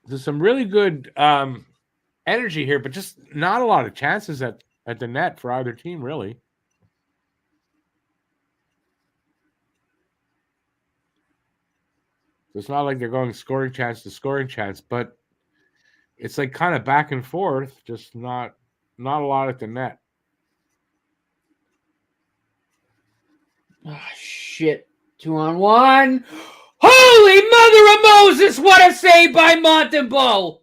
There's some really good energy here, but just not a lot of chances at the net for either team, really. So it's not like they're going scoring chance to scoring chance, but it's like kind of back and forth, just not a lot at the net. Ah, shit. 2-on-1. Holy Mother of Moses! What a save by Montembeault!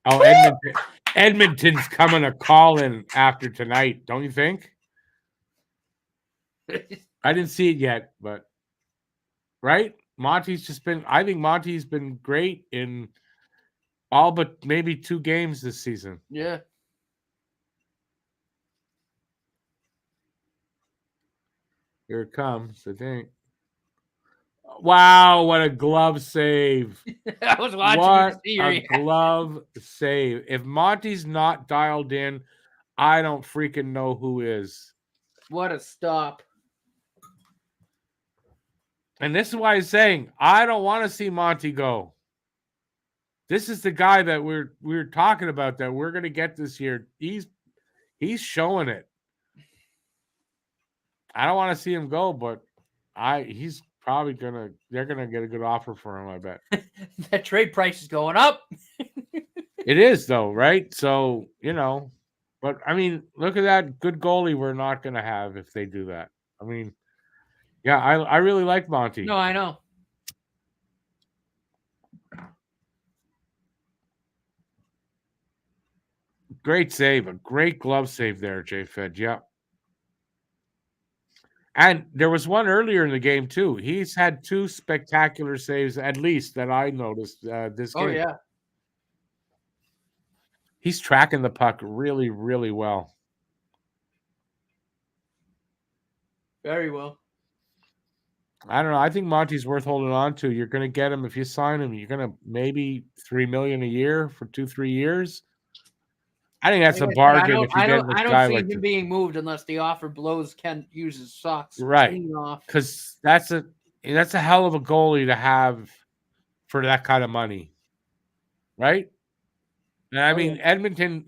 Oh, Edmonton's coming to call in after tonight, don't you think? I didn't see it yet, but right? I think Monty's been great in all but maybe 2 games this season. Yeah. Here it comes, I think. Wow, what a glove save. I was watching What the a series. glove save. If Monty's not dialed in, I don't freaking know who is. What a stop. And this is why he's saying, I don't want to see Monty go. This is the guy that we're talking about that we're going to get this year. He's showing it. I don't want to see him go, but he's probably they're gonna get a good offer for him, I bet. That trade price is going up. It is though, right? So, but I mean, look at that good goalie we're not gonna have if they do that. I mean, yeah, I really like Monty. No, I know. Great save, a great glove save there, Jay Fed. Yeah. And there was one earlier in the game too. He's had 2 spectacular saves, at least that I noticed this game. Oh yeah. He's tracking the puck really, really well. Very well. I don't know. I think Monty's worth holding on to. You're going to get him if you sign him. You're going to maybe $3 million a year for 2-3 years. I think that's a bargain if you get this guy like him being moved unless the offer blows Ken Hughes' socks right off. Because that's a hell of a goalie to have for that kind of money, right? And I mean, Edmonton,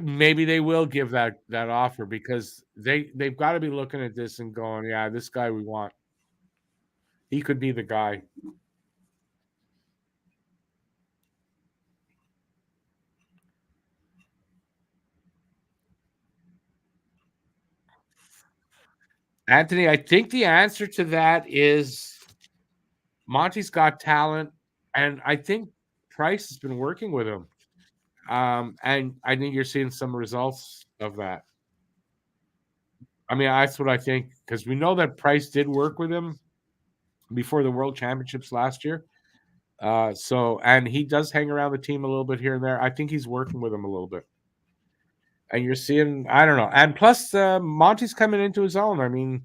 maybe they will give that offer because they've got to be looking at this and going, yeah, this guy we want. He could be the guy. Anthony, I think the answer to that is Monty's got talent, and I think Price has been working with him. And I think you're seeing some results of that. I mean, that's what I think, because we know that Price did work with him before the World Championships last year. And he does hang around the team a little bit here and there. I think he's working with him a little bit. And you're seeing, I don't know. And plus, Monty's coming into his own. I mean,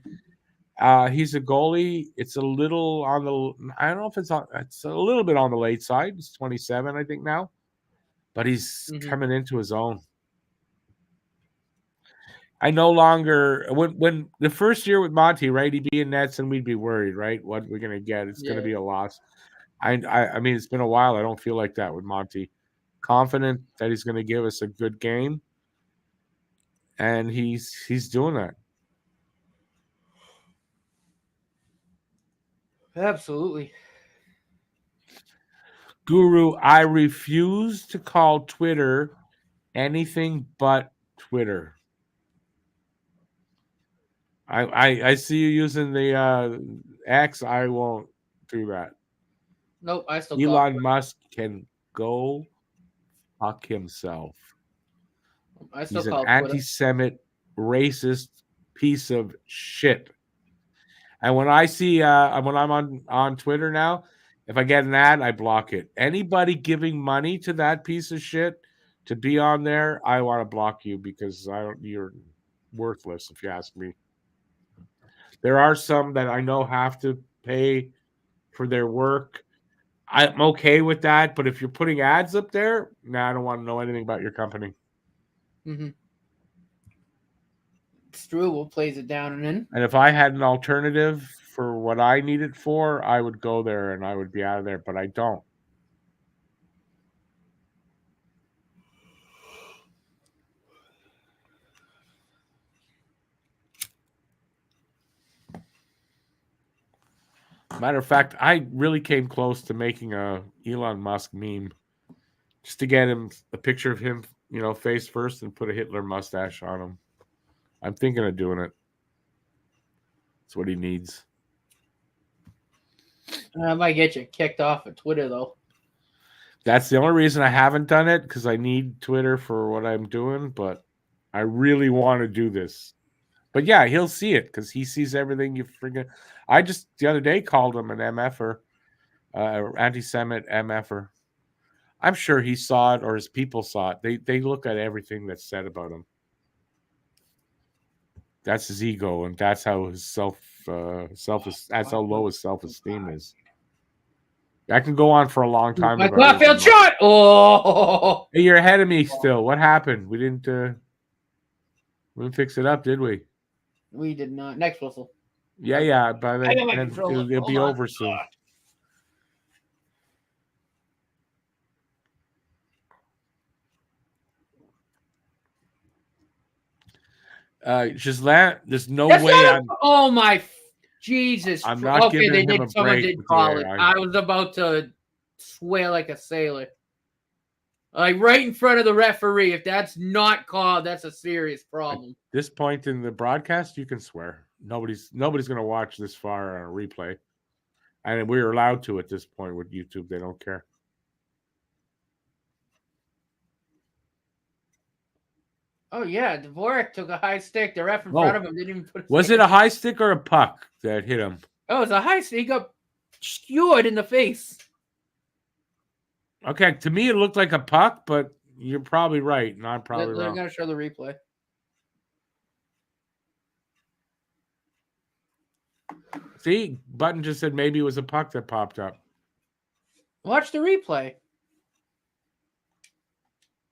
he's a goalie. It's a little on the, I don't know if it's a little bit on the late side. He's 27, I think now. But he's coming into his own. I no longer, when the first year with Monty, right, he'd be in nets and we'd be worried, right? What we're going to get. It's going to be a loss. I mean, it's been a while. I don't feel like that with Monty. Confident that he's going to give us a good game. and he's doing that. Absolutely. Guru, I refuse to call Twitter anything but Twitter. I see you using the X. I won't do that. Nope, I still Elon Musk can go fuck himself. He's an call Twitter. anti-Semite, racist piece of shit. And when I see when I'm on Twitter now, if I get an ad, I block it. Anybody giving money to that piece of shit to be on there, I want to block you because you're worthless if you ask me. There are some that I know have to pay for their work. I'm okay with that, but if you're putting ads up there, I don't want to know anything about your company. Mm-hmm. Struble plays it down and in. And if I had an alternative for what I need it for, I would go there and I would be out of there, but I don't. Matter of fact, I really came close to making a Elon Musk meme just to get him a picture of him, face first and put a Hitler mustache on him. I'm thinking of doing it. That's what he needs. I might get you kicked off of Twitter, though. That's the only reason I haven't done it, because I need Twitter for what I'm doing, but I really want to do this. But yeah, he'll see it because he sees everything you freaking. I just the other day called him an MFer, anti-Semite MFer. I'm sure he saw it or his people saw it. They look at everything that's said about him. That's his ego, and that's how his that's how low his self-esteem is. I can go on for a long time. My Caulfield shot. Oh, hey, you're ahead of me still. What happened? We didn't fix it up, did we? We did not. Next whistle. Yeah. By then it'll be over soon. Giselle, there's no way. Oh my Jesus! I'm not giving they him did. a Someone break did with call the it. air. I was about to swear like a sailor, like right in front of the referee. If that's not called, that's a serious problem. At this point in the broadcast, you can swear. Nobody's going to watch this far on a replay, and we're allowed to at this point with YouTube. They don't care. Oh yeah, Dvorak took a high stick. The ref in front of him didn't even put. Was it a high stick or a puck that hit him? Oh, it was a high stick. He got skewered in the face. Okay, to me it looked like a puck, but you're probably right, and I'm probably wrong. They're going to show the replay. See, Button just said maybe it was a puck that popped up. Watch the replay.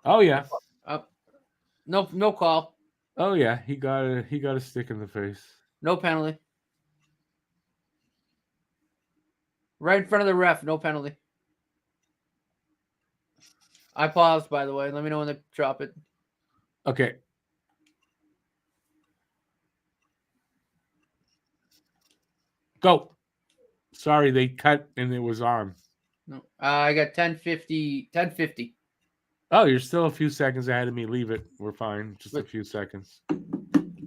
Oh yeah. No call. Oh yeah, he got a stick in the face. No penalty. Right in front of the ref, no penalty. I paused, by the way. Let me know when they drop it. Okay. Go. Sorry, they cut and it was arm. No, I got 10:50. Oh, you're still a few seconds ahead of me. Leave it. We're fine. Just a few seconds.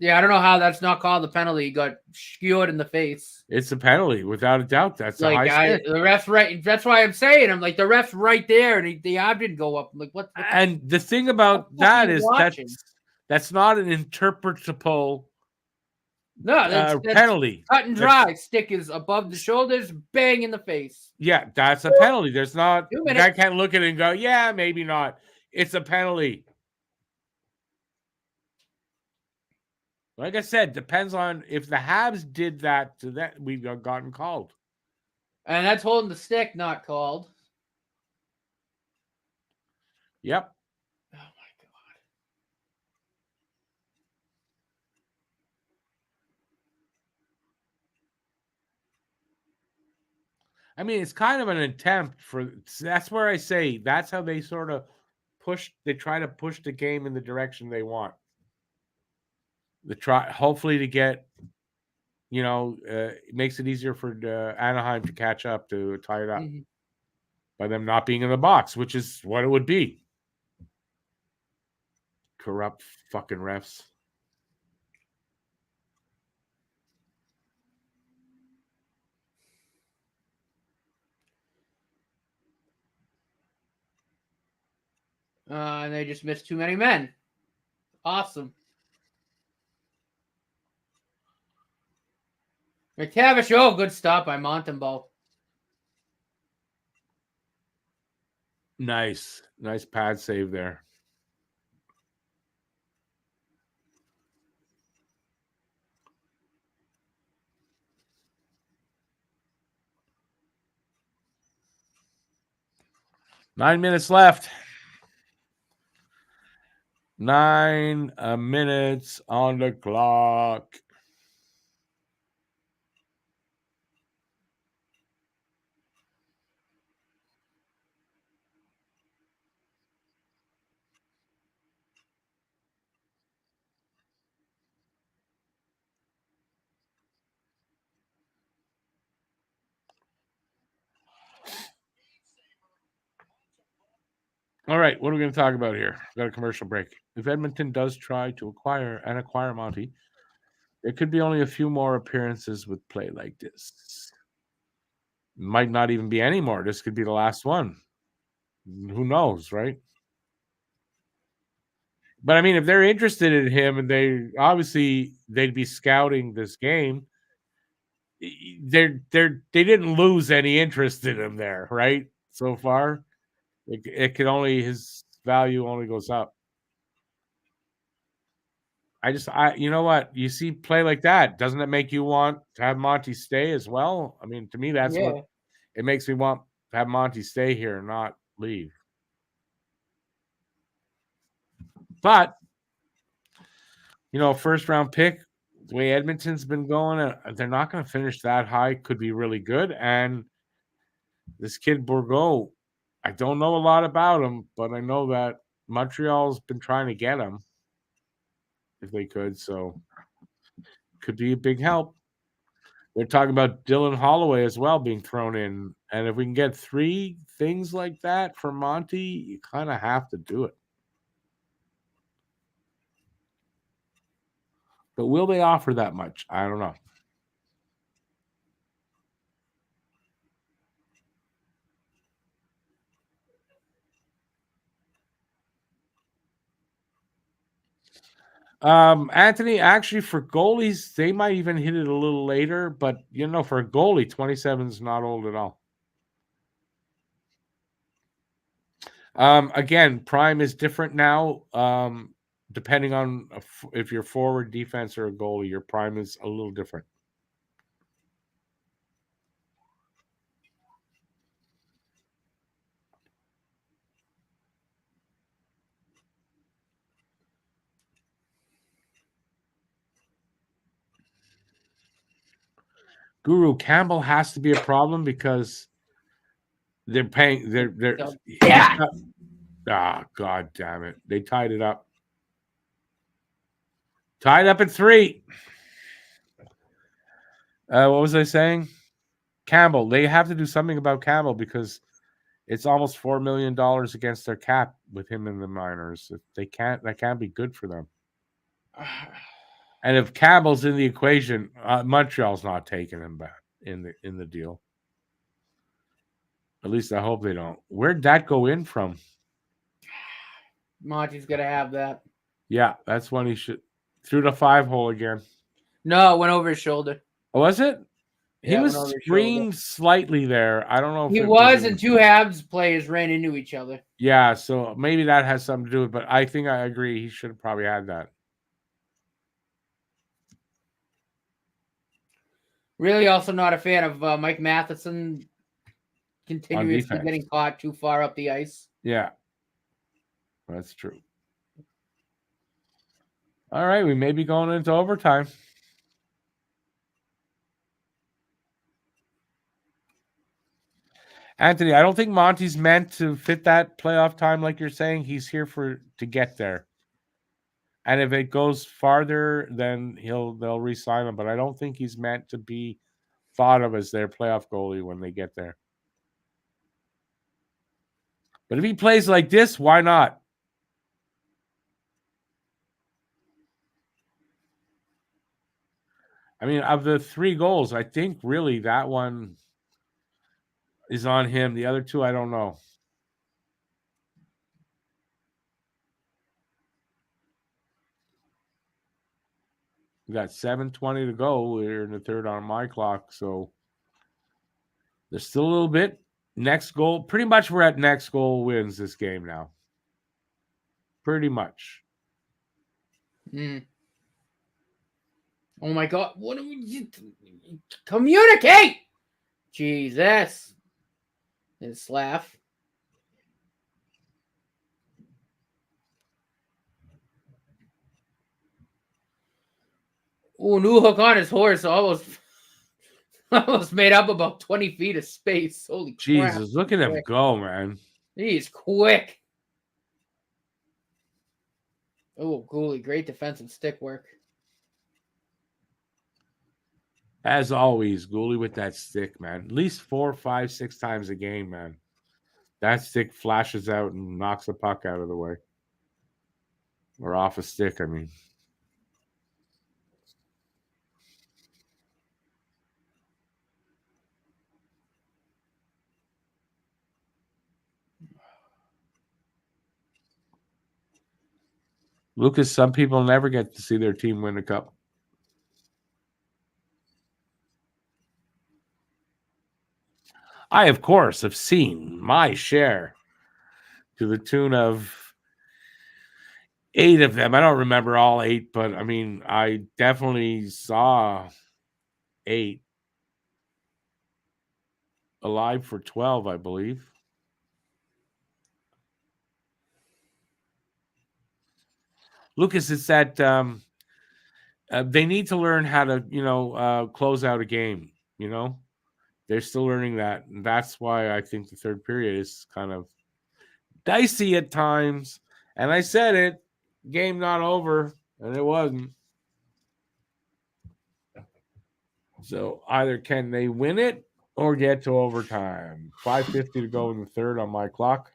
Yeah, I don't know how that's not called a penalty. He got skewered in the face. It's a penalty, without a doubt. That's a high stick. The ref's right. That's why I'm saying. I'm like, the ref's right there, and the arm didn't go up. I'm like, what? And the thing about that is that's not an interpretable that's penalty. Cut and dry. Stick is above the shoulders, bang in the face. Yeah, that's a penalty. There's not. The guy can't look at it and go, yeah, maybe not. It's a penalty. Like I said, depends on if the Habs did that to that, we've gotten called. And that's holding the stick, not called. Yep. Oh my God. I mean, it's kind of an attempt for. That's where I say that's how they sort of push. They try to push the game in the direction they want. hopefully to get, it makes it easier for Anaheim to catch up, to tie it up by them not being in the box, which is what it would be. Corrupt fucking refs. And they just missed too many men. Awesome. McTavish, good stop by Montembeault. Nice pad save there. Nine minutes left. 9 minutes on the clock. All right, what are we going to talk about here? We've got a commercial break. If Edmonton does try to acquire Monty, there could be only a few more appearances with play like this. Might not even be any more. This could be the last one. Who knows, right? But I mean, if they're interested in him, and they'd be scouting this game. They didn't lose any interest in him there, right? So far, his value only goes up. You know what? You see play like that, doesn't it make you want to have Monty stay as well? I mean, to me, that's what it makes me want to have Monty stay here and not leave. But, first round pick, the way Edmonton's been going, they're not going to finish that high. Could be really good. And this kid Bourgault, I don't know a lot about him, but I know that Montreal's been trying to get him if they could. So could be a big help. They're talking about Dylan Holloway as well being thrown in. And if we can get 3 things like that from Monty, you kind of have to do it. But will they offer that much? I don't know. Anthony, actually, for goalies, they might even hit it a little later. But, for a goalie, 27 is not old at all. Again, prime is different now. Depending on if you're forward, defense, or a goalie, your prime is a little different. Guru, Campbell has to be a problem because they're paying. God damn it! They tied it up. Tied up at 3. What was I saying? Campbell. They have to do something about Campbell because it's almost $4 million against their cap with him in the minors. If they can't, that can't be good for them. And if Campbell's in the equation, Montreal's not taking him back in the deal. At least I hope they don't. Where'd that go in from? Monty's gonna have that. Yeah, that's when he should through the 5-hole again. No, it went over his shoulder. Oh, was it? Yeah, he was screened slightly there. I don't know if he was, and 2 Habs players ran into each other. Yeah, so maybe that has something to do with it, but I think I agree. He should have probably had that. Really also not a fan of Mike Matheson continuously getting caught too far up the ice. Yeah, that's true. All right, we may be going into overtime. Anthony, I don't think Monty's meant to fit that playoff time like you're saying. He's here to get there. And if it goes farther, then they'll re-sign him. But I don't think he's meant to be thought of as their playoff goalie when they get there. But if he plays like this, why not? I mean, of the 3 goals, I think really that one is on him. The other 2, I don't know. We got 7:20 to go. We're in the third on my clock, so there's still a little bit. Next goal, pretty much we're at next goal wins this game now. Pretty much. Oh my God! What do we communicate? Jesus, this laugh. Oh, new hook on his horse almost made up about 20 feet of space. Holy crap. Jesus, look at him go, man. He's quick. Oh, goalie, great defensive stick work. As always, goalie with that stick, man. At least 4, 5, 6 times a game, man. That stick flashes out and knocks the puck out of the way. Or off a stick, I mean. Lucas, some people never get to see their team win a cup. I, of course, have seen my share to the tune of 8 of them. I don't remember all 8, but I mean, I definitely saw 8. Alive for 12, I believe. Lucas, it's that they need to learn how to, close out a game, They're still learning that. And that's why I think the third period is kind of dicey at times. And I said it, game not over, and it wasn't. So either can they win it or get to overtime. 5:50 to go in the third on my clock.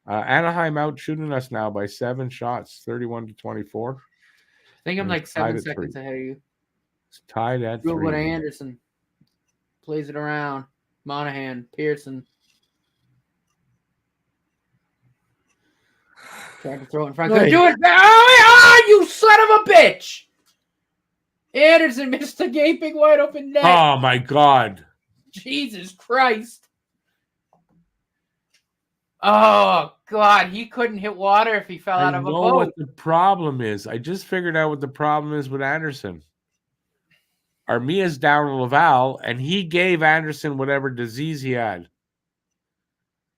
Anaheim out shooting us now by 7 shots, 31-24. I think I'm like 7 seconds ahead of you. It's tied at Real 3. good Anderson plays it around. Monahan, Pearson. Tried to throw it in front. Hey. Do it. Oh, you son of a bitch! Anderson missed the gaping wide open net. Oh my God! Jesus Christ! Oh God, he couldn't hit water if he fell out of a boat. I know what the problem is. I just figured out what the problem is with Anderson. Armia's down in Laval, and he gave Anderson whatever disease he had.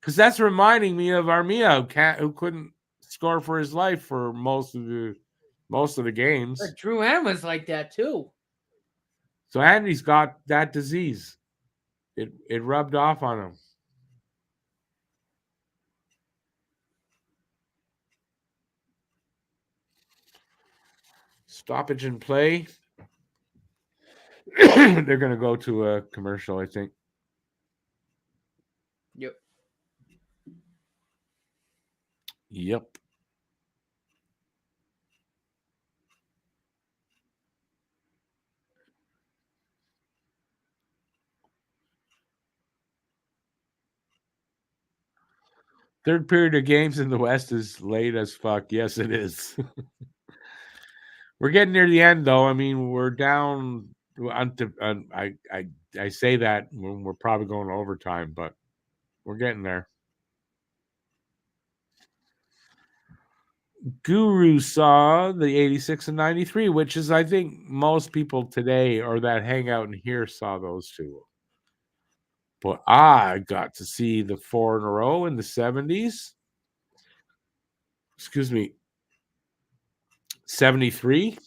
Because that's reminding me of Armia, who couldn't score for his life for most of the games. But Drew N was like that too. So Andy's got that disease. It rubbed off on him. Stoppage in play. They're going to go to a commercial, I think. Yep. Third period of games in the West is late as fuck. Yes, it is. We're getting near the end, though. I mean, we're down. I say that when we're probably going to overtime, but we're getting there. Guru saw the 86 and 93, which is, I think, most people today or that hang out in here saw those 2. But I got to see the 4 in a row in the 70s. Excuse me. 73.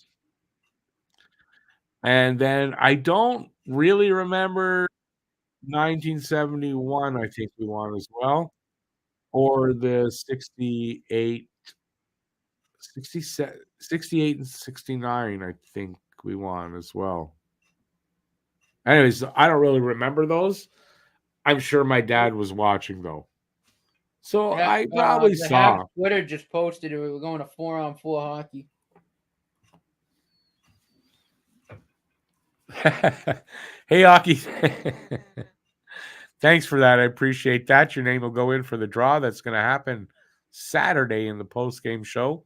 And then I don't really remember 1971, I think we won as well. Or the 68 68 and 69, I think we won as well. Anyways, I don't really remember those. I'm sure my dad was watching, though. So I probably the saw. Habs Twitter just posted it. We were going to 4-on-4 hockey. Hey, Aki. Thanks for that. I appreciate that. Your name will go in for the draw. That's going to happen Saturday in the post-game show.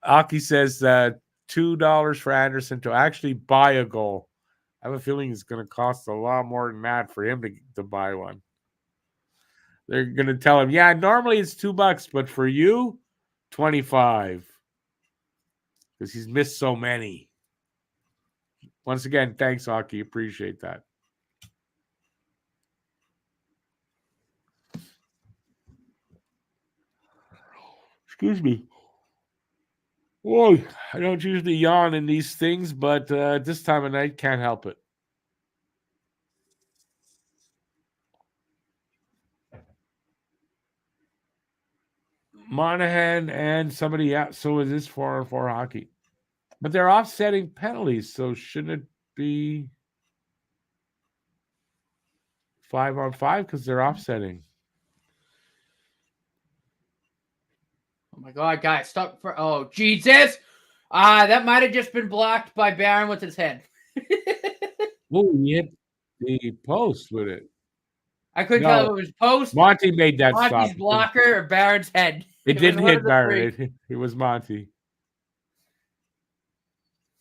Aki says $2 for Anderson to actually buy a goal. I have a feeling it's going to cost a lot more than that for him to buy one. They're going to tell him, yeah, normally it's $2, but for you, 25, because he's missed so many. Once again, thanks, Aki. Appreciate that. Excuse me. Whoa, I don't usually yawn in these things, but this time of night, can't help it. Monahan and somebody else. So it is 4-on-4 hockey. But they're offsetting penalties, so shouldn't it be 5-on-5 because they're offsetting? Oh my God, guys, stop for Jesus! That might have just been blocked by Barron with his head. Oh, he hit the post with it. I couldn't tell if it was post, Monty made that Monty's stop. blocker, or Barron's head. It didn't hit Barron. It was Monty.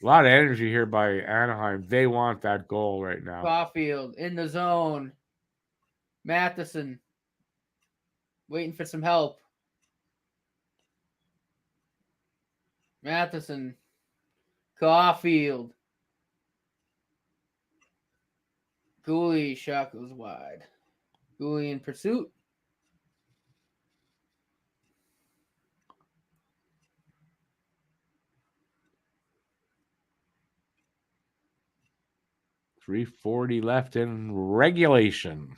A lot of energy here by Anaheim. They want that goal right now. Caulfield in the zone. Matheson waiting for some help. Matheson. Caulfield. Gooley, shot goes wide. Gooley in pursuit. .340 left in regulation.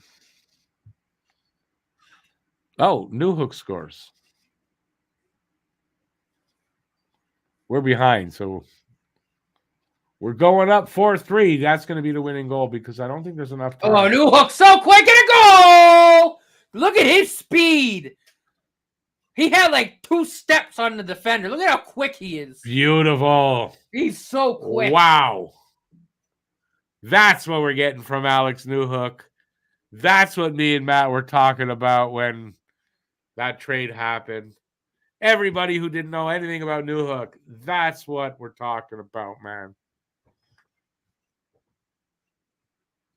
Oh, Newhook scores. We're behind, so we're going up 4-3. That's going to be the winning goal because I don't think there's enough time. Oh, Newhook so quick and a goal! Look at his speed. He had like 2 steps on the defender. Look at how quick he is. Beautiful. He's so quick. Wow. That's what we're getting from Alex Newhook. That's what me and Matt were talking about when that trade happened. Everybody who didn't know anything about Newhook, that's what we're talking about, man.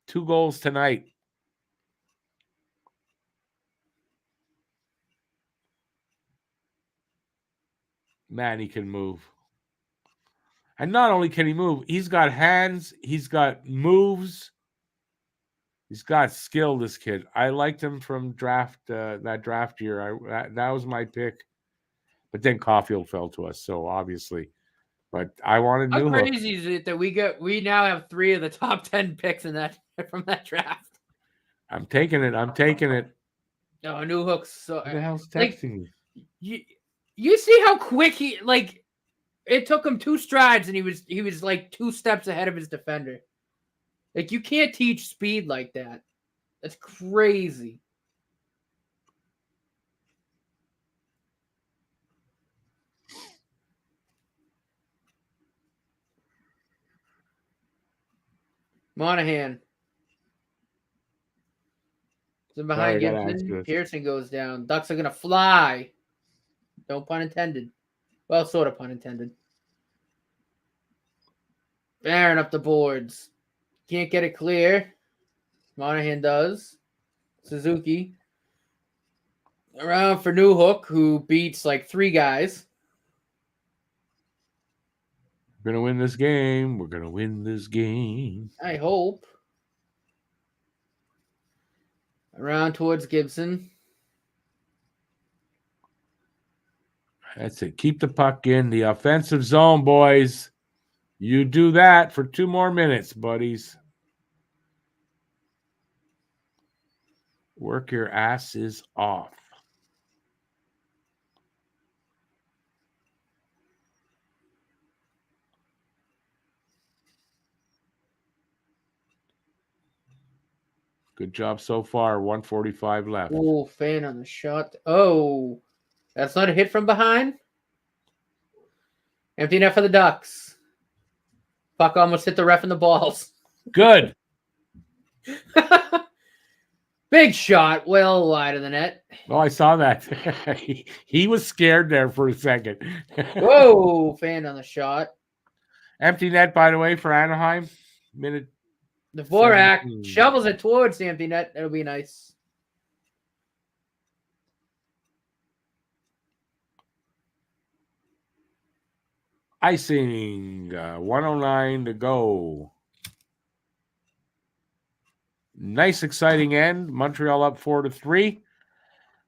2 goals tonight. Man, he can move. And not only can he move, he's got hands, he's got moves, he's got skill, this kid. I liked him from that draft year. That was my pick. But then Caulfield fell to us, so obviously. But I wanted Newhook. How crazy is it that we now have 3 of the top 10 picks in that from that draft? I'm taking it. Oh, Newhook's so. Who the hell's texting me? You see how quick he like? It took him 2 strides, and he was like 2 steps ahead of his defender. Like, you can't teach speed like that. That's crazy. Monahan. So behind Gibson, Pearson goes down. Ducks are going to fly. No pun intended. Well, sort of pun intended. Barron up the boards. Can't get it clear. Monahan does. Suzuki. Around for Newhook, who beats like 3 guys. We're going to win this game. We're going to win this game. I hope. Around towards Gibson. That's it. Keep the puck in the offensive zone, boys. You do that for 2 more minutes, buddies. Work your asses off. Good job so far. 145 left. Oh, fan on the shot. Oh, that's not a hit from behind. Empty net for the Ducks. Puck almost hit the ref in the balls. Good. Big shot. Well wide of the net. Oh, I saw that. He was scared there for a second. Whoa, fan on the shot. Empty net, by the way, for Anaheim. Minute. Dvorak 17. shovels it towards the empty net. That'll be nice. Icing. 109 to go. Nice, exciting end. Montreal up 4-3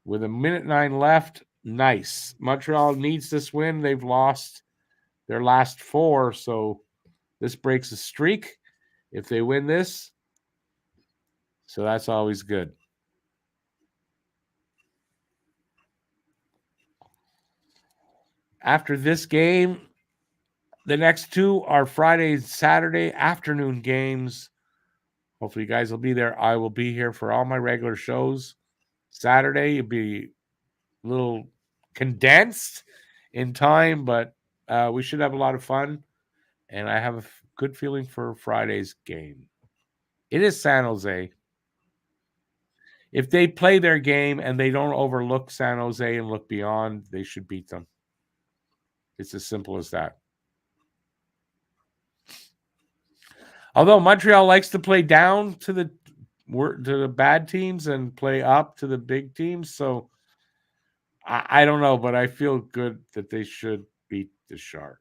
with 1:09 left. Nice. Montreal needs this win. They've lost their last 4, so this breaks a streak if they win this. So that's always good. After this game, the next 2 are Friday and Saturday afternoon games. Hopefully you guys will be there. I will be here for all my regular shows. Saturday, it'll be a little condensed in time, but we should have a lot of fun. And I have a good feeling for Friday's game. It is San Jose. If they play their game and they don't overlook San Jose and look beyond, they should beat them. It's as simple as that. Although Montreal likes to play down to the bad teams and play up to the big teams, so I don't know, but I feel good that they should beat the Sharks.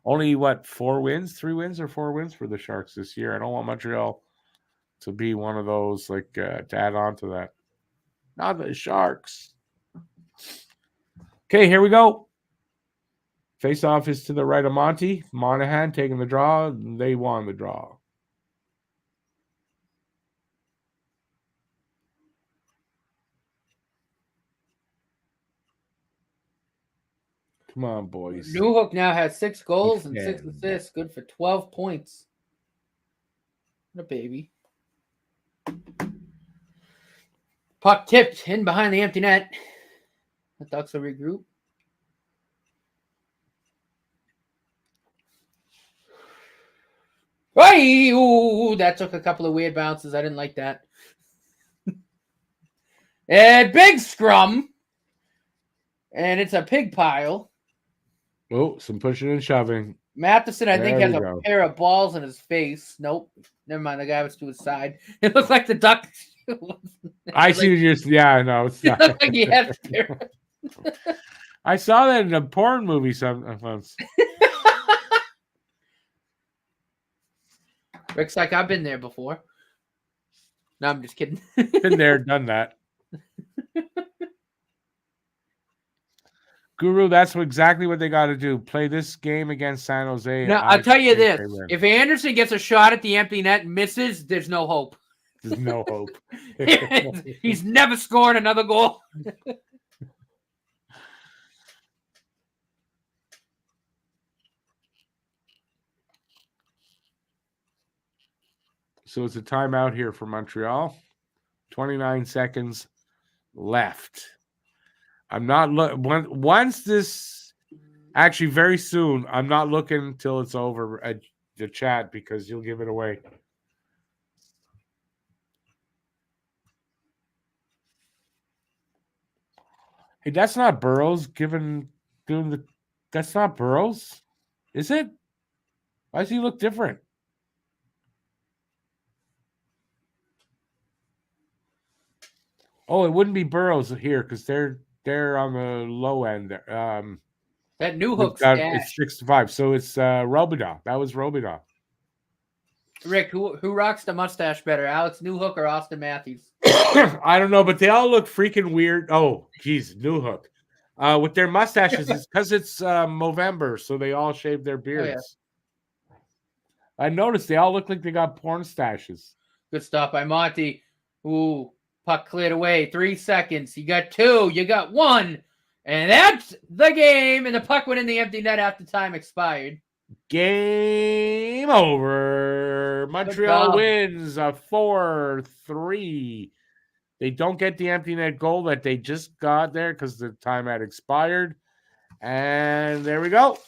Only 4 wins, 3 wins or 4 wins for the Sharks this year. I don't want Montreal to be one of those to add on to that. Not the Sharks. Okay, here we go. Face-off is to the right of Monty. Monahan taking the draw. They won the draw. Come on, boys. Newhook now has 6 goals and 6 assists. Good for 12 points. What a baby. Puck tipped in behind the empty net. The Ducks will regroup. Hey, ooh, that took a couple of weird bounces. I didn't like that. And big scrum. And it's a pig pile. Oh, some pushing and shoving. Matheson, I think, has a go. pair of balls in his face. Nope. Never mind. The guy was to his side. It looked like the duck. I see what you're. Yeah, no, it's It not. looked like he had a pair. I saw that in a porn movie once. Rick's like, I've been there before. No, I'm just kidding. Been there, done that. Guru, that's exactly what they got to do. Play this game against San Jose. Now, I'll tell you this. If Anderson gets a shot at the empty net and misses, there's no hope. There's no hope. He's never scored another goal. So it's a timeout here for Montreal. 29 seconds left. I'm not once this actually very soon. I'm not looking until it's over at the chat because you'll give it away. Hey, that's not Burrows that's not Burrows, is it? Why does he look different? Oh, it wouldn't be Burrows here because they're on the low end. That Newhook it's 6-5, so it's Robidoux. That was Robidoux. Rick, who rocks the mustache better, Alex Newhook or Austin Matthews? I don't know, but they all look freaking weird. Oh, geez, Newhook. With their mustaches, it's because it's Movember, so they all shave their beards. Oh, yeah. I noticed they all look like they got porn stashes. Good stuff by Monty. Ooh, puck cleared away. 3 seconds. You got 2. You got 1. And that's the game. And the puck went in the empty net after time expired. Game over. Montreal job. wins a 4-3. They don't get the empty net goal that they just got there because the time had expired. And there we go.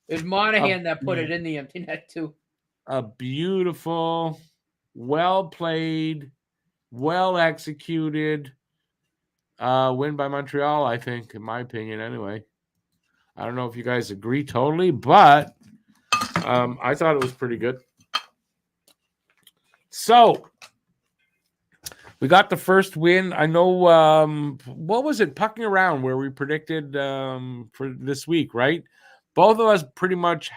It's Monahan that put it in the empty net, too. A beautiful, well played, well executed win by Montreal, I think, in my opinion, anyway. I don't know if you guys agree totally, but I thought it was pretty good. So we got the first win. I know, what was it, Pucking Around, where we predicted for this week, right? Both of us pretty much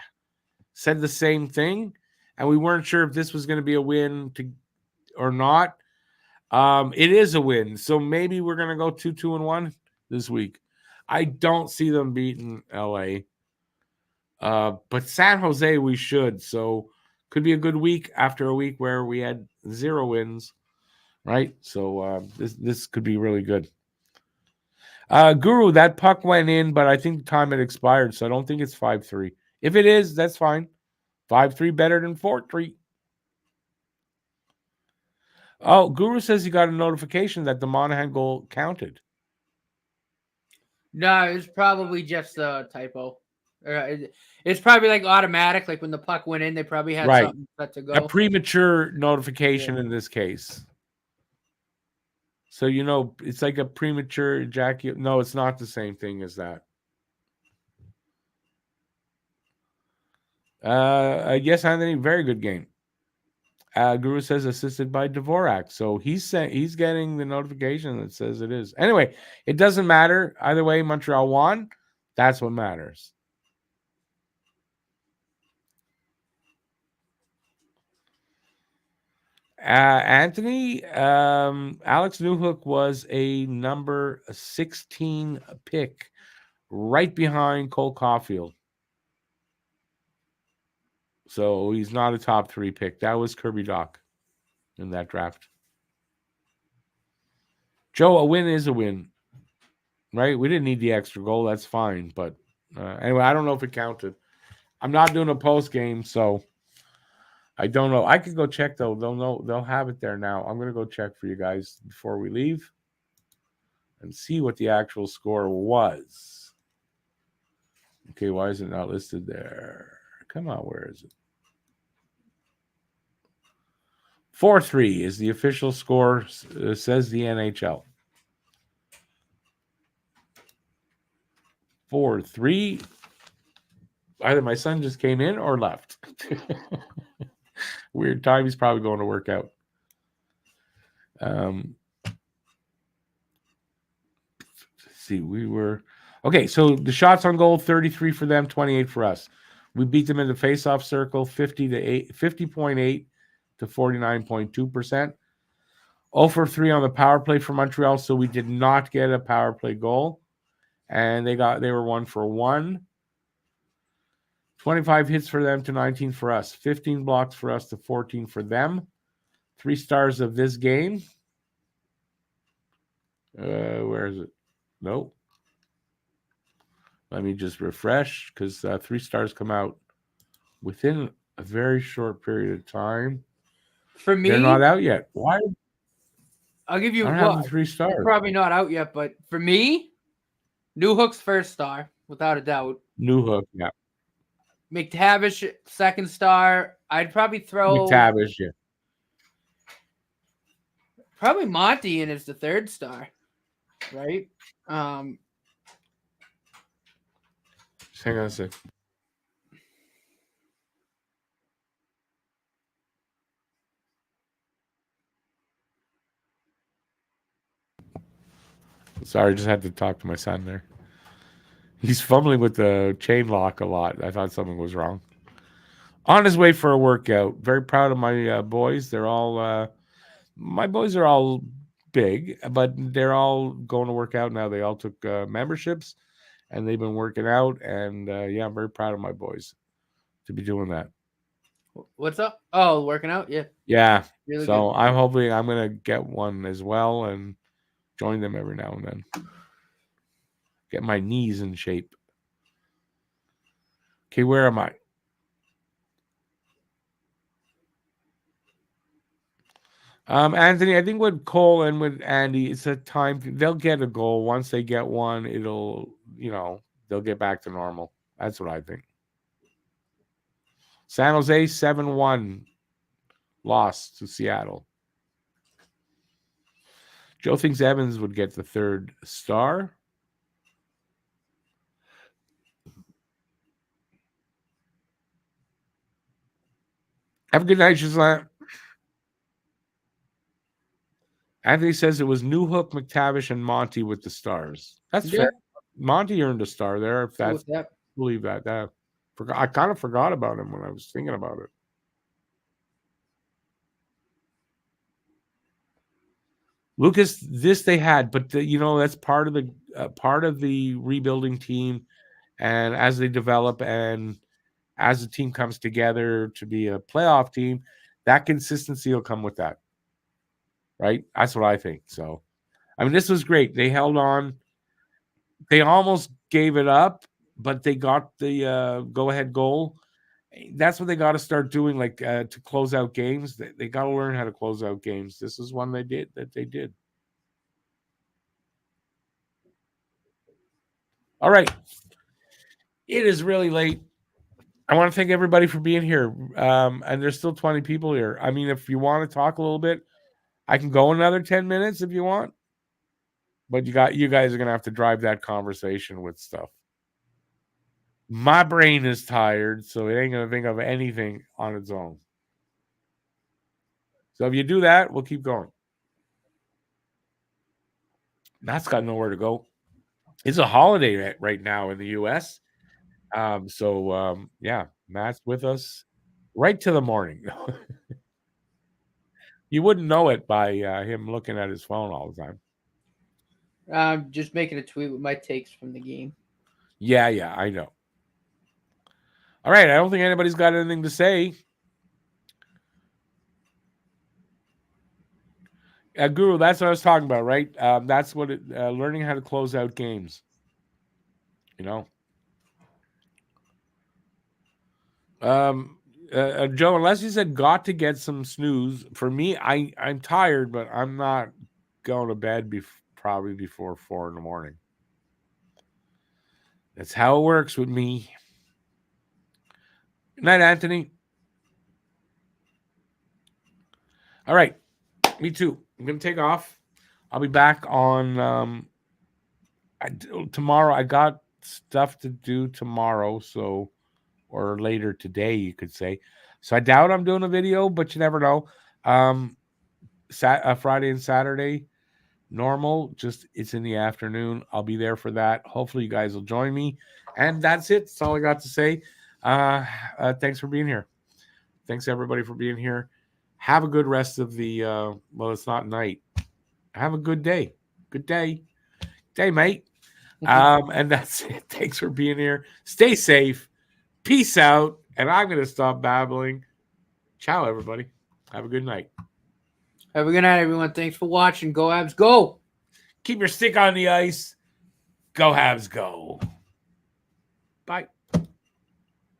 said the same thing, and we weren't sure if this was going to be a win or not. It is a win, so maybe we're going to go 2-2-1 this week. I don't see them beating LA. But San Jose we should, so could be a good week after a week where we had 0 wins, right? So this could be really good. Guru, that puck went in, but I think the time had expired, so I don't think it's 5-3. If it is, that's fine. 5-3 better than 4-3. Oh, Guru says he got a notification that the Monahan goal counted. No, it's probably just a typo. It's probably like automatic. Like when the puck went in, they probably had something set to go. A premature notification in this case. So, it's like a premature ejaculate. No, it's not the same thing as that. Yes, Anthony, very good game. Guru says assisted by Dvorak. So he's getting the notification that says it is. Anyway, it doesn't matter. Either way, Montreal won. That's what matters. Anthony, Alex Newhook was a number 16 pick right behind Cole Caulfield. So he's not a top 3 pick. That was Kirby Dach in that draft. Joe, a win is a win, right? We didn't need the extra goal. That's fine. But anyway, I don't know if it counted. I'm not doing a post game, so I don't know. I could go check, though. They'll have it there now. I'm going to go check for you guys before we leave and see what the actual score was. Okay, why is it not listed there? Come on, where is it? 4-3 is the official score, says the NHL. 4-3. Either my son just came in or left. Weird time. He's probably going to work out. Let's see, okay. So the shots on goal, 33 for them, 28 for us. We beat them in the face-off circle, 50.8 to 49.2%. 0 for 3 on the power play for Montreal, so we did not get a power play goal, and they were 1 for 1. 25 hits for them to 19 for us. 15 blocks for us to 14 for them. 3 stars of this game. Where is it? Nope. Let me just refresh, because 3 stars come out within a very short period of time. For me, they're not out yet. Why? I'll give you 3 stars. Probably not out yet, but for me, Newhook's first star, without a doubt. Newhook, yeah. McTavish, second star. I'd probably throw McTavish, yeah. Probably Monty in as the third star, right? Just hang on a sec. Sorry, just had to talk to my son there. He's fumbling with the chain lock a lot. I thought something was wrong. On his way for a workout. Very proud of my boys. They're all my boys are all big, but they're all going to work out now. They all took memberships, and they've been working out. And yeah, I'm very proud of my boys to be doing that. What's up? Oh, working out? Yeah. Yeah. Really so good. I'm hoping I'm going to get one as well and join them every now and then. Get my knees in shape. Okay, where am I? Anthony, I think with Cole and with Andy, it's a time they'll get a goal. Once they get one, it'll, they'll get back to normal. That's what I think. San Jose 7-1 lost to Seattle. Joe thinks Evans would get the third star. Have a good night, Giselle. Anthony says it was Newhook, McTavish, and Monty with the stars. That's fair. Monty earned a star there. If that's believe that. I kind of forgot about him when I was thinking about it. Lucas, this they had, but that's part of the rebuilding team, and as they develop and as the team comes together to be a playoff team, that consistency will come with that. Right? That's what I think. So, I mean, this was great. They held on. They almost gave it up, but they got the go-ahead goal. That's what they got to start doing, like to close out games. They got to learn how to close out games. This is one they did. All right. It is really late. I want to thank everybody for being here. And there's still 20 people here. I mean, if you want to talk a little bit, I can go another 10 minutes if you want. But you guys are going to have to drive that conversation with stuff. My brain is tired, so it ain't going to think of anything on its own. So if you do that, we'll keep going. Matt's got nowhere to go. It's a holiday right now in the U.S. Yeah, Matt's with us right to the morning. You wouldn't know it by him looking at his phone all the time. I'm just making a tweet with my takes from the game. Yeah, I know. All right, I don't think anybody's got anything to say. Guru, that's what I was talking about, right? That's what learning how to close out games. Joe, unless you said got to get some snooze. For me, I'm tired, but I'm not going to bed probably before 4 a.m. That's how it works with me. Good night, Anthony. All right. Me too. I'm going to take off. I'll be back on tomorrow. I got stuff to do tomorrow, or later today, you could say. So I doubt I'm doing a video, but you never know. Friday and Saturday, normal. Just it's in the afternoon. I'll be there for that. Hopefully, you guys will join me. And that's it. That's all I got to say. Thanks for being here. Thanks everybody for being here. Have a good rest of the. Well, it's not night. Have a good day. Good day, mate. And that's it. Thanks for being here. Stay safe. Peace out. And I'm going to stop babbling. Ciao, everybody. Have a good night. Have a good night, everyone. Thanks for watching. Go Habs, go. Keep your stick on the ice. Go Habs, go. Bye.